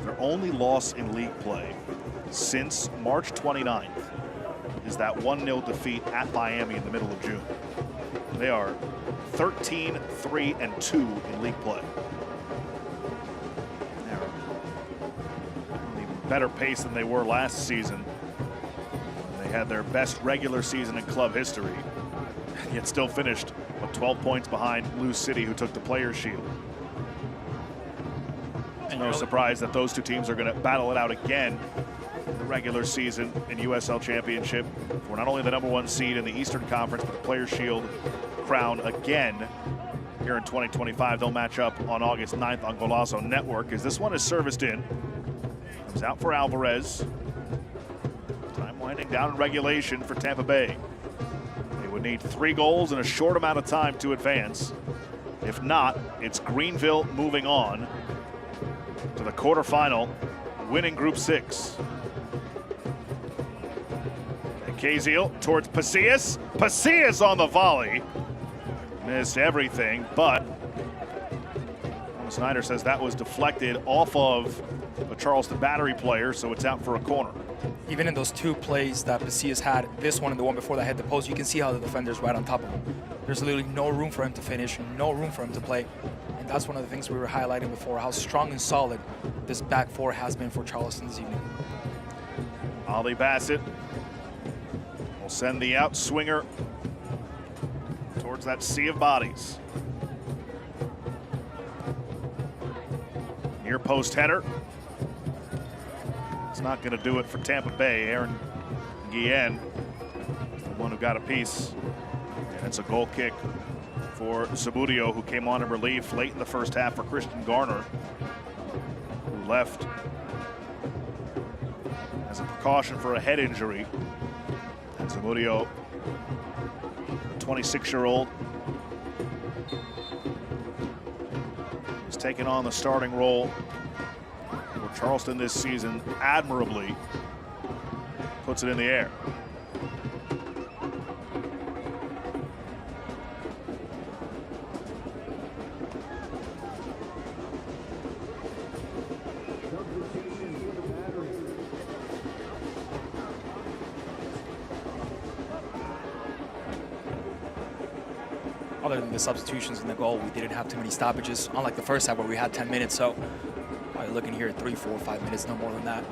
Their only loss in league play since March 29th is that 1-0 defeat at Miami in the middle of June. They are 13-3-2 in league play. They're on even better pace than they were last season. They had their best regular season in club history, yet still finished 12 points behind Lou City, who took the Players' Shield. It's no surprise that those two teams are going to battle it out again in the regular season in USL Championship for not only the #1 seed in the Eastern Conference, but the Players' Shield crown again here in 2025. They'll match up on August 9th on Golazo Network, as this one is serviced in. Comes out for Alvarez. Time winding down in regulation for Tampa Bay. They would need 3 goals in a short amount of time to advance. If not, it's Greenville moving on to the quarterfinal, winning Group 6. And Kaziel towards Pasillas. Pasillas on the volley. Missed everything, but Snyder says that was deflected off of a Charleston Battery player, so it's out for a corner. Even in those 2 plays that Pasillas had, this one and the one before that hit the post, you can see how the defender's right on top of him. There's literally no room for him to finish, no room for him to play. And that's one of the things we were highlighting before, how strong and solid this back 4 has been for Charleston this evening. Ollie Bassett will send the out swinger towards that sea of bodies. Near post header. It's not going to do it for Tampa Bay. Aaron Guillen is the one who got a piece. And it's a goal kick for Zamudio, who came on in relief late in the first half for Christian Garner, who left as a precaution for a head injury. And Zamudio, 26-year-old, is taking on the starting role for Charleston this season. Admirably puts it in the air. Other than the substitutions in the goal, we didn't have too many stoppages, unlike the first half where we had 10 minutes. So probably looking here at 3, 4, 5 minutes, no more than that.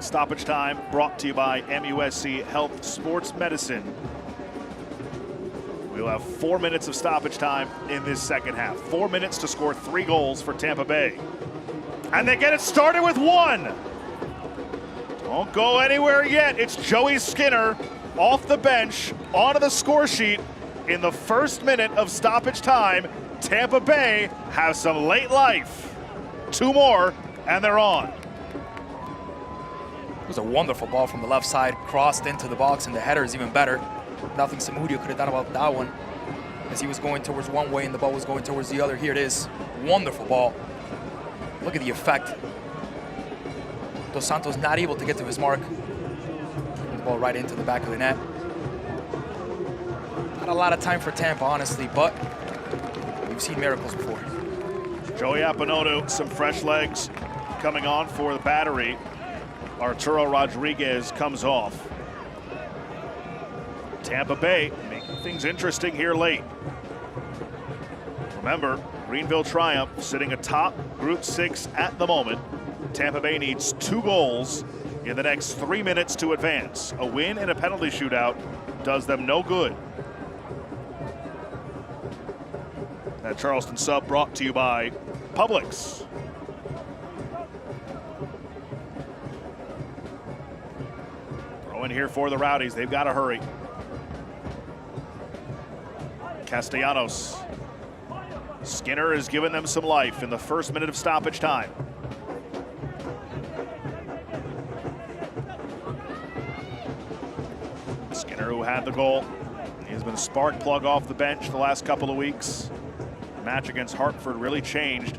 Stoppage time brought to you by MUSC Health Sports Medicine. We'll have 4 minutes of stoppage time in this second half. 4 minutes to score 3 goals for Tampa Bay. And they get it started with 1. Don't go anywhere yet. It's Joey Skinner off the bench, onto the score sheet in the first minute of stoppage time. Tampa Bay has some late life. 2 more, and they're on. It was a wonderful ball from the left side, crossed into the box, and the header is even better. Nothing Zamudio could have done about that one, as he was going towards one way and the ball was going towards the other. Here it is. Wonderful ball. Look at the effect. Dos Santos not able to get to his mark. ball right into the back of the net. Not a lot of time for Tampa, honestly, but we've seen miracles before. Joey Appanonu, some fresh legs coming on for the Battery. Arturo Rodriguez comes off. Tampa Bay making things interesting here late. Remember, Greenville Triumph sitting atop Group 6 at the moment. Tampa Bay needs 2 goals in the next 3 minutes to advance. A win in a penalty shootout does them no good. That Charleston sub brought to you by Publix. Throw in here for the Rowdies. They've got to hurry. Castellanos. Skinner has given them some life in the first minute of stoppage time. Skinner, who had the goal, he's been a spark plug off the bench the last couple of weeks. The match against Hartford really changed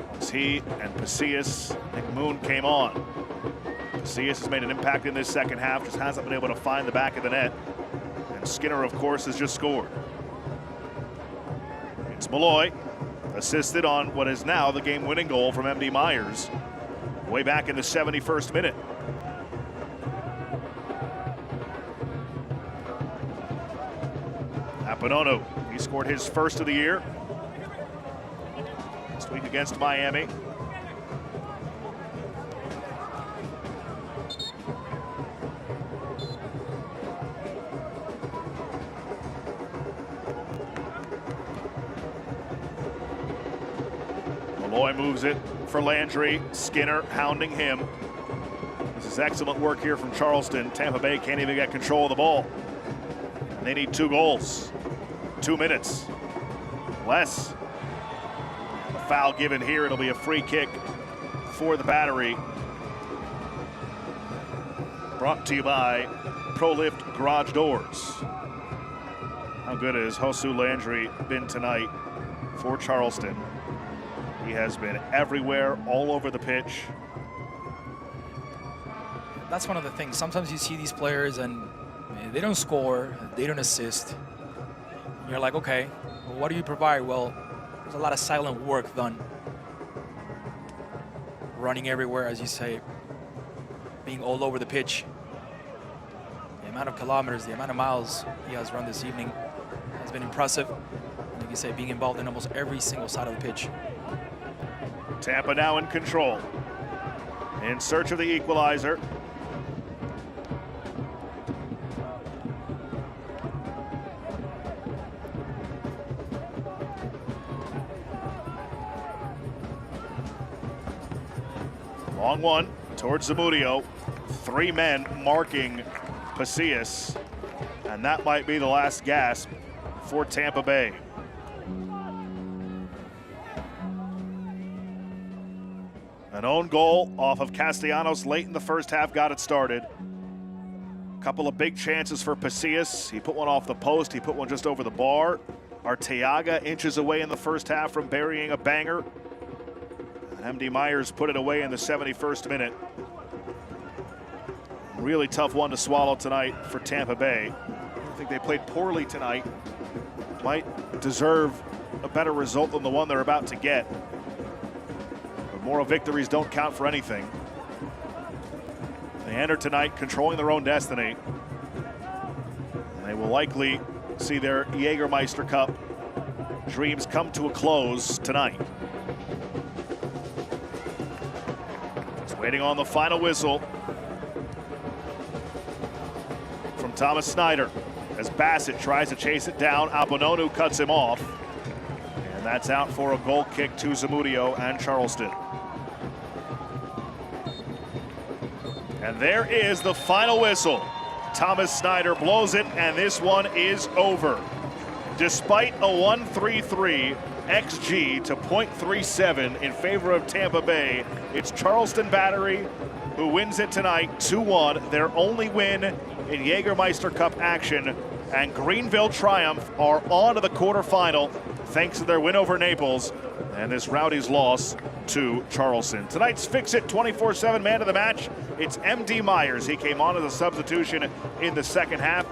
once he and Pasillas, Nick Moon came on. Pasillas has made an impact in this second half, just hasn't been able to find the back of the net. And Skinner, of course, has just scored. It's Malloy, assisted on what is now the game-winning goal from MD Myers, way back in the 71st minute. Appanonu, he scored his first of the year this week against Miami. Malloy moves it for Landry. Skinner hounding him. This is excellent work here from Charleston. Tampa Bay can't even get control of the ball. And they need 2 goals. 2 minutes. Less. The foul given here. It'll be a free kick for the Battery. Brought to you by ProLift Garage Doors. How good has Josu Landry been tonight for Charleston? He has been everywhere, all over the pitch. That's one of the things. Sometimes you see these players and they don't score, they don't assist. You're like, okay, well, what do you provide? Well, there's a lot of silent work done. Running everywhere, as you say, being all over the pitch. The amount of kilometers, the amount of miles he has run this evening has been impressive. Like you say, being involved in almost every single side of the pitch. Tampa now in control. In search of the equalizer. Long one towards Zamudio. 3 men marking Pasillas. And that might be the last gasp for Tampa Bay. An own goal off of Castellanos late in the first half got it started. A couple of big chances for Pasillas. He put one off the post. He put one just over the bar. Arteaga inches away in the first half from burying a banger. And MD Myers put it away in the 71st minute. Really tough one to swallow tonight for Tampa Bay. I think they played poorly tonight. Might deserve a better result than the one they're about to get. Moral victories don't count for anything. They enter tonight controlling their own destiny. And they will likely see their Jägermeister Cup dreams come to a close tonight. Just waiting on the final whistle from Thomas Snyder as Bassett tries to chase it down. Appanonu cuts him off. And that's out for a goal kick to Zamudio and Charleston. And there is the final whistle. Thomas Snyder blows it, and this one is over. Despite a 1.33 XG to .37 in favor of Tampa Bay, it's Charleston Battery who wins it tonight 2-1, their only win in Jägermeister Cup action, and Greenville Triumph are on to the quarterfinal thanks to their win over Naples and this Rowdies loss to Charleston. Tonight's Fix It 24/7 man of the match, it's MD Myers. He came on as a substitution in the second half.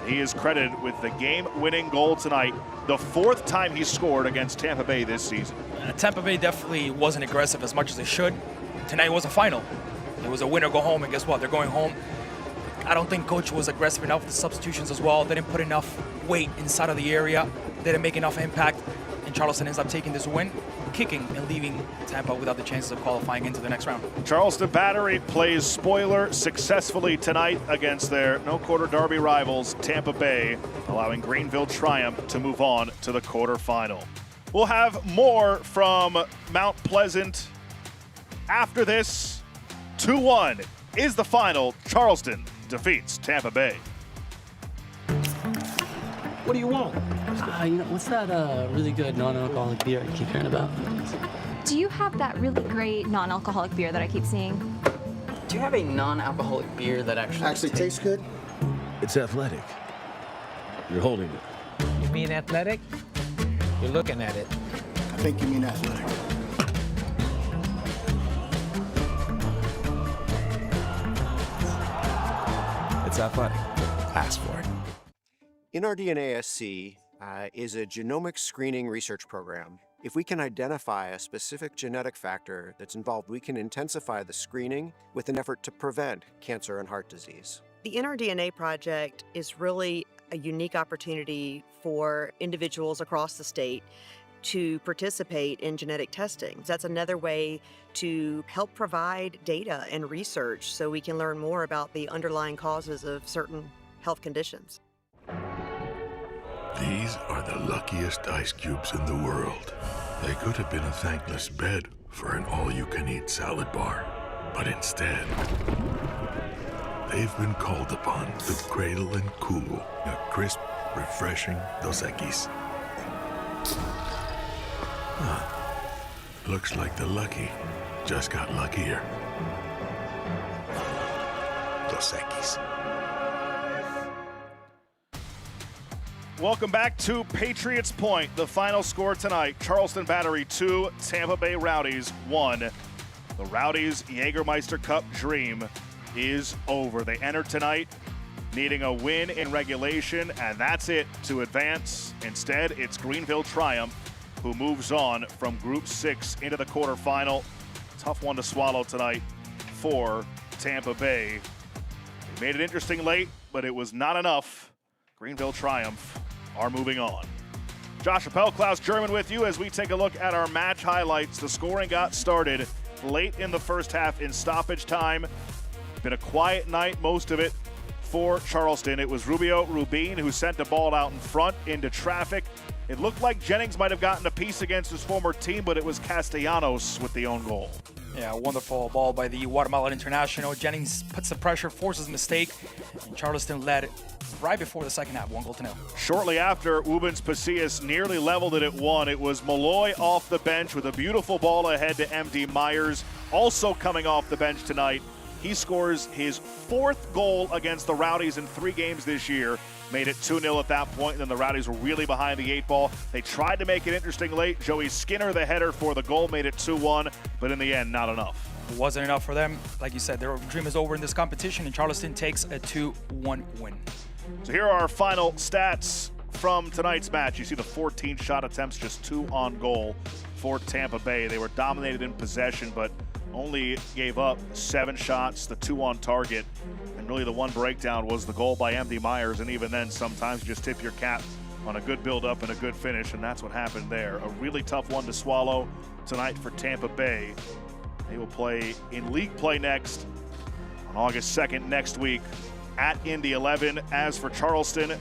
He is credited with the game-winning goal tonight, the 4th time he scored against Tampa Bay this season. Tampa Bay definitely wasn't aggressive as much as they should. Tonight was a final. It was a win or go home, and guess what? They're going home. I don't think coach was aggressive enough with the substitutions as well. They didn't put enough weight inside of the area. They didn't make enough impact, and Charleston ends up taking this win, kicking and leaving Tampa without the chances of qualifying into the next round. Charleston Battery plays spoiler successfully tonight against their no-quarter derby rivals, Tampa Bay, allowing Greenville Triumph to move on to the quarterfinal. We'll have more from Mount Pleasant after this. 2-1 is the final. Charleston defeats Tampa Bay. What do you want? What's that really good non-alcoholic beer I keep hearing about? Do you have that really great non-alcoholic beer that I keep seeing? Do you have a non-alcoholic beer that actually tastes good? It's athletic. You're holding it. You mean athletic? You're looking at it. I think you mean athletic. It's athletic. Ask for it. NRDNASC is a genomic screening research program. If we can identify a specific genetic factor that's involved, we can intensify the screening with an effort to prevent cancer and heart disease. The NRDNA project is really a unique opportunity for individuals across the state to participate in genetic testing. That's another way to help provide data and research so we can learn more about the underlying causes of certain health conditions. These are the luckiest ice cubes in the world. They could have been a thankless bed for an all-you-can-eat salad bar, but instead, they've been called upon to cradle and cool a crisp, refreshing Dos Equis. Looks like the lucky just got luckier. Dos Equis. Welcome back to Patriots Point. The final score tonight, Charleston Battery 2, Tampa Bay Rowdies 1. The Rowdies Jägermeister Cup dream is over. They entered tonight needing a win in regulation, and that's it to advance. Instead, it's Greenville Triumph who moves on from Group 6 into the quarterfinal. Tough one to swallow tonight for Tampa Bay. They made it interesting late, but it was not enough. Greenville Triumph are moving on. Josh Appel, Klaus German with you as we take a look at our match highlights. The scoring got started late in the first half in stoppage time. Been a quiet night, most of it for Charleston. It was Rubio Rubin who sent the ball out in front into traffic. It looked like Jennings might have gotten a piece against his former team, but it was Castellanos with the own goal. Yeah, wonderful ball by the Guatemalan international. Jennings puts the pressure, forces a mistake, and Charleston led right before the second half, 1-0. Shortly after, Ubens Pasillas nearly leveled it at 1. It was Malloy off the bench with a beautiful ball ahead to MD Myers. Also coming off the bench tonight, he scores his 4th goal against the Rowdies in 3 games this year. Made it 2-0 at that point, and then the Rowdies were really behind the 8 ball. They tried to make it interesting late. Joey Skinner, the header for the goal, made it 2-1, but in the end, not enough. It wasn't enough for them. Like you said, their dream is over in this competition, and Charleston takes a 2-1 win. So here are our final stats from tonight's match. You see the 14 shot attempts, just 2 on goal for Tampa Bay. They were dominated in possession, but only gave up 7 shots, the 2 on target. And really the one breakdown was the goal by MD Myers, and even then sometimes you just tip your cap on a good build-up and a good finish, and that's what happened there. A really tough one to swallow tonight for Tampa Bay. They will play in league play next on August 2nd next week at Indy 11. As for Charleston,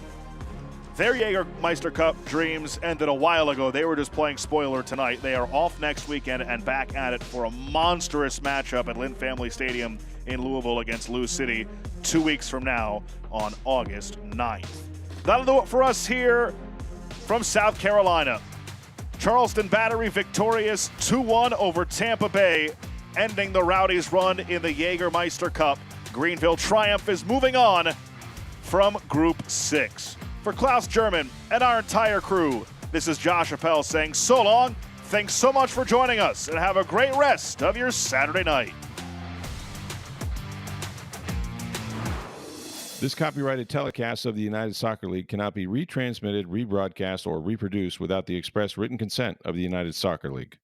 their Jägermeister Cup dreams ended a while ago. They were just playing spoiler tonight. They are off next weekend and back at it for a monstrous matchup at Lynn Family Stadium in Louisville against Lou City 2 weeks from now on August 9th. That'll do it for us here from South Carolina. Charleston Battery victorious 2-1 over Tampa Bay, ending the Rowdies' run in the Jägermeister Cup. Greenville Triumph is moving on from Group 6. For Klaus German and our entire crew, This is Josh Appel saying so long. Thanks so much for joining us, and have a great rest of your Saturday night. This copyrighted telecast of the United Soccer League cannot be retransmitted, rebroadcast, or reproduced without the express written consent of the United Soccer League.